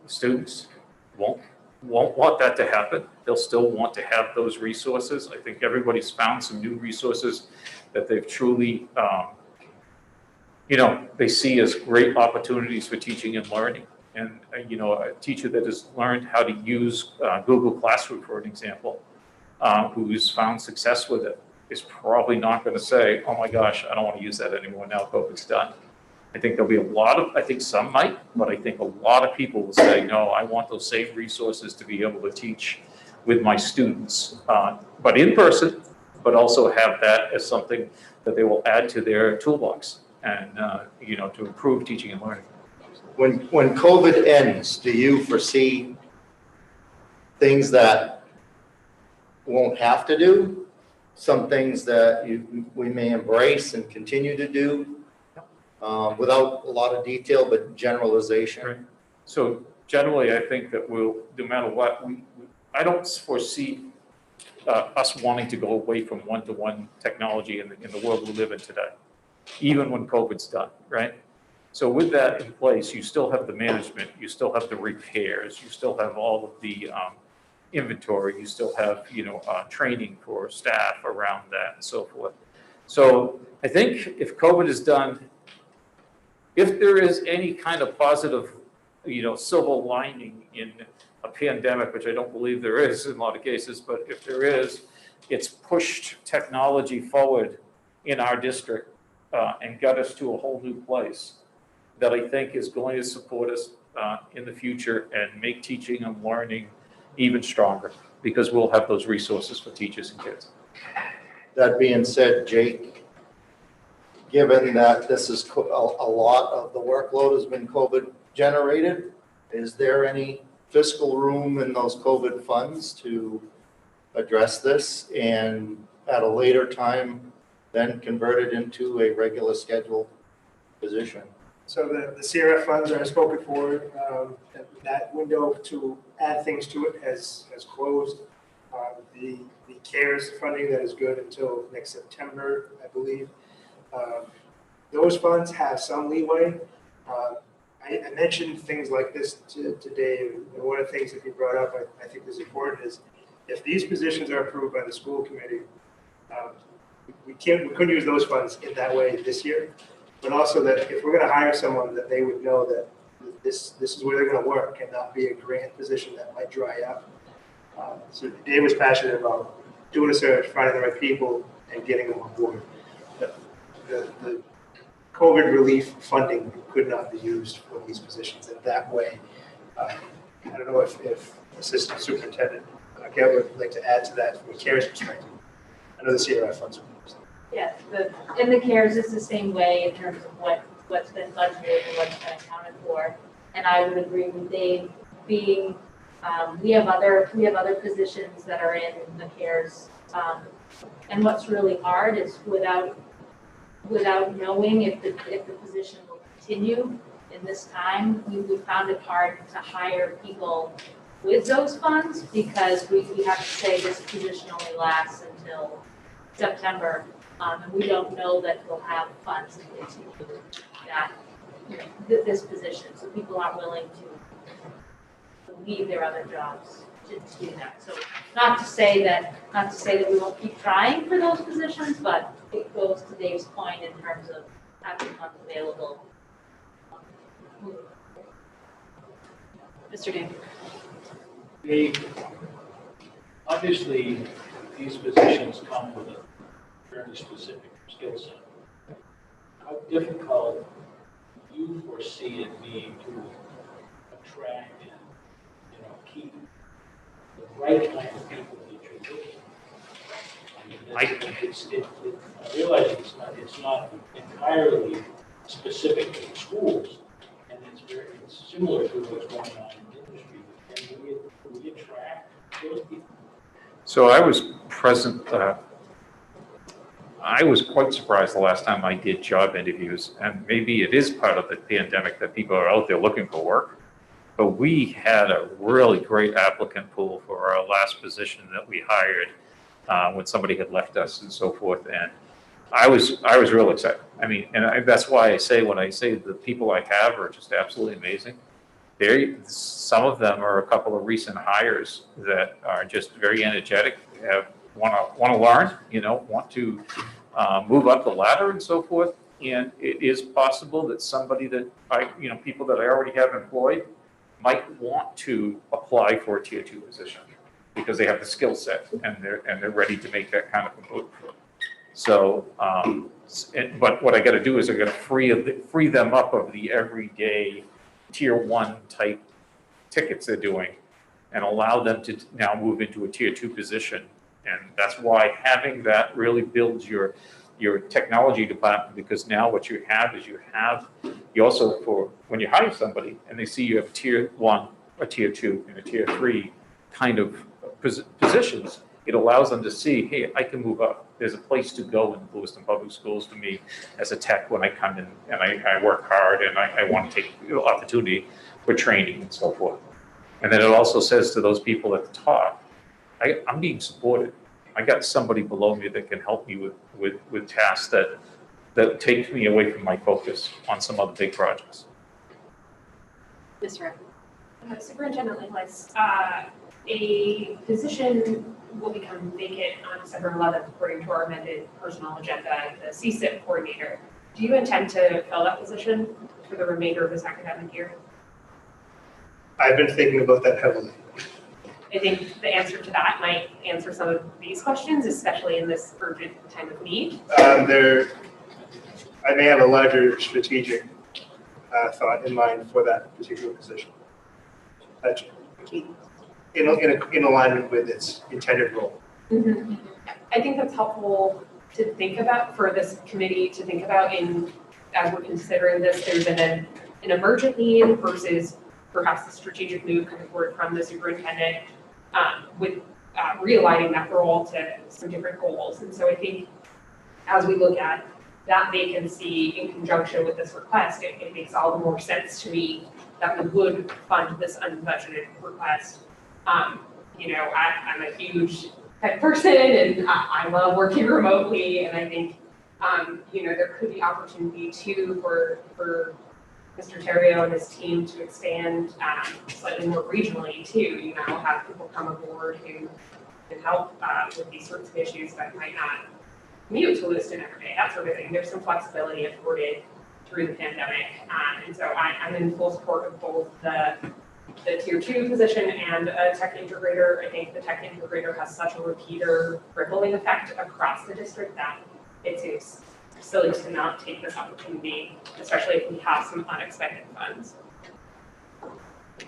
the students won't want that to happen. They'll still want to have those resources. I think everybody's found some new resources that they've truly, they see as great opportunities for teaching and learning. And, a teacher that has learned how to use Google Classroom, for an example, who's found success with it, is probably not going to say, oh my gosh, I don't want to use that anymore now COVID's done. I think there'll be I think some might, but I think a lot of people will say, no, I want those same resources to be able to teach with my students, but in person, but also have that as something that they will add to their toolbox and, to improve teaching and learning. When COVID ends, do you foresee things that won't have to do? Some things that we may embrace and continue to do without a lot of detail, but generalization? Right. So generally, I think that no matter what, I don't foresee us wanting to go away from one-to-one technology in the world we live in today, even when COVID's done, right? So with that in place, you still have the management, you still have the repairs, you still have all of the inventory, you still have, training for staff around that and so forth. So I think if COVID is done, if there is any kind of positive, silver lining in a pandemic, which I don't believe there is in a lot of cases, but if there is, it's pushed technology forward in our district and got us to a whole new place that I think is going to support us in the future and make teaching and learning even stronger, because we'll have those resources for teachers and kids. That being said, Jake, given that this is a lot of the workload has been COVID generated, is there any fiscal room in those COVID funds to address this and at a later time then convert it into a regular scheduled position? So the CRF funds are spoken for. That window to add things to it has closed. The CARES funding that is good until next September, I believe. Those funds have some leeway. I mentioned things like this to Dave, and one of the things that he brought up I think is important is if these positions are approved by the school committee, we couldn't use those funds in that way this year, but also that if we're gonna hire someone, that they would know that this is where they're gonna work and not be a grant position that might dry up. So Dave was passionate about doing a search, finding the right people and getting them on board. The COVID relief funding could not be used for these positions in that way. I don't know if Assistant Superintendent Gail would like to add to that from a CARES perspective. I know the CRF funds are used. Yeah, in the CARES, it's the same way in terms of what's been budgeted and what's been accounted for. And I would agree with Dave being, we have other positions that are in the CARES. And what's really hard is without knowing if the position will continue in this time, we found it hard to hire people with those funds because we have to say this position only lasts until September. And we don't know that we'll have funds to continue that, this position. So people aren't willing to leave their other jobs to do that. So not to say that we won't keep trying for those positions, but it goes to Dave's point in terms of having funds available. Mr. Dane. Obviously, these positions come with a very specific skill set. How difficult do you foresee it being to attract and, keep the right kind of people that you're looking for? I realize it's not entirely specific to the schools, and it's similar to what's going on in the industry. Can we attract those people? So I was present, I was quite surprised the last time I did job interviews, and maybe it is part of the pandemic that people are out there looking for work. But we had a really great applicant pool for our last position that we hired when somebody had left us and so forth. And I was real excited. I mean, and that's why I say when I say the people I have are just absolutely amazing. Some of them are a couple of recent hires that are just very energetic, want to learn, want to move up the ladder and so forth. And it is possible that somebody that people that I already have employed might want to apply for a tier 2 position because they have the skill set and they're ready to make that kind of a move. So, but what I got to do is I got to free them up of the everyday tier 1 type tickets they're doing and allow them to now move into a tier 2 position. And that's why having that really builds your technology department, because now what you have is you also, for when you hire somebody and they see you have tier 1, a tier 2, and a tier 3 kind of positions, it allows them to see, hey, I can move up. There's a place to go in Lewiston Public Schools for me as a tech when I come in and I work hard and I want to take opportunity for training and so forth. And then it also says to those people at the top, I'm being supported. I got somebody below me that can help me with tasks that take me away from my focus on some other big projects. Ms. Wright. Superintendent Lewiston, a position will become vacant on December 11th according to our amended personnel agenda, the CSIP coordinator. Do you intend to fill that position for the remainder of this academic year? I've been thinking about that heavily. I think the answer to that might answer some of these questions, especially in this urgent time of need. I may have a larger strategic thought in mind for that particular position. In alignment with its intended role. Mm-hmm. I think that's helpful to think about for this committee to think about as we're considering this. There's an emergent need versus perhaps the strategic move coming forward from the superintendent with realigning that role to some different goals. And so I think as we look at that vacancy in conjunction with this request, it makes all the more sense to me that we would fund this unbudgeted request. I'm a huge tech person and I love working remotely, and I think there could be opportunity too for Mr. Terrio and his team to expand slightly more regionally too. Have people come aboard who can help with these sorts of issues that might not commute to Lewiston every day, that sort of thing. There's some flexibility afforded through the pandemic. And so I'm in full support of both the tier 2 position and a tech integrator. I think the tech integrator has such a repeater rippling effect across the district that it seems silly to not take this opportunity, especially if we have some unexpected funds.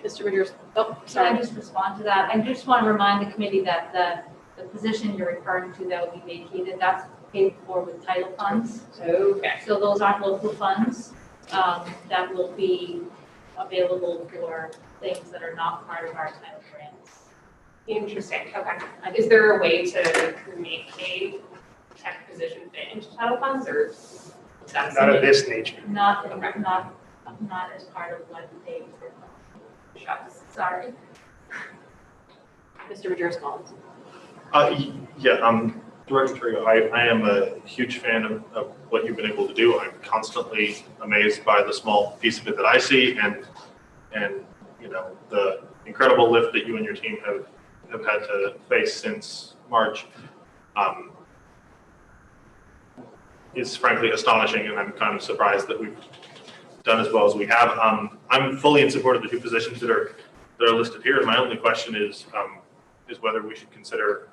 Mr. Rogers, oh, Can I sorry. just respond to that? I just want to remind the committee that the position you're referring to that will be vacated, that's paid for with title funds. Okay. So those aren't local funds that will be available for things that are not part of our title grants. Interesting, okay. Is there a way to make a tech position fit into title funds, or that's Not of this nature. Not as part of what they for. Shucks. Sorry. Mr. Rogers Collins. Yeah, Director Trio, I am a huge fan of what you've been able to do. I'm constantly amazed by the small piece of it that I see, and you know, the incredible lift that you and your team have had to face since March is frankly astonishing, and I'm kind of surprised that we've done as well as we have. I'm fully in support of the 2 positions that are listed here, and my only question is whether we should consider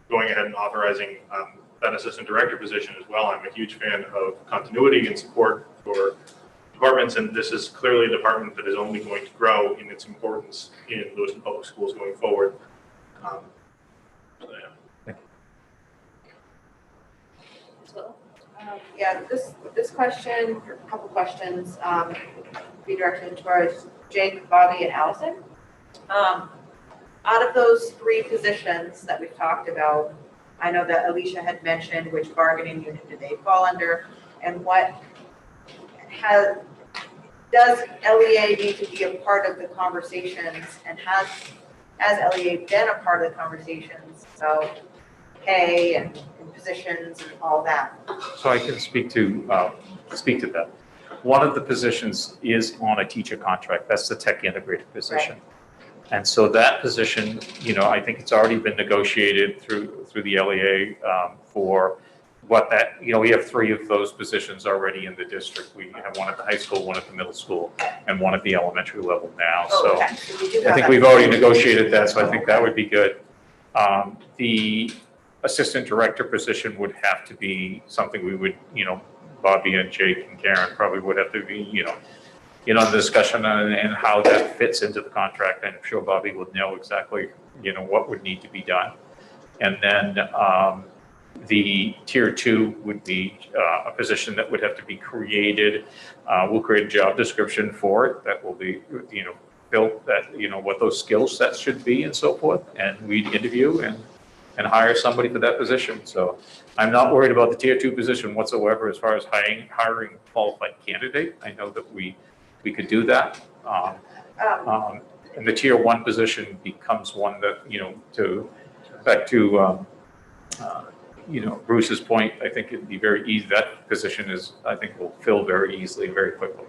going ahead and authorizing that assistant director position as well. I'm a huge fan of continuity and support for departments, and this is clearly a department that is only going to grow in its importance in Lewiston Public Schools going forward. So, yeah. Yeah, this question, or a couple questions, be directed towards Jake, Bobby, and Allison. Out of those 3 positions that we've talked about, I know that Alicia had mentioned which bargaining unit do they fall under, and does LEA need to be a part of the conversations, and has LEA been a part of the conversations about pay and positions and all that? So I can speak to that. One of the positions is on a teacher contract. That's the tech integrator position. Right. And so that position, you know, I think it's already been negotiated through the LEA for what that, you know, we have 3 of those positions already in the district. We have one at the high school, one at the middle school, and one at the elementary level now. Oh, So okay. So we do I have think that. we've already negotiated that, so I think that would be good. The assistant director position would have to be something we would, you know, Bobby and Jake and Karen probably would have to be, you know, the discussion and how that fits into the contract. And I'm sure Bobby would know exactly, you know, what would need to be done. And then the tier 2 would be a position that would have to be created. We'll create a job description for it that will be, you know, built that, you know, what those skill sets should be and so forth. And we'd interview and hire somebody for that position. So I'm not worried about the tier 2 position whatsoever as far as hiring a qualified candidate. I know that we could do that. And the tier 1 position becomes one that, you know, back to you know, Bruce's point, I think it'd be very easy. That position is, I think, will fill very easily, very quickly.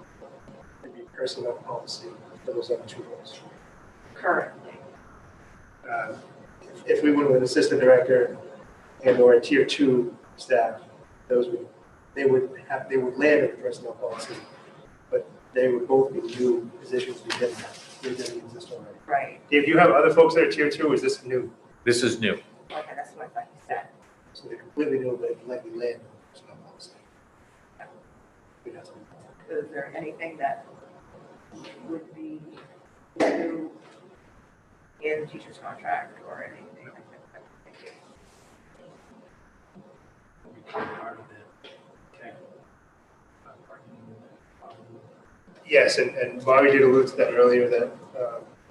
Maybe personnel policy for those other 2 roles. Currently. If we went with assistant director and or a tier 2 staff, they would land in the personnel policy, but they would both be new positions within that. They didn't exist already. Right. Dave, do you have other folks that are tier 2, or is this new? This is new. Okay, that's what I thought you said. So they're completely new, but likely land in the personnel policy. We'd have to- Is there anything that would be new in the teacher's contract or anything like that? Thank you. Yes, and Bobby did allude to that earlier, that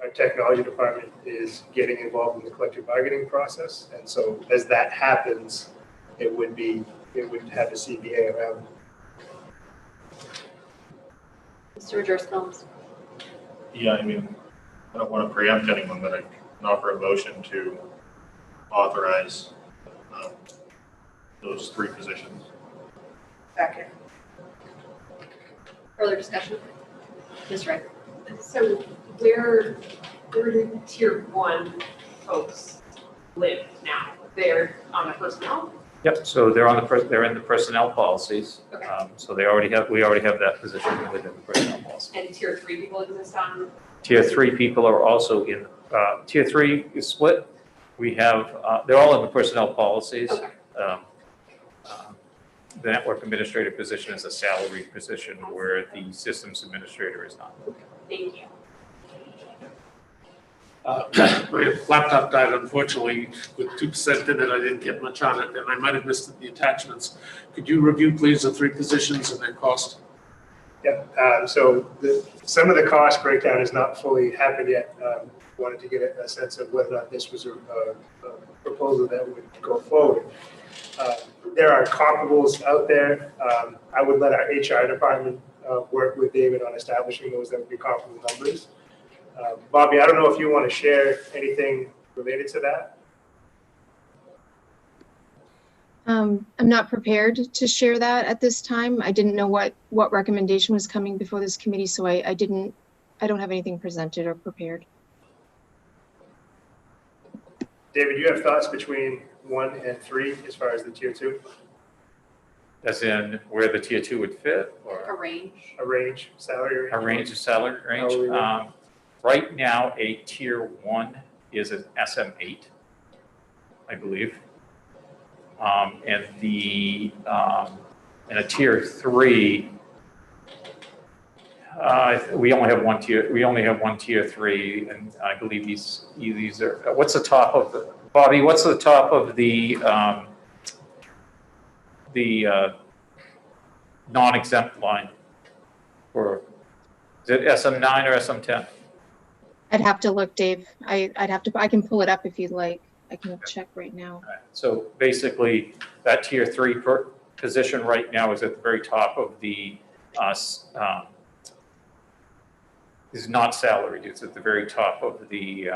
our technology department is getting involved in the collective bargaining process. And so as that happens, it would have a CBA around. Mr. Rogers-Combs. Yeah, I mean, I don't want to preempt anyone, but I can offer a motion to authorize those 3 positions. Second. Further discussion? Ms. Wright. So where do tier 1 folks live now? They're on the personnel? Yep, so they're they're in the personnel policies. Okay. So we already have that position within the personnel policy. And tier 3 people exist on? Tier 3 people are also in, tier 3 is split. We have, they're all in the personnel policies. Okay. The network administrator position is a salaried position where the systems administrator is not. Thank you. My laptop died unfortunately with 2% in it. I didn't get much on it, and I might have missed the attachments. Could you review, please, the 3 positions and their cost? Yep, so some of the cost breakdown has not fully happened yet. Wanted to get a sense of whether or not this was a proposal that would go forward. There are comparables out there. I would let our HR department work with David on establishing those that would be comparable numbers. Bobby, I don't know if you want to share anything related to that. I'm not prepared to share that at this time. I didn't know what recommendation was coming before this committee, so I don't have anything presented or prepared. David, do you have thoughts between 1 and 3 as far as the tier 2? As in where the tier 2 would fit, or? A range. A range, salary range? A range of salary range. Right now, a tier 1 is an SM8, I believe. And a tier 3, we only have one tier. We only have one tier 3, and I believe these are. What's the top of the Bobby? What's the top of the non-exempt line? Or is it SM9 or SM10? I'd have to look, Dave. I can pull it up if you'd like. I can check right now. So basically, that tier 3 position right now is at the very top of the, is not salaried. It's at the very top of the, you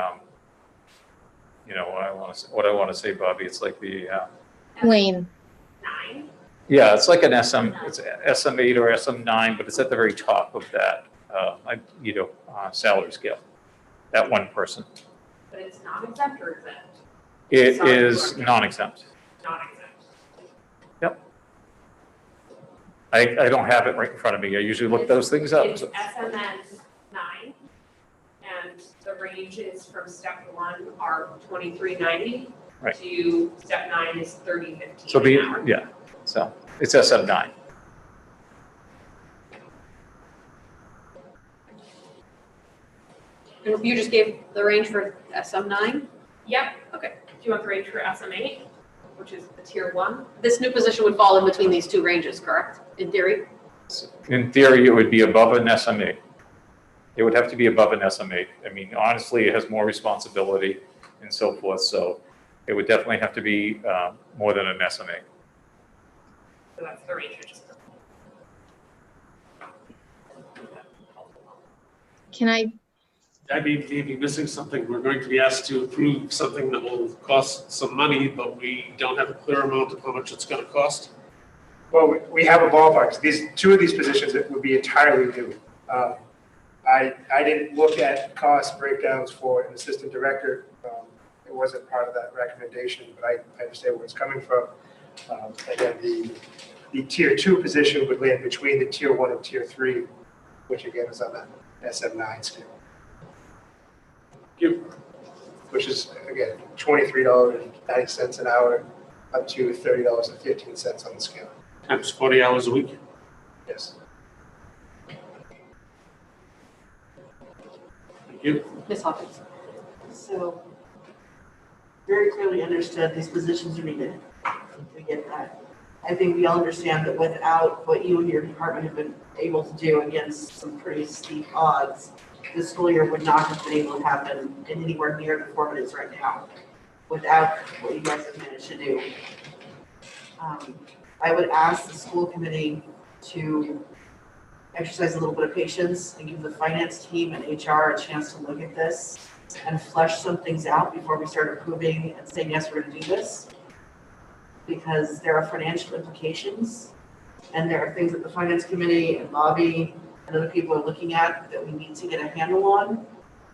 know, what I want to say, Bobby. It's like the Lane. 9? Yeah, it's like an it's SM8 or SM9, but it's at the very top of that, salary scale. That one person. But it's non-exempt or exempt? It is non-exempt. Non-exempt. Yep. I don't have it right in front of me. I usually look those things up. It's SMN 9, and the range is from step 1 are 23.90 Right. to step 9 is 30.15 So an hour. yeah, so it's SM9. And you just gave the range for SM9? Yep. Okay. Do you want the range for SM8, which is the tier 1? This new position would fall in between these 2 ranges, correct? In theory? In theory, it would be above an SM8. It would have to be above an SM8. I mean, honestly, it has more responsibility and so forth, so it would definitely have to be more than an SMA. So that's the range. Can I may be missing something. We're going to be asked to approve something that will cost some money, but we don't have a clear amount of how much it's going to cost. Well, we have a ballpark. Two of these positions that would be entirely new. I didn't look at cost breakdowns for an assistant director. It wasn't part of that recommendation, but I understand where it's coming from. And then the tier 2 position would land between the tier 1 and tier 3, which again is on the SM9 scale. Which is, again, $23.90 an hour up to $30.15 on the scale. Times 40 hours a week. Yes. Thank you. Ms. Hawkins. So, very clearly understood these positions are needed. We get that. I think we all understand that without what you and your department have been able to do against some pretty steep odds, this school year would not have been able to happen in anywhere near the form it is right now without what you guys have managed to do. I would ask the school committee to exercise a little bit of patience and give the finance team and HR a chance to look at this and flesh some things out before we start approving and saying, yes, we're going to do this. Because there are financial implications and there are things that the finance committee and Bobby and other people are looking at that we need to get a handle on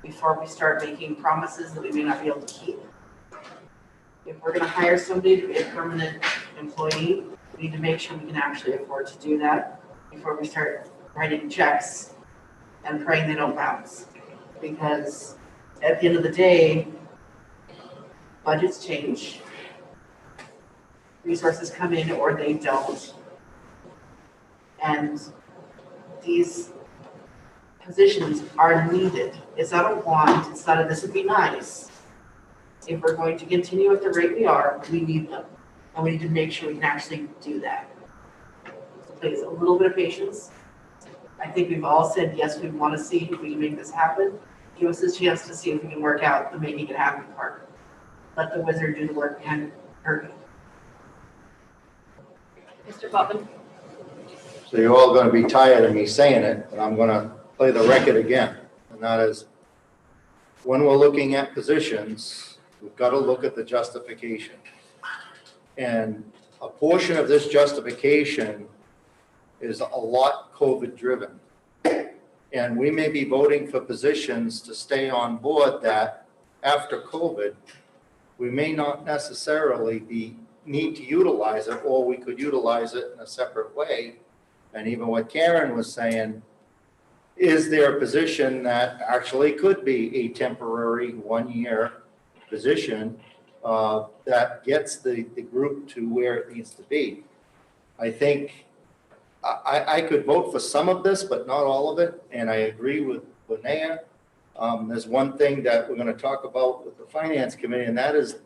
before we start making promises that we may not be able to keep. If we're gonna hire somebody to be a permanent employee, we need to make sure we can actually afford to do that before we start writing checks and praying they don't bounce. Because at the end of the day, budgets change, resources come in or they don't. And these positions are needed. It's not a want, it's not a this would be nice. If we're going to continue at the rate we are, we need them. And we need to make sure we can actually do that. So please, a little bit of patience. I think we've all said, yes, we want to see if we can make this happen. Give us a chance to see if we can work out the making it happen part. Let the wizard do the work behind the curtain. Mr. Poppin? So you're all going to be tired of me saying it, but I'm going to play the record again. And that is, when we're looking at positions, we've got to look at the justification. And a portion of this justification is a lot COVID-driven. And we may be voting for positions to stay on board that after COVID, we may not necessarily need to utilize it, or we could utilize it in a separate way. And even what Karen was saying, is there a position that actually could be a temporary 1-year position that gets the group to where it needs to be? I think I could vote for some of this, but not all of it. And I agree with Linnea. There's one thing that we're going to talk about with the Finance Committee, and that is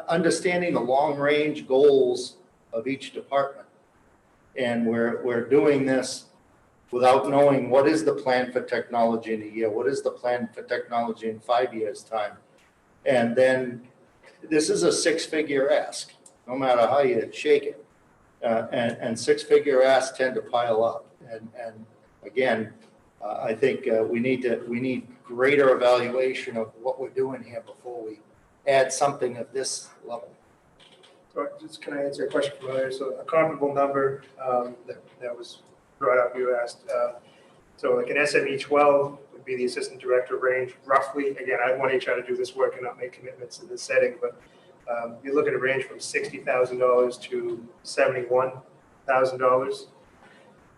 understanding the long-range goals of each department. And we're doing this without knowing what is the plan for technology in a year, what is the plan for technology in 5 years' time. And then this is a 6-figure ask, no matter how you shake it. And 6-figure asks tend to pile up. And again, I think we need greater evaluation of what we're doing here before we add something of this level. So just can I answer a question from earlier? So a comparable number that was brought up, you asked. So like an SME 12 would be the assistant director range, roughly. Again, I want HR to do this work and not make commitments in this setting, but you look at a range from $60,000 to $71,000.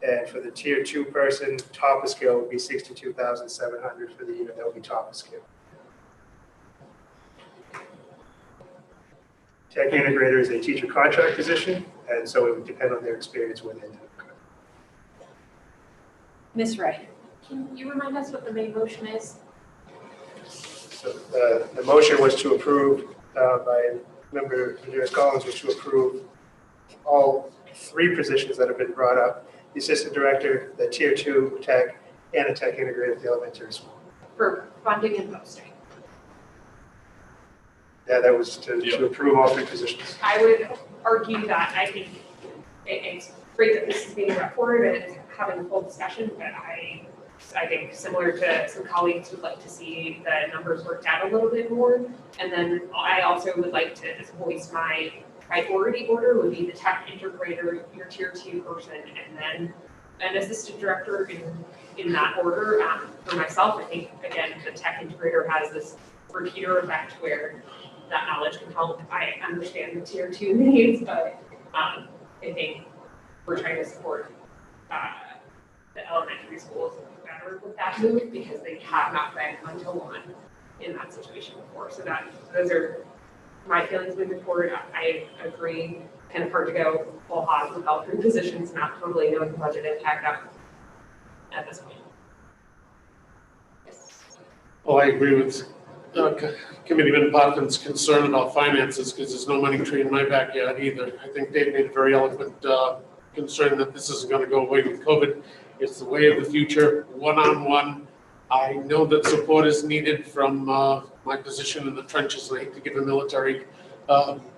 And for the tier 2 person, top of scale would be $62,700 for the year. That would be top of scale. Tech integrator is a teacher contract position, and so it would depend on their experience with it. Ms. Ray? Can you remind us what the main motion is? So the motion was to approve by Member Ramirez Collins was to approve all 3 positions that have been brought up: the assistant director, the tier 2 tech, and a tech integrator at the elementary school. For funding and posting. Yeah, that was to approve all 3 positions. I would argue that I think it's great that this is being brought forward and it's having a full discussion, but I think similar to some colleagues would like to see the numbers worked out a little bit more. And then I also would like to voice my priority order would be the tech integrator, your tier 2 person, and then an assistant director in that order. For myself, I think, again, the tech integrator has this repeater effect where that knowledge can help. I understand the tier 2 needs, but I think we're trying to support the elementary schools better with that move because they have not been one-to-one in that situation before. So those are my feelings moving forward. I agree, kind of hard to go full hog with all 3 positions, not totally knowing the budget impact at this point. Well, I agree with Committeeman Poppin's concern about finances because there's no money tree in my backyard either. I think Dave made a very eloquent concern that this isn't going to go away with COVID. It's the way of the future, one-on-one. I know that support is needed from my position in the trenches. I hate to give a military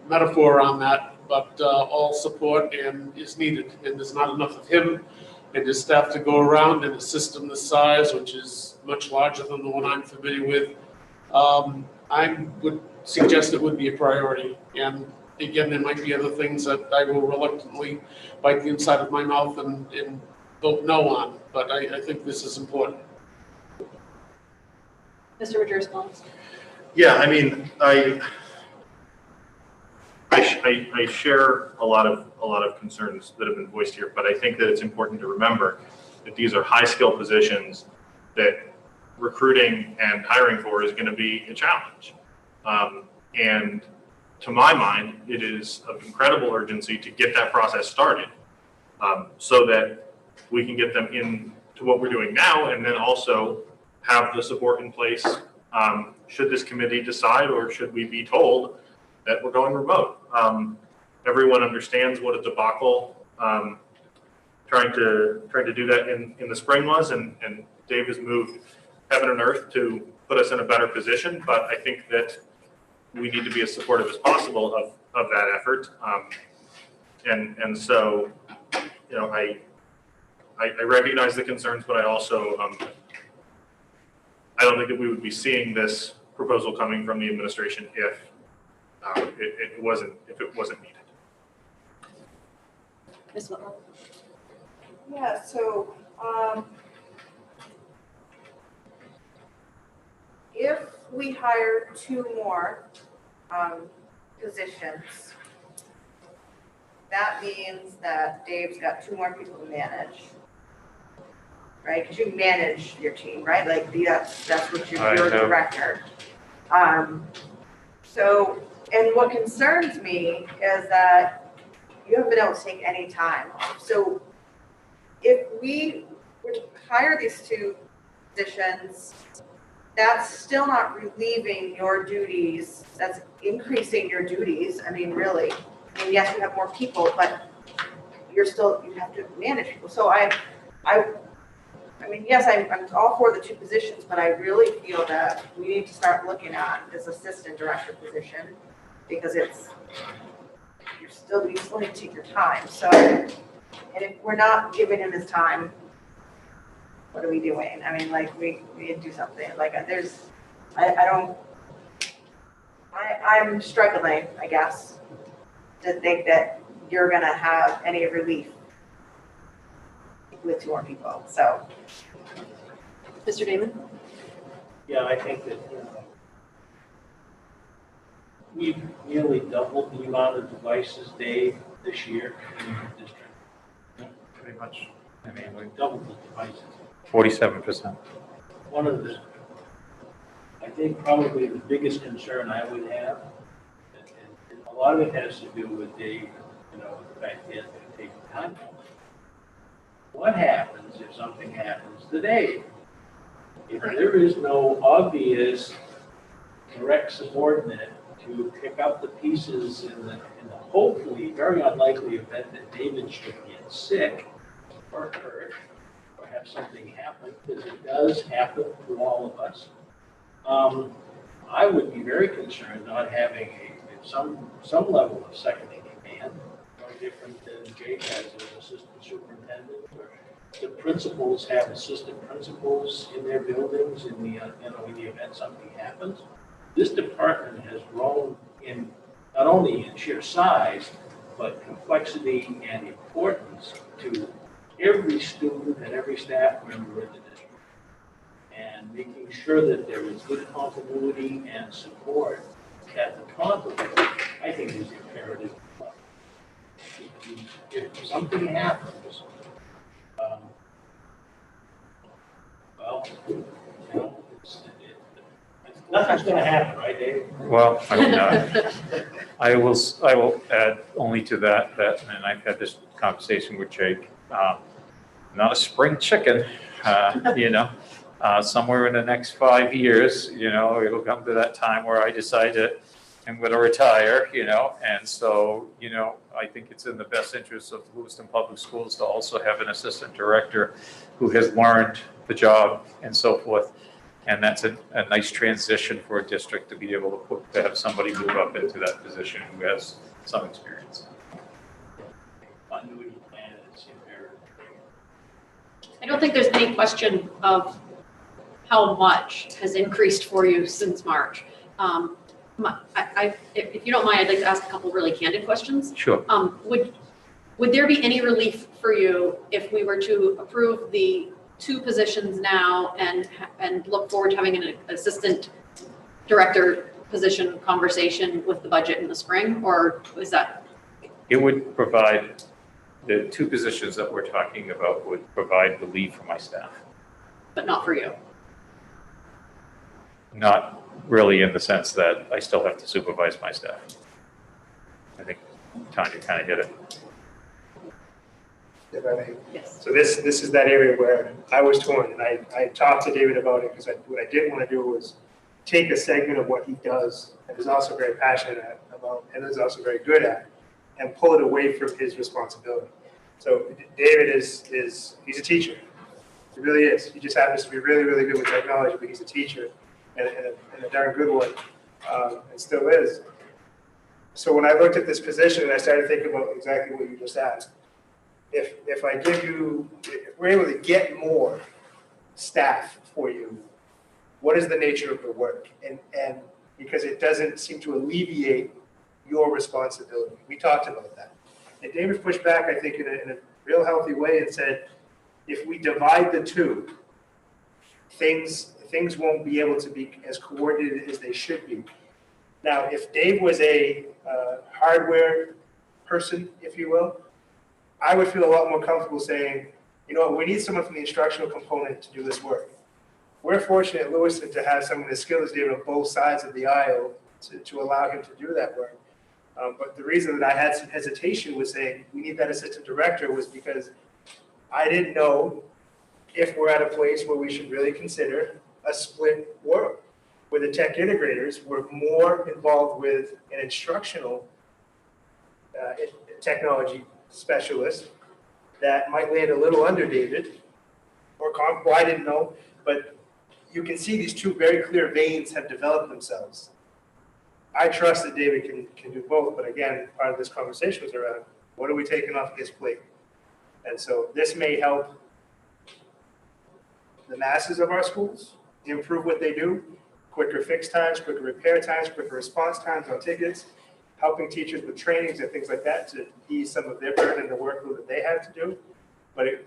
metaphor on that, but all support is needed. And there's not enough of him and his staff to go around in a system this size, which is much larger than the one I'm familiar with. I would suggest it would be a priority. And again, there might be other things that I will reluctantly bite the inside of my mouth and vote no on, but I think this is important. Mr. Ramirez Collins? Yeah, I mean, I share a lot of concerns that have been voiced here, but I think that it's important to remember that these are high skill positions that recruiting and hiring for is going to be a challenge. And to my mind, it is of incredible urgency to get that process started so that we can get them into what we're doing now, and then also have the support in place should this committee decide, or should we be told that we're going remote. Everyone understands what a debacle trying to do that in the spring was, and Dave has moved heaven and earth to put us in a better position. But I think that we need to be as supportive as possible of that effort. And so, you know, I recognize the concerns, but I also I don't think that we would be seeing this proposal coming from the administration if it wasn't needed. Ms. Whitlow? Yeah, so, if we hire 2 more, positions, that means that Dave's got 2 more people to manage, right? Because you manage your team, right? Like, that's what you're a director. So, and what concerns me is that you haven't been able to take any time off. So if we were to hire these 2 positions, that's still not relieving your duties. That's increasing your duties. I mean, really. I mean, yes, you have more people, but you have to manage people. So I mean, yes, I'm all for the 2 positions, but I really feel that we need to start looking at this assistant director position, because you still need to take your time. So, and if we're not giving him his time, what are we doing? I mean, like, we need to do something. Like, I'm struggling, I guess, to think that you're gonna have any relief with 2 more people, so. Mr. Damon? Yeah, I think that, we've nearly doubled the amount of devices, Dave, this year in the district. Pretty much. I mean, We've doubled the devices. 47%. One of the, I think probably the biggest concern I would have, and a lot of it has to do with Dave, the fact that he has to take time. What happens if something happens to Dave? If there is no obvious direct subordinate to pick up the pieces in the hopefully very unlikely event that David should get sick or hurt or have something happen, because it does happen to all of us, I would be very concerned not having some level of second in command, no different than Jake has as assistant superintendent, or the principals have assistant principals in their buildings in the event something happens. This department has grown in not only in sheer size, but complexity and importance to every student and every staff member in the district. And making sure that there is good continuity and support at the top of it, I think is imperative. If something happens, nothing's going to happen, right, Dave? Well, I will add only to that, and I've had this conversation with Jake, not a spring chicken, somewhere in the next 5 years, it'll come to that time where I decide that I'm going to retire, and so, I think it's in the best interest of Lewiston Public Schools to also have an assistant director who has learned the job and so forth. And that's a nice transition for a district to be able to have somebody move up into that position who has some experience. Continuity plan is imperative. I don't think there's any question of how much has increased for you since March. If you don't mind, I'd like to ask a couple really candid questions. Sure. Would there be any relief for you if we were to approve the 2 positions now and look forward to having an assistant director position conversation with the budget in the spring, or is that? It would provide, the two positions that we're talking about would provide relief for my staff. But not for you? Not really in the sense that I still have to supervise my staff. I think Tanya kind of hit it. If I may. Yes. So this is that area where I was torn, and I talked to David about it, because what I didn't want to do was take a segment of what he does, and is also very passionate about, and is also very good at, and pull it away from his responsibility. So David he's a teacher. He really is. He just happens to be really, really good with technology, but he's a teacher, and a darn good one, and still is. So when I looked at this position, and I started thinking about exactly what you just asked, if I give you, if we're able to get more staff for you, what is the nature of the work? And because it doesn't seem to alleviate your responsibility. We talked about that. And David pushed back, I think, in a real healthy way and said, if we divide the two, things won't be able to be as coordinated as they should be. Now, if Dave was a hardware person, if you will, I would feel a lot more comfortable saying, you know what, we need someone from the instructional component to do this work. We're fortunate at Lewiston to have someone as skilled as David on both sides of the aisle to allow him to do that work. But the reason that I had some hesitation with saying we need that assistant director was because I didn't know if we're at a place where we should really consider a split world, where the tech integrators were more involved with an instructional technology specialist that might land a little under David, or well, I didn't know, but you can see these two very clear veins have developed themselves. I trust that David can do both, but again, part of this conversation was around what are we taking off his plate? And so this may help the masses of our schools improve what they do, quicker fix times, quicker repair times, quicker response times on tickets, helping teachers with trainings and things like that to ease some of their burden and the workload that they have to do. But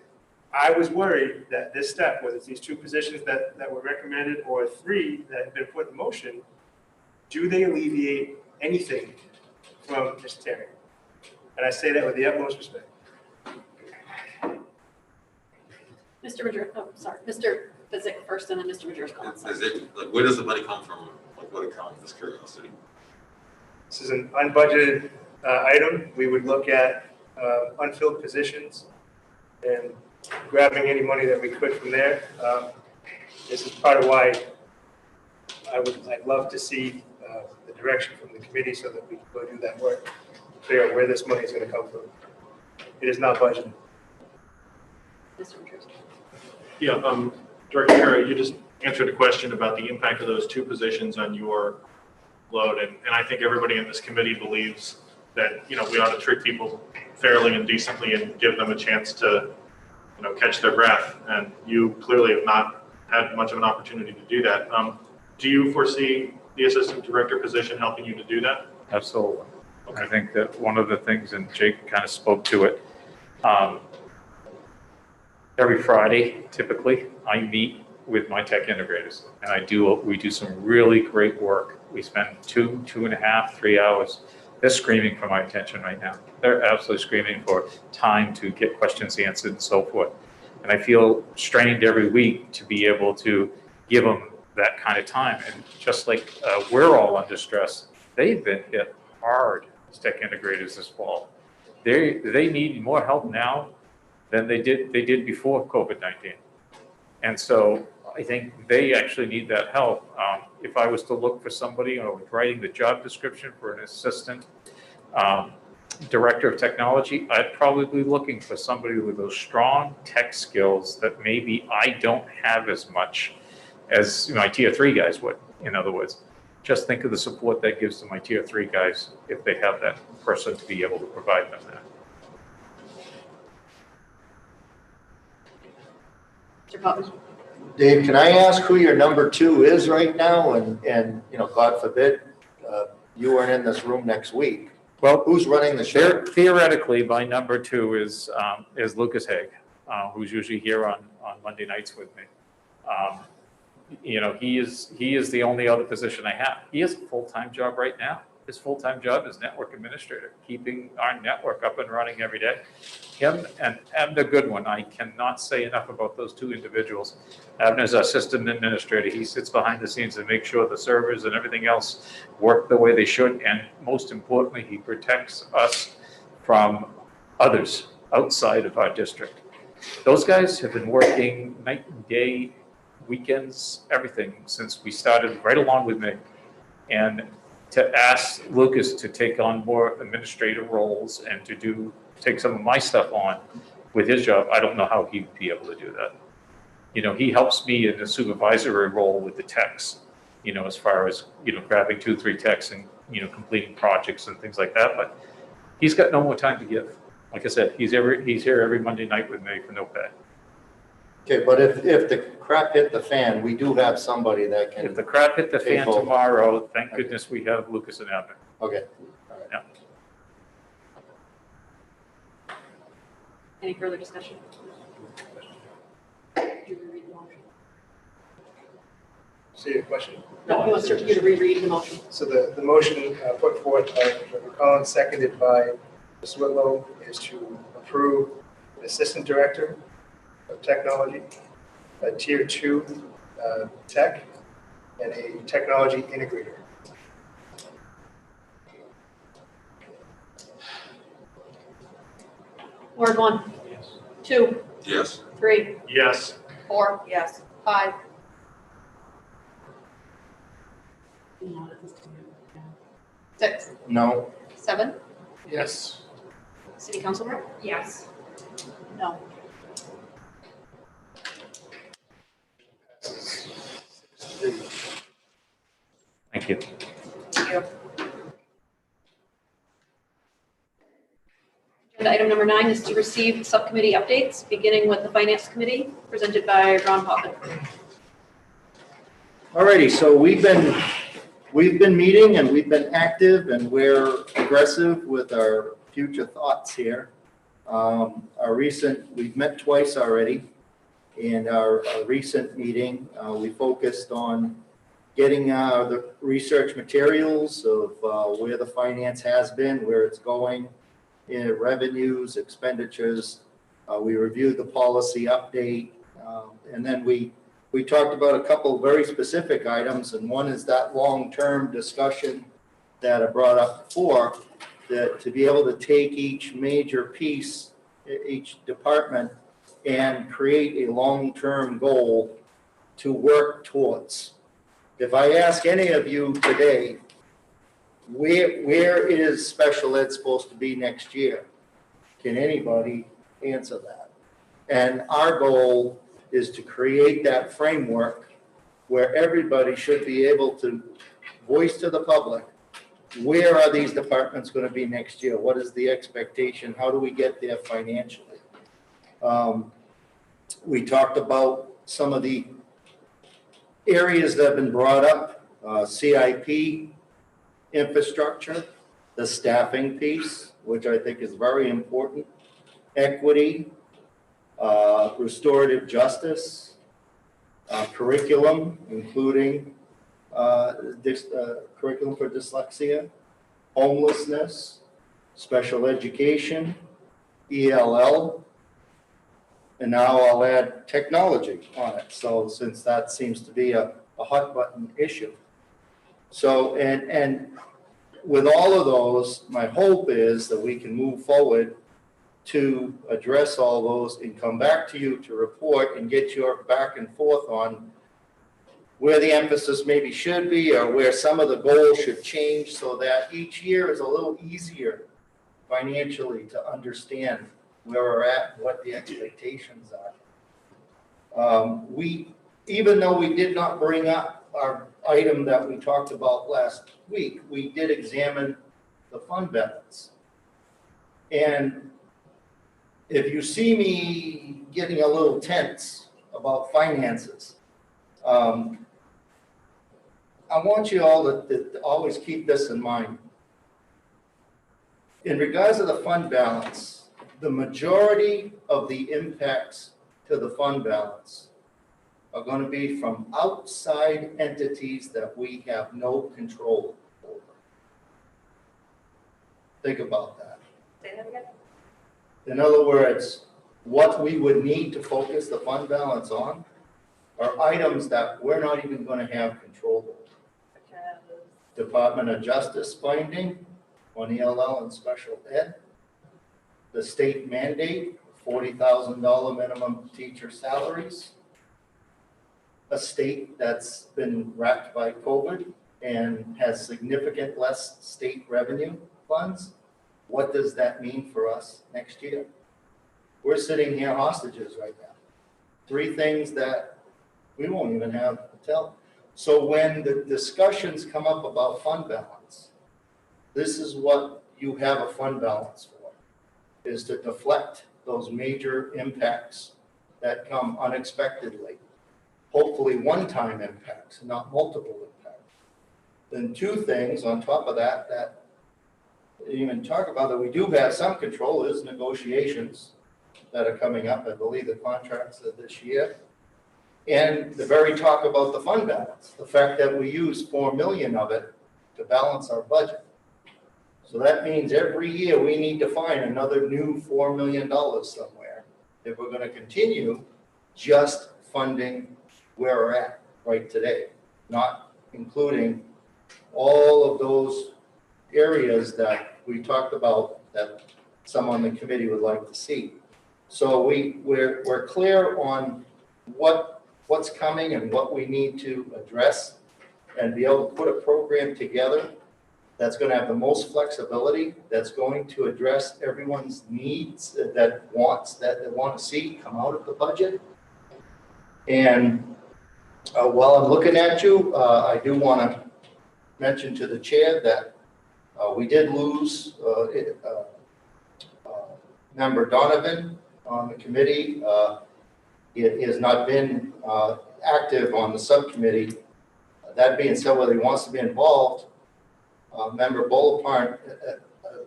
I was worried that this step, whether it's these two positions that were recommended or three that have been put in motion, do they alleviate anything from Ms. Terry? And I say that with the utmost respect. Mr. Madrid, Mr. Physick first, and then Mr. Madrid's comments. Is it, like, where does the money come from? Like, what account, just curiosity? This is an unbudgeted item. We would look at unfilled positions and grabbing any money that we could from there. This is part of why I'd love to see the direction from the committee so that we can go do that work, figure out where this money is going to come from. It is not budgeted. Mr. Madrid. Yeah, Director Kara, you just answered a question about the impact of those two positions on your load, and I think everybody in this committee believes that, you know, we ought to treat people fairly and decently and give them a chance to, you know, catch their breath, and you clearly have not had much of an opportunity to do that. Do you foresee the assistant director position helping you to do that? Absolutely. Okay. I think that one of the things, and Jake kind of spoke to it, every Friday, typically, I meet with my tech integrators, and we do some really great work. We spend 2.5, 3 hours. They're screaming for my attention right now. They're absolutely screaming for time to get questions answered and so forth. And I feel strained every week to be able to give them that kind of time. And just like we're all under stress, they've been hit hard as tech integrators this fall. They need more help now than they did before COVID-19. And so I think they actually need that help. If I was to look for somebody, or writing the job description for an assistant director of technology, I'd probably be looking for somebody with those strong tech skills that maybe I don't have as much as my tier 3 guys would. In other words, just think of the support that gives to my tier 3 guys if they have that person to be able to provide them that. Mr. Poppins. Dave, can I ask who your number 2 is right now? And you know, God forbid, you weren't in this room next week. Well, who's running the show? Theoretically, my number 2 is Lucas Haig, who's usually here on Monday nights with me. you know, he is the only other position I have. He has a full-time job right now. His full-time job is network administrator, keeping our network up and running every day. Him and Abner Goodwin, I cannot say enough about those two individuals. Abner's our system administrator. He sits behind the scenes and makes sure the servers and everything else work the way they should. And most importantly, he protects us from others outside of our district. Those guys have been working night and day, weekends, everything since we started, right along with me. And to ask Lucas to take on more administrative roles and to take some of my stuff on with his job, I don't know how he'd be able to do that. You know, he helps me in the supervisory role with the techs, you know, as far as, you know, grabbing 2-3 techs and, you know, completing projects and things like that. But he's got no more time to give. Like I said, he's here every Monday night with me for no pay. Okay, but if the crap hit the fan, we do have somebody that can. If the crap hit the fan take over. tomorrow, thank goodness we have Lucas and Abner. Okay. Any further discussion? See your question? No, he wants you to reread the motion. So the motion put forth by Director Collins, seconded by Ms. Whitlow, is to approve an assistant director of technology, a tier 2 tech, and a technology integrator. Ward 1. Yes. 2, Yes. 3, Yes. 4, Yes. 5. 6, No. 7. Yes. City Council Rep? Yes. No. Thank you. Agenda item number 9 is to receive subcommittee updates, beginning with the Finance Committee, presented by Ron Poppin. Alrighty, so we've been meeting and we've been active and we're aggressive with our future thoughts here. We've met twice already. In our recent meeting, we focused on getting the research materials of where the finance has been, where it's going, in revenues, expenditures. We reviewed the policy update, and then we talked about a couple of very specific items, and one is that long-term discussion that I brought up before, that to be able to take each major piece, each department, and create a long-term goal to work towards. If I ask any of you today, where is special ed supposed to be next year? Can anybody answer that? And our goal is to create that framework where everybody should be able to voice to the public, where are these departments going to be next year? What is the expectation? How do we get there financially? We talked about some of the areas that have been brought up, CIP, infrastructure, the staffing piece, which I think is very important, equity, restorative justice, curriculum, including curriculum for dyslexia, homelessness, special education, ELL, and now I'll add technology on it. So since that seems to be a hot button issue. So, and with all of those, my hope is that we can move forward to address all those and come back to you to report and get your back and forth on where the emphasis maybe should be or where some of the goals should change so that each year is a little easier financially to understand where we're at, what the expectations are. Even though we did not bring up our item that we talked about last week, we did examine the fund balance. And if you see me getting a little tense about finances, I want you all to always keep this in mind. In regards to the fund balance, the majority of the impacts to the fund balance are going to be from outside entities that we have no control over. Think about that. Say that again? In other words, what we would need to focus the fund balance on are items that we're not even going to have control over. Department of Justice finding on ELL and special ed, the state mandate, $40,000 minimum teacher salaries, a state that's been wrapped by COVID and has significant less state revenue funds. What does that mean for us next year? We're sitting here hostages right now. 3 things that we won't even have to tell. So when the discussions come up about fund balance, this is what you have a fund balance for, is to deflect those major impacts that come unexpectedly. Hopefully one-time impacts, not multiple impacts. Then 2 things on top of that, that even talk about that we do have some control is negotiations that are coming up. I believe the contracts are this year. And the very talk about the fund balance, the fact that we use 4 million of it to balance our budget. So that means every year we need to find another new $4 million somewhere if we're going to continue just funding where we're at right today, not including all of those areas that we talked about that some on the committee would like to see. So we're clear on what's coming and what we need to address and be able to put a program together that's going to have the most flexibility, that's going to address everyone's needs that they want to see come out of the budget. And while I'm looking at you, I do want to mention to the chair that we did lose member Donovan on the committee. He has not been active on the subcommittee. That being said, whether he wants to be involved, member Bonaparte,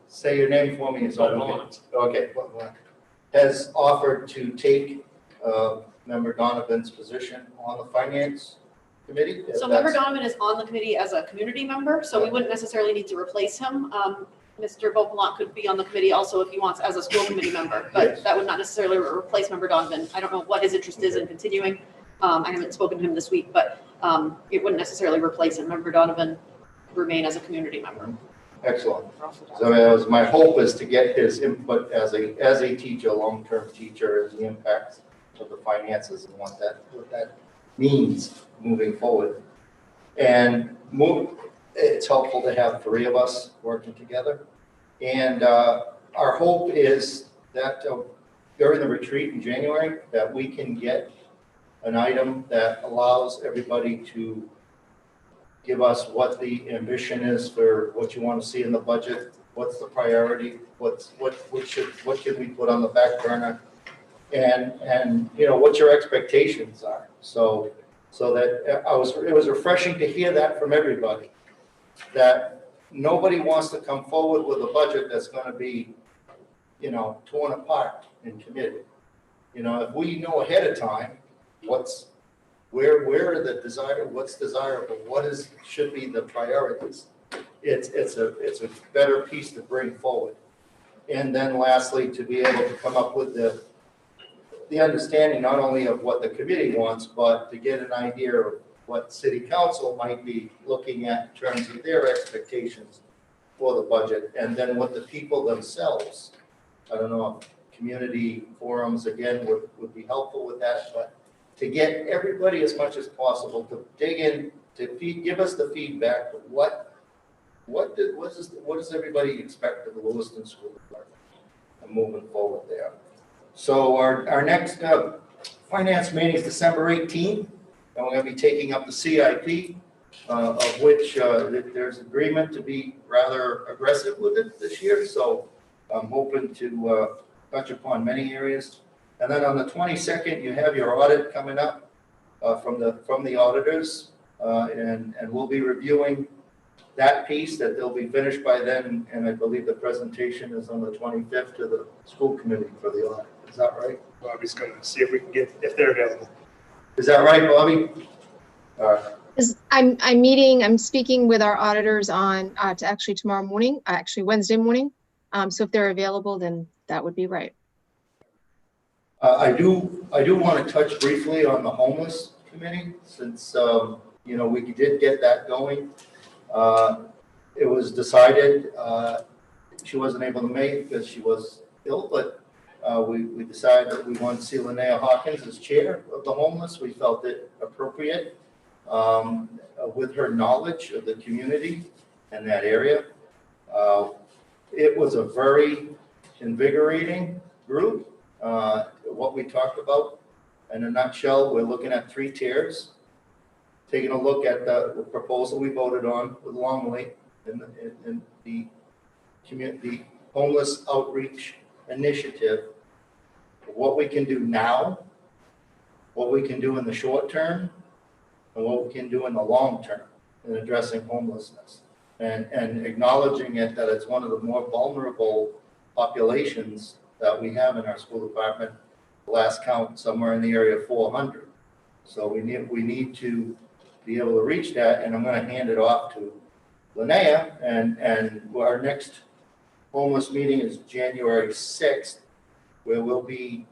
say your name for me. Okay. Has offered to take member Donovan's position on the finance committee. So member Donovan is on the committee as a community member, so we wouldn't necessarily need to replace him. Mr. Beaupelon could be on the committee also if he wants as a school committee member, but Yes. that would not necessarily replace member Donovan. I don't know what his interest is in continuing. I haven't spoken to him this week, but it wouldn't necessarily replace him. Member Donovan remain as a community member. Excellent. So as my hope is to get his input as a teacher, long-term teacher, and the impacts of the finances and what that means moving forward. And it's helpful to have 3 of us working together. And our hope is that during the retreat in January, that we can get an item that allows everybody to give us what the ambition is for what you want to see in the budget, what's the priority, what should we put on the back burner, and you know what your expectations are. So that it was refreshing to hear that from everybody, that nobody wants to come forward with a budget that's going to be, you know, torn apart in committee. You know, if we know ahead of time where are the what's desirable, should be the priorities, it's a better piece to bring forward. And then lastly, to be able to come up with the understanding not only of what the committee wants, but to get an idea of what city council might be looking at in terms of their expectations for the budget, and then what the people themselves, I don't know, community forums again would be helpful with that, but to get everybody as much as possible to dig in, to give us the feedback of what does everybody expect of the Lewiston School Department and moving forward there. So our next finance meeting is December 18th, and we're going to be taking up the CIP, of which there's agreement to be rather aggressive with it this year. So I'm hoping to touch upon many areas. And then on the 22nd, you have your audit coming up from the auditors, and we'll be reviewing that piece that they'll be finished by then. And I believe the presentation is on the 25th to the school committee for the audit. Is that right? Bobby's going to see if we can get, if they're available. Is that right, Bobby? I'm speaking with our auditors on, to actually tomorrow morning, actually Wednesday morning. So if they're available, then that would be right. I do want to touch briefly on the homeless committee, since, you know, we did get that going. It was decided, she wasn't able to make it because she was ill, but we decided that we wanted to see Linnea Hawkins as chair of the homeless. We felt it appropriate with her knowledge of the community and that area. It was a very invigorating group. What we talked about in a nutshell, we're looking at 3 tiers. Taking a look at the proposal we voted on with Longley in the community homeless outreach initiative, what we can do now, what we can do in the short term, and what we can do in the long term in addressing homelessness. And acknowledging it that it's one of the more vulnerable populations that we have in our school department. The last count somewhere in the area of 400. So we need to be able to reach that, and I'm going to hand it off to Linnea, and our next homeless meeting is January 6th, where we'll be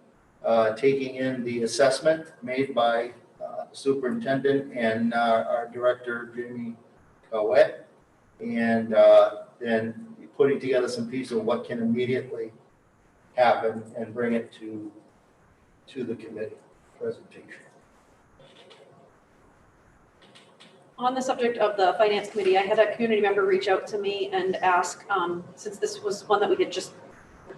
taking in the assessment made by the superintendent and our director, Jamie Cowett, and then putting together some pieces of what can immediately happen and bring it to the committee presentation. On the subject of the finance committee, I had a community member reach out to me and ask, since this was one that we had just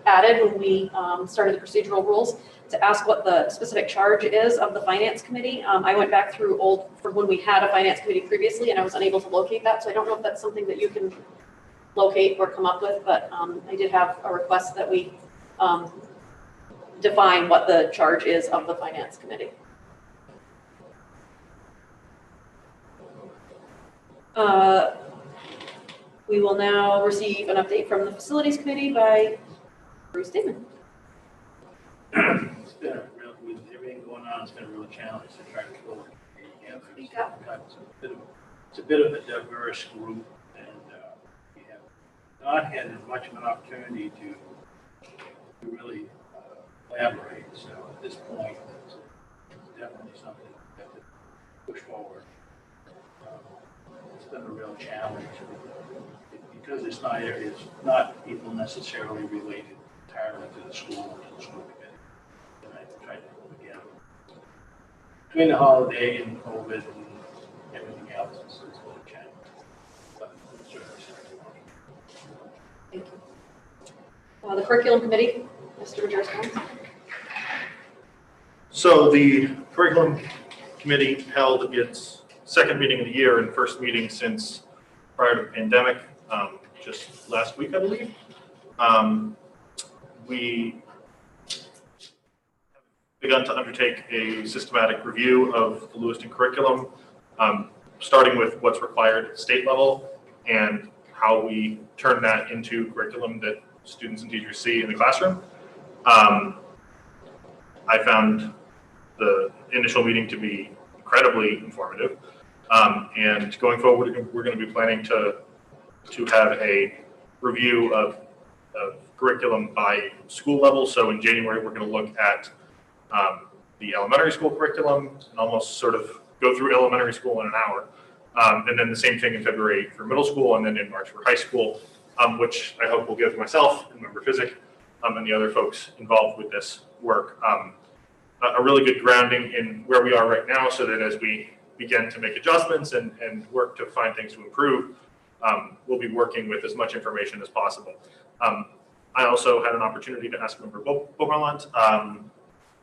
added when we started the procedural rules, to ask what the specific charge is of the finance committee. I went back through from when we had a finance committee previously, and I was unable to locate that. So I don't know if that's something that you can locate or come up with, but I did have a request that we define what the charge is of the finance committee. We will now receive an update from the facilities committee by Bruce Damon. It's been a real, with everything going on, it's been a real challenge to try to pull it together. It's a bit of a diverse group, and we have not had as much of an opportunity to really collaborate. So at this point, it's definitely something we have to push forward. It's been a real challenge because it's not people necessarily related entirely to the school or to the school committee. And I tried to, again, between the holiday and COVID and everything else, it's been a challenge. But it's certainly something. Thank you. The curriculum committee, Mr. Majerski. So the curriculum committee held its second meeting of the year and first meeting since prior to the pandemic, just last week, I believe. We have begun to undertake a systematic review of the Lewiston curriculum, starting with what's required at state level and how we turn that into curriculum that students and teachers see in the classroom. I found the initial meeting to be incredibly informative. And going forward, we're going to be planning to have a review of curriculum by school level. So in January, we're going to look at the elementary school curriculum and almost sort of go through elementary school in an hour. And then the same thing in February for middle school, and then in March for high school, which I hope will give myself and member Physic and the other folks involved with this work a really good grounding in where we are right now, so that as we begin to make adjustments and work to find things to improve, we'll be working with as much information as possible. I also had an opportunity to ask Member Beaumont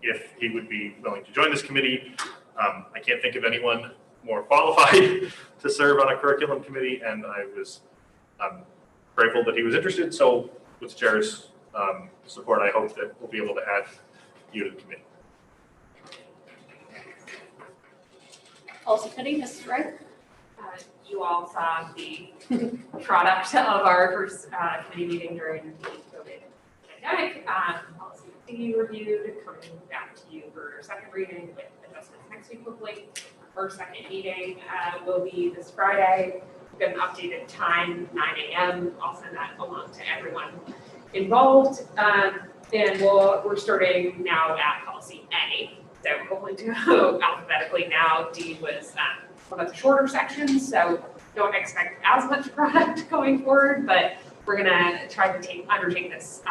if he would be willing to join this committee. I can't think of anyone more qualified to serve on a curriculum committee, and I was grateful that he was interested. So with the chair's support, I hope that we'll be able to add you to the committee. Policy committee, Mrs. Wright. You all saw the product of our first committee meeting during the COVID pandemic. Policy committee reviewed, coming back to you for second reading with adjustments next next week, hopefully. Our second meeting will be this Friday. We've got an updated time, 9 a.m. I'll send that along to everyone involved. And we're starting now at policy A. So hopefully to go alphabetically now. D was one of the shorter sections, so don't expect as much product going forward, but we're gonna try to undertake this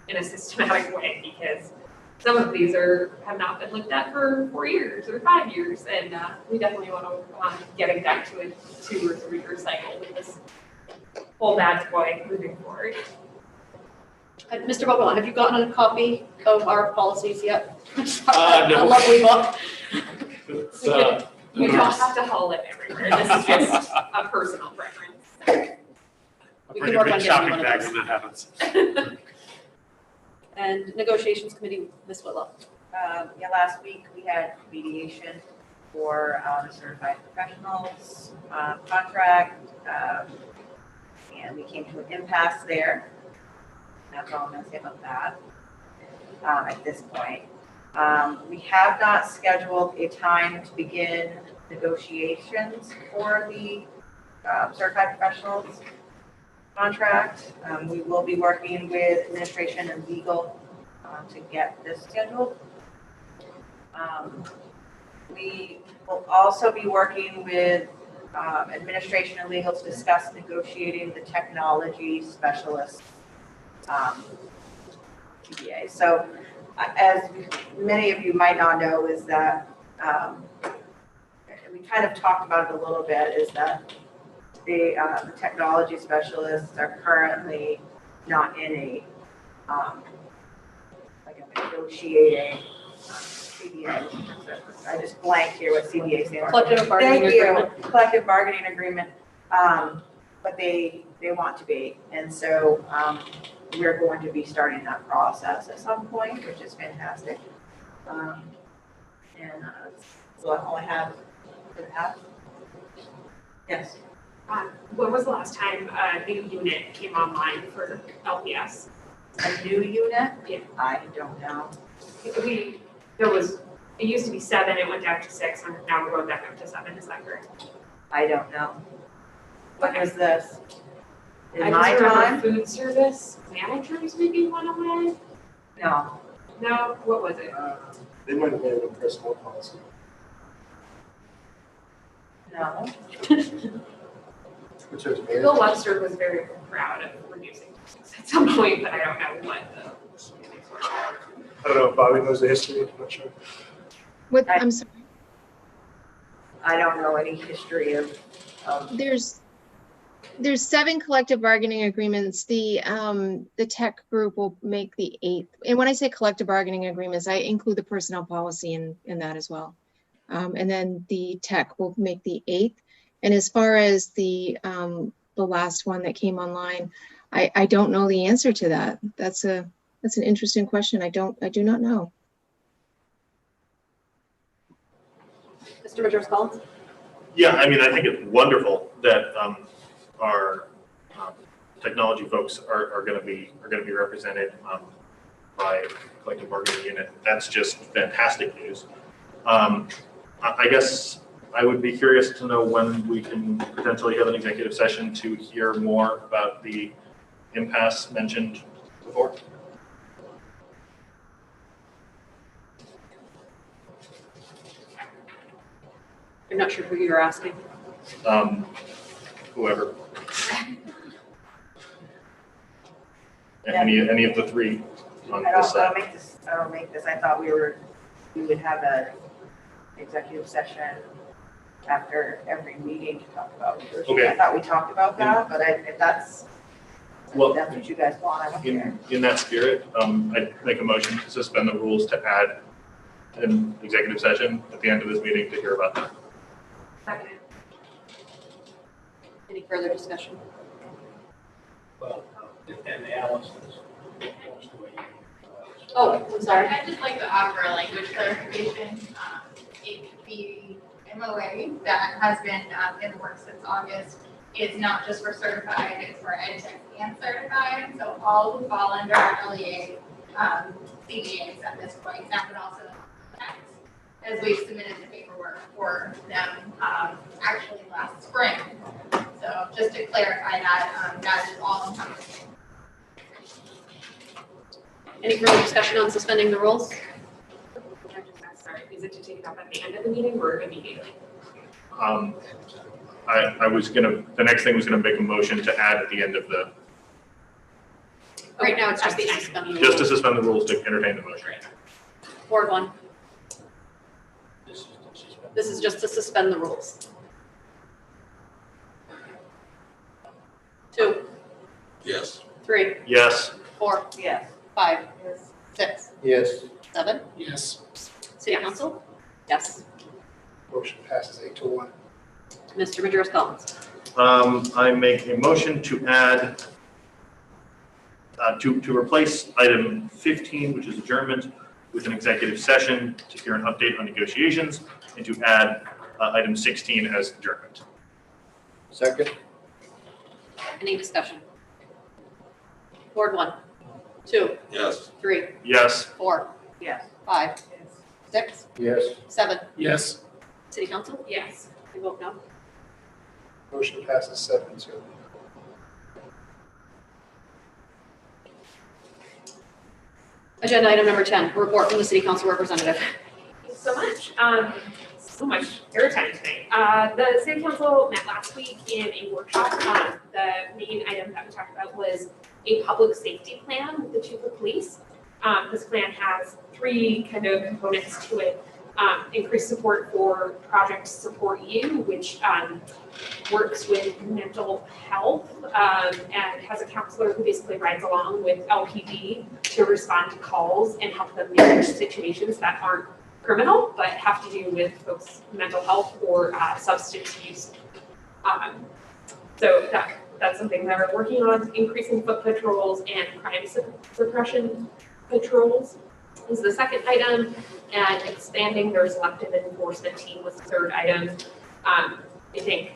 in a systematic way, because some of these have not been looked at for 4 years or 5 years, and we definitely want to getting back to a 2 or 3 year cycle with this whole bad boy moving forward. Mr. Bogwell, have you gotten a copy of our policies yet? No. A lovely book. It's, You don't have to haul it everywhere. This is just a personal preference. We can work on getting shopping one of bag those. when that happens. And negotiations committee, Ms. Whitlow. Yeah, last week we had mediation for the certified professionals contract, and we came to an impasse there. That's all I'm gonna say about that at this point. We have not scheduled a time to begin negotiations for the certified professionals contract. We will be working with administration and legal to get this scheduled. We will also be working with administration and legal to discuss negotiating the technology specialist TBA. So as many of you might not know, is that we kind of talked about it a little bit, is that the technology specialists are currently not in a like a negotiating CBA. I just blanked here what CBA stands for. Collective bargaining agreement. Collective bargaining agreement, but they want to be, and so we're going to be starting that process at some point, which is fantastic. And that's all I have for that. Yes. When was the last time a new unit came online for LPS? A new unit? Yeah. I don't know. It used to be 7, it went down to 6, and now we're going back up to 7, is that correct? I don't know. What was this? I In my just remember time? food service managers maybe went away? No. No, what was it? They might have made a personal policy. No. Which is Bill Webster was very proud of reducing at some point, but I don't know what the. I don't know if Bobby knows the history, I'm not sure. I'm sorry, I don't know any history of. there's 7 collective bargaining agreements. The tech group will make the 8th. And when I say collective bargaining agreements, I include the personnel policy in that as well. And then the tech will make the 8th. And as far as the last one that came online, I don't know the answer to that. That's an interesting question. I do not know. Mr. Richards Collins. Yeah, I mean, I think it's wonderful that our technology folks are going to be represented by collective bargaining unit. That's just fantastic news. I guess I would be curious to know when we can potentially have an executive session to hear more about the impasse mentioned before. I'm not sure who you're asking. Whoever. Any of the three on this side. I don't make this. I thought we would have a executive session after every meeting to talk about negotiation. Okay. I thought we talked about that, but if that's what you guys want, I don't care. In that spirit, I'd make a motion to suspend the rules to add an executive session at the end of this meeting to hear about that. Second. Any further discussion? Well, and Alice is. Oh, I'm sorry. I'd just like to offer a language clarification. The MOA that has been in the works since August is not just for certified, it's for EdTech and certified. So all who fall under LEA CBAs at this point, that would also as we submitted the paperwork for them, actually last spring. So just to clarify that, that is all encompassing. Any further discussion on suspending the rules? Sorry, is it to take it up at the end of the meeting or immediately? I was gonna, the next thing was gonna make a motion to add at the end of the, Right now, it's just At the to end. suspend the just to rules. suspend the rules to entertain the motion. Ward 1. This is just to suspend the rules. 2, Yes. 3, Yes. 4, Yes. 5, 6, Yes. 7. Yes. City Council? Yes. Motion passes 8-1. Mr. Majoros Collins? I make a motion to add, to replace item 15, which is adjournment, with an executive session to hear an update on negotiations, and to add item 16 as adjournment. Second? Any discussion? Ward 1, 2, Yes. 3, Yes. 4, Yes. 5, 6, Yes. 7. Yes. City Council? Yes. I vote no. Motion passes 7-2. Agenda item number 10, report from the City Council representative. Thank you so much. So much airtime tonight. The city council met last week in a workshop. The main item that we talked about was a public safety plan with the chief of police. This plan has 3 kind of components to it. Increased support for Project Support You, which works with mental health and has a counselor who basically rides along with LPD to respond to calls and help them manage situations that aren't criminal, but have to do with folks' mental health or substance use. So that's something that we're working on, increasing foot patrols and crime suppression patrols is the second item, and expanding their selective enforcement team was the third item. I think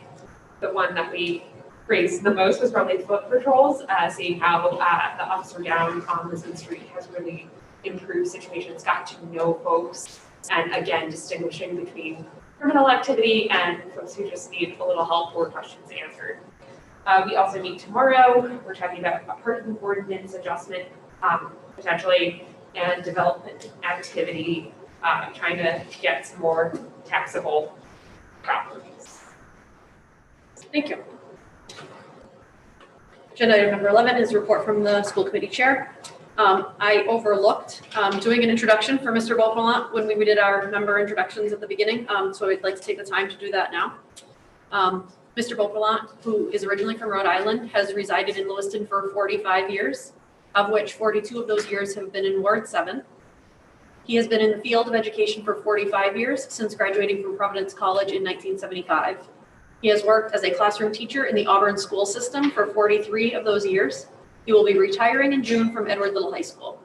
the one that we praised the most was probably the foot patrols, seeing how the officer down on Lisbon Street has really improved situations, got to know folks, and again, distinguishing between criminal activity and folks who just need a little help or questions answered. We also meet tomorrow. We're talking about a parking ordinance adjustment, potentially, and development activity, trying to get some more taxable properties. Thank you. Agenda item number 11 is report from the school committee chair. I overlooked doing an introduction for Mr. Beauplant when we did our member introductions at the beginning, so I'd like to take the time to do that now. Mr. Beauplant, who is originally from Rhode Island, has resided in Lewiston for 45 years, of which 42 of those years have been in Ward 7. He has been in the field of education for 45 years, since graduating from Providence College in 1975. He has worked as a classroom teacher in the Auburn school system for 43 of those years. He will be retiring in June from Edward Little High School.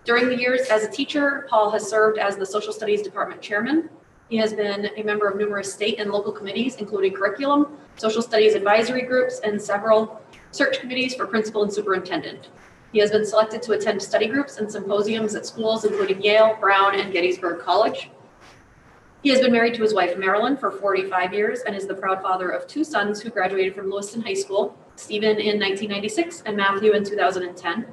During the years as a teacher, Paul has served as the Social Studies Department Chairman. He has been a member of numerous state and local committees, including curriculum, social studies advisory groups, and several search committees for principal and superintendent. He has been selected to attend study groups and symposiums at schools including Yale, Brown, and Gettysburg College. He has been married to his wife, Marilyn, for 45 years and is the proud father of 2 sons who graduated from Lewiston High School, Stephen in 1996 and Matthew in 2010.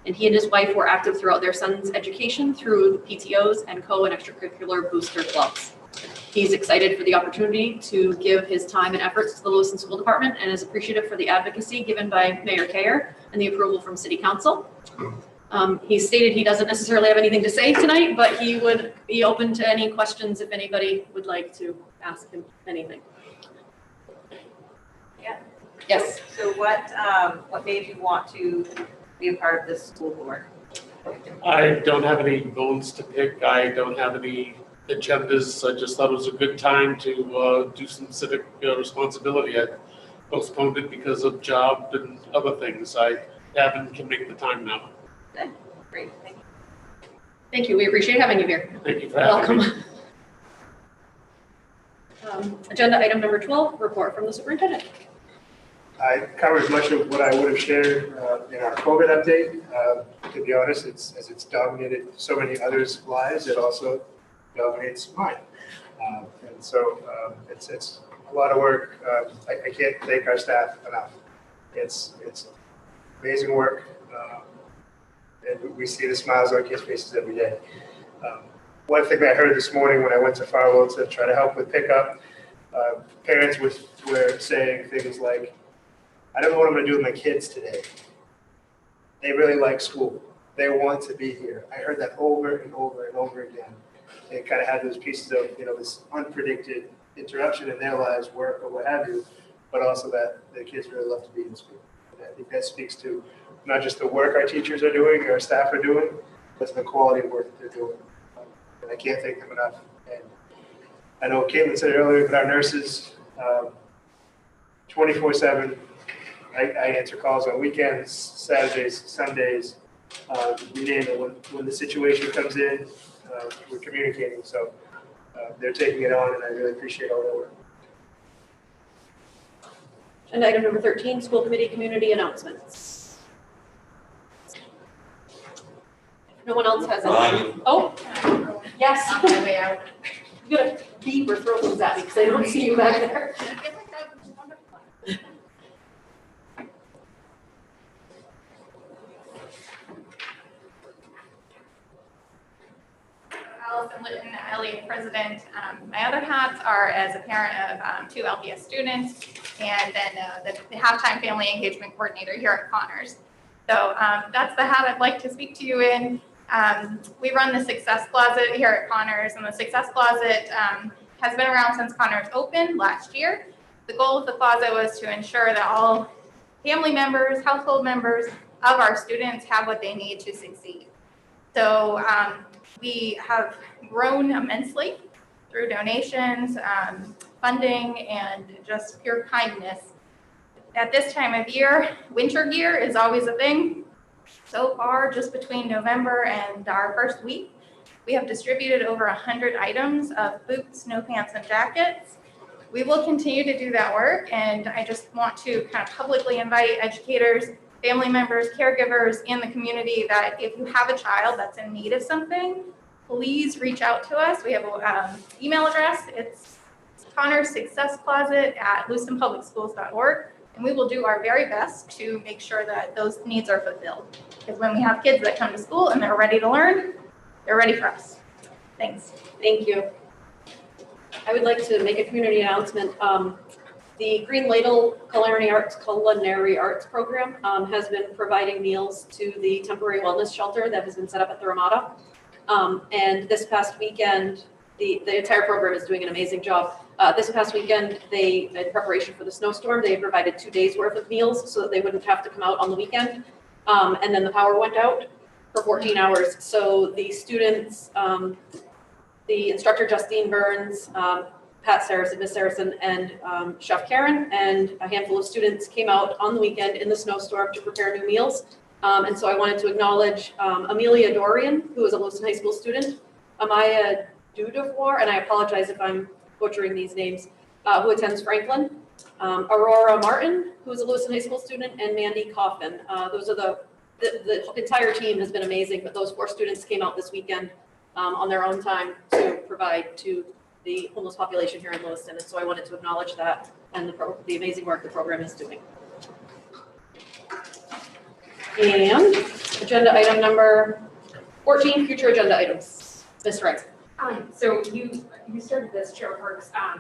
And he and his wife were active throughout their son's education through PTOs and co- and extracurricular booster clubs. He's excited for the opportunity to give his time and efforts to the Lewiston School Department and is appreciative for the advocacy given by Mayor Kayer and the approval from City Council. He stated he doesn't necessarily have anything to say tonight, but he would be open to any questions if anybody would like to ask him anything. Yeah. Yes. So what made you want to be a part of this school board? I don't have any bones to pick. I don't have any agendas. I just thought it was a good time to do some civic responsibility. I postponed it because of job and other things. I haven't can make the time now. Good. Great. Thank you. Thank you. We appreciate having you here. Thank you for having me. Welcome. Agenda item number 12, report from the superintendent. I covered much of what I would have shared in our COVID update. To be honest, it's dominated so many others' lives. It also dominates mine. And so it's a lot of work. I can't thank our staff enough. It's amazing work. And we see the smiles on kids' faces every day. One thing that I heard this morning when I went to Farwell to try to help with pickup, parents were saying things like, I don't know what I'm going to do with my kids today. They really like school. They want to be here. I heard that over and over and over again. They kind of had those pieces of, this unpredicted interruption in their lives, work or what have you, but also that the kids really love to be in school. And I think that speaks to not just the work our teachers are doing, our staff are doing, but to the quality of work that they're doing. And I can't thank them enough. And I know Caitlin said earlier, but our nurses, 24/7, I answer calls on weekends, Saturdays, Sundays, you name it. When the situation comes in, we're communicating. So they're taking it on, and I really appreciate all their work. Agenda item number 13, school committee community announcements. If no one else has any. Oh, yes. On my way out. You gotta beep or throw things at me because I don't see you back there. Allison Litton, LEA president. My other hats are as a parent of 2 LPS students and then the halftime family engagement coordinator here at Connors. So that's the hat I'd like to speak to you in. We run the Success Closet here at Connors, and the Success Closet has been around since Connors opened last year. The goal of the closet was to ensure that all family members, household members of our students have what they need to succeed. So we have grown immensely through donations, funding, and just pure kindness. At this time of year, winter gear is always a thing. So far, just between November and our first week, we have distributed over 100 items of boots, snow pants, and jackets. We will continue to do that work, and I just want to kind of publicly invite educators, family members, caregivers in the community that if you have a child that's in need of something, please reach out to us. We have an email address. It's connorsuccesscloset@lewistonpublicschools.org, and we will do our very best to make sure that those needs are fulfilled. Because when we have kids that come to school and they're ready to learn, they're ready for us. Thanks. Thank you. I would like to make a community announcement. The Green Ladle Culinary Arts Program has been providing meals to the temporary wellness shelter that has been set up at the Ramada. And this past weekend, the entire program is doing an amazing job. This past weekend, in preparation for the snowstorm, they provided 2 days worth of meals so that they wouldn't have to come out on the weekend. And then the power went out for 14 hours. So the students, the instructor Justine Burns, Pat Saracen, Miss Saracen, and Chef Karen, and a handful of students came out on the weekend in the snowstorm to prepare new meals. And so I wanted to acknowledge Amelia Dorian, who is a Lewiston High School student, Amaya Dudevoir, and I apologize if I'm butchering these names, who attends Franklin, Aurora Martin, who is a Lewiston High School student, and Mandy Coffin. Those are the entire team has been amazing, but those 4 students came out this weekend on their own time to provide to the homeless population here in Lewiston. And so I wanted to acknowledge that and the amazing work the program is doing. And agenda item number 14, future agenda items. Ms. Wright. So you started this, Chair Parks, a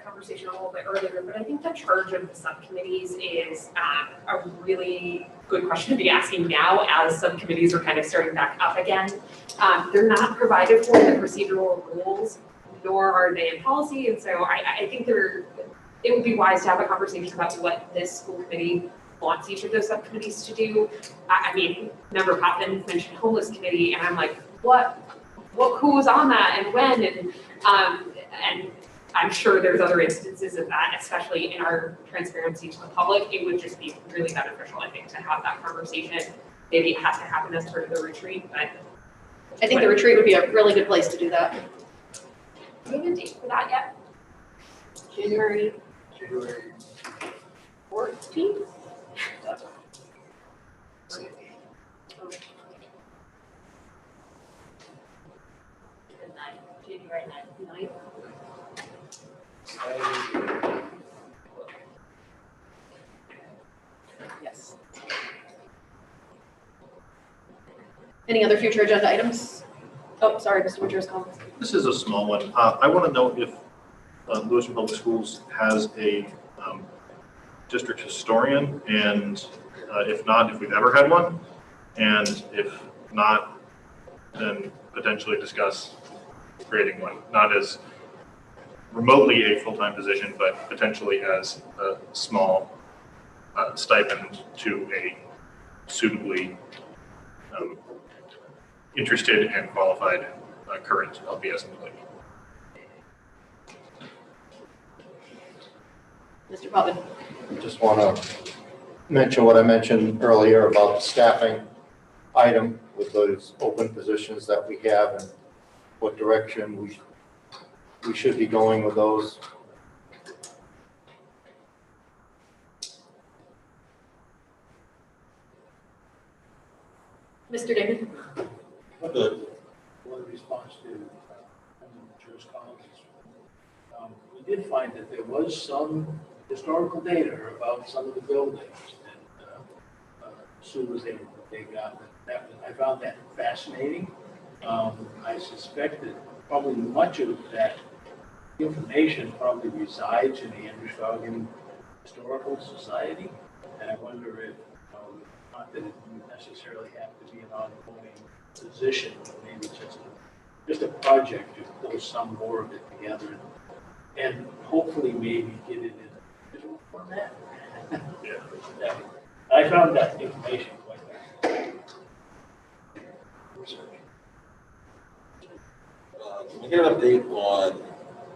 conversation a little bit earlier, but I think the charge of the subcommittees is a really good question to be asking now as subcommittees are kind of starting back up again. They're not provided for in the procedural rules, nor are they in policy, and so I think it would be wise to have a conversation about what this school committee wants each of those subcommittees to do. I mean, Member Potvin mentioned homeless committee, and I'm like, who was on that and when, and I'm sure there's other instances of that, especially in our transparency to the public. It would just be really beneficial, I think, to have that conversation. Maybe it has to happen as part of the retreat, but I think the retreat would be a really good place to do that. Do we have a date for that yet? January 14th? Yes. Any other future agenda items? Oh, sorry, Mr. Winters, comments. This is a small one. I want to know if Lewiston Public Schools has a district historian, and if not, if we've ever had one, and if not, then potentially discuss creating one, not as remotely a full-time position, but potentially as a small stipend to a suitably interested and qualified current LPS employee. Mr. Poppin. Just want to mention what I mentioned earlier about the staffing item with those open positions that we have and what direction we should be going with those. Mr. Damon. Good. One response to Joe's comments. We did find that there was some historical data about some of the buildings that Sue was able to dig out. I found that fascinating. I suspect that probably much of that information probably resides in the Androscoggin Historical Society, and I wonder if, not that it would necessarily have to be an ongoing position, but maybe just a project to pull some more of it together and hopefully maybe get it in a visual format. Yeah. I found that information quite fascinating. Can we get an update on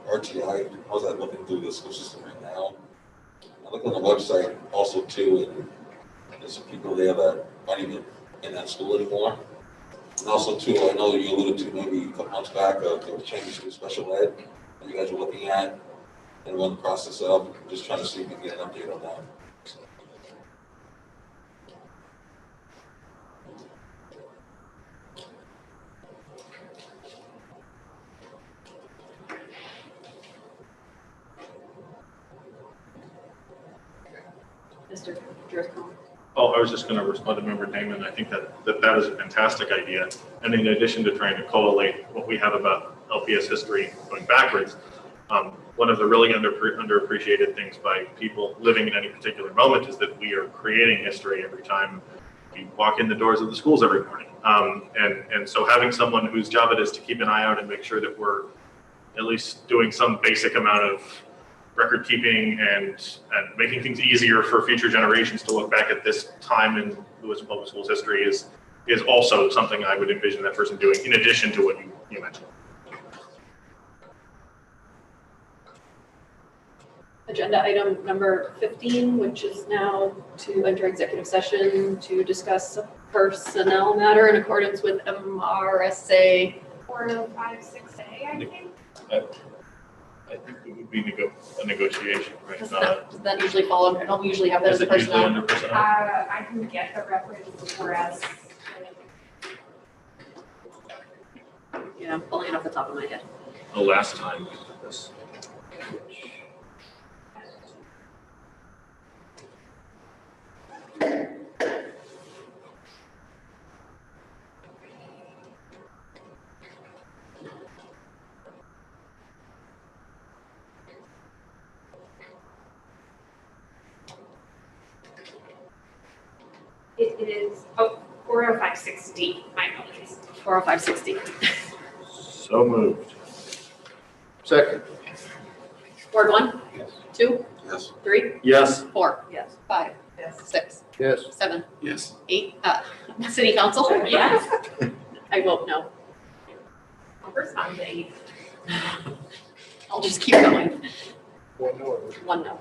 RTI? How's that looking through the school system right now? I looked on the website also too, and there's some people there that aren't even in that school anymore. And also too, I know you alluded to maybe a couple months back, there were changes to special ed that you guys were looking at and run the process of. Just trying to see if we can get an update on that. Mr. Driscoll. Oh, I was just going to respond to Member Damon. I think that is a fantastic idea. And in addition to trying to collate what we have about LPS history going backwards, one of the really underappreciated things by people living in any particular moment is that we are creating history every time we walk in the doors of the schools every morning. And so having someone whose job it is to keep an eye out and make sure that we're at least doing some basic amount of record keeping and making things easier for future generations to look back at this time in Lewiston Public Schools history is also something I would envision that person doing in addition to what you mentioned. Agenda item number 15, which is now to enter executive session to discuss a personnel matter in accordance with MRSA 4056A, I think. I think it would be a negotiation, right? Does that usually fall under, I don't usually have that as a personnel. I can get the reference whereas. Yeah, I'm pulling it off the top of my head. The last time we did this. It is, 4056D, my apologies. 4056D. So moved. Second. Ward 1? Yes. 2? Yes. 3? Yes. 4? Yes. 5? Yes. 6? Yes. 7? Yes. 8? City Council? Yes. I vote no. First time, I'll just keep going. One no. 1 no.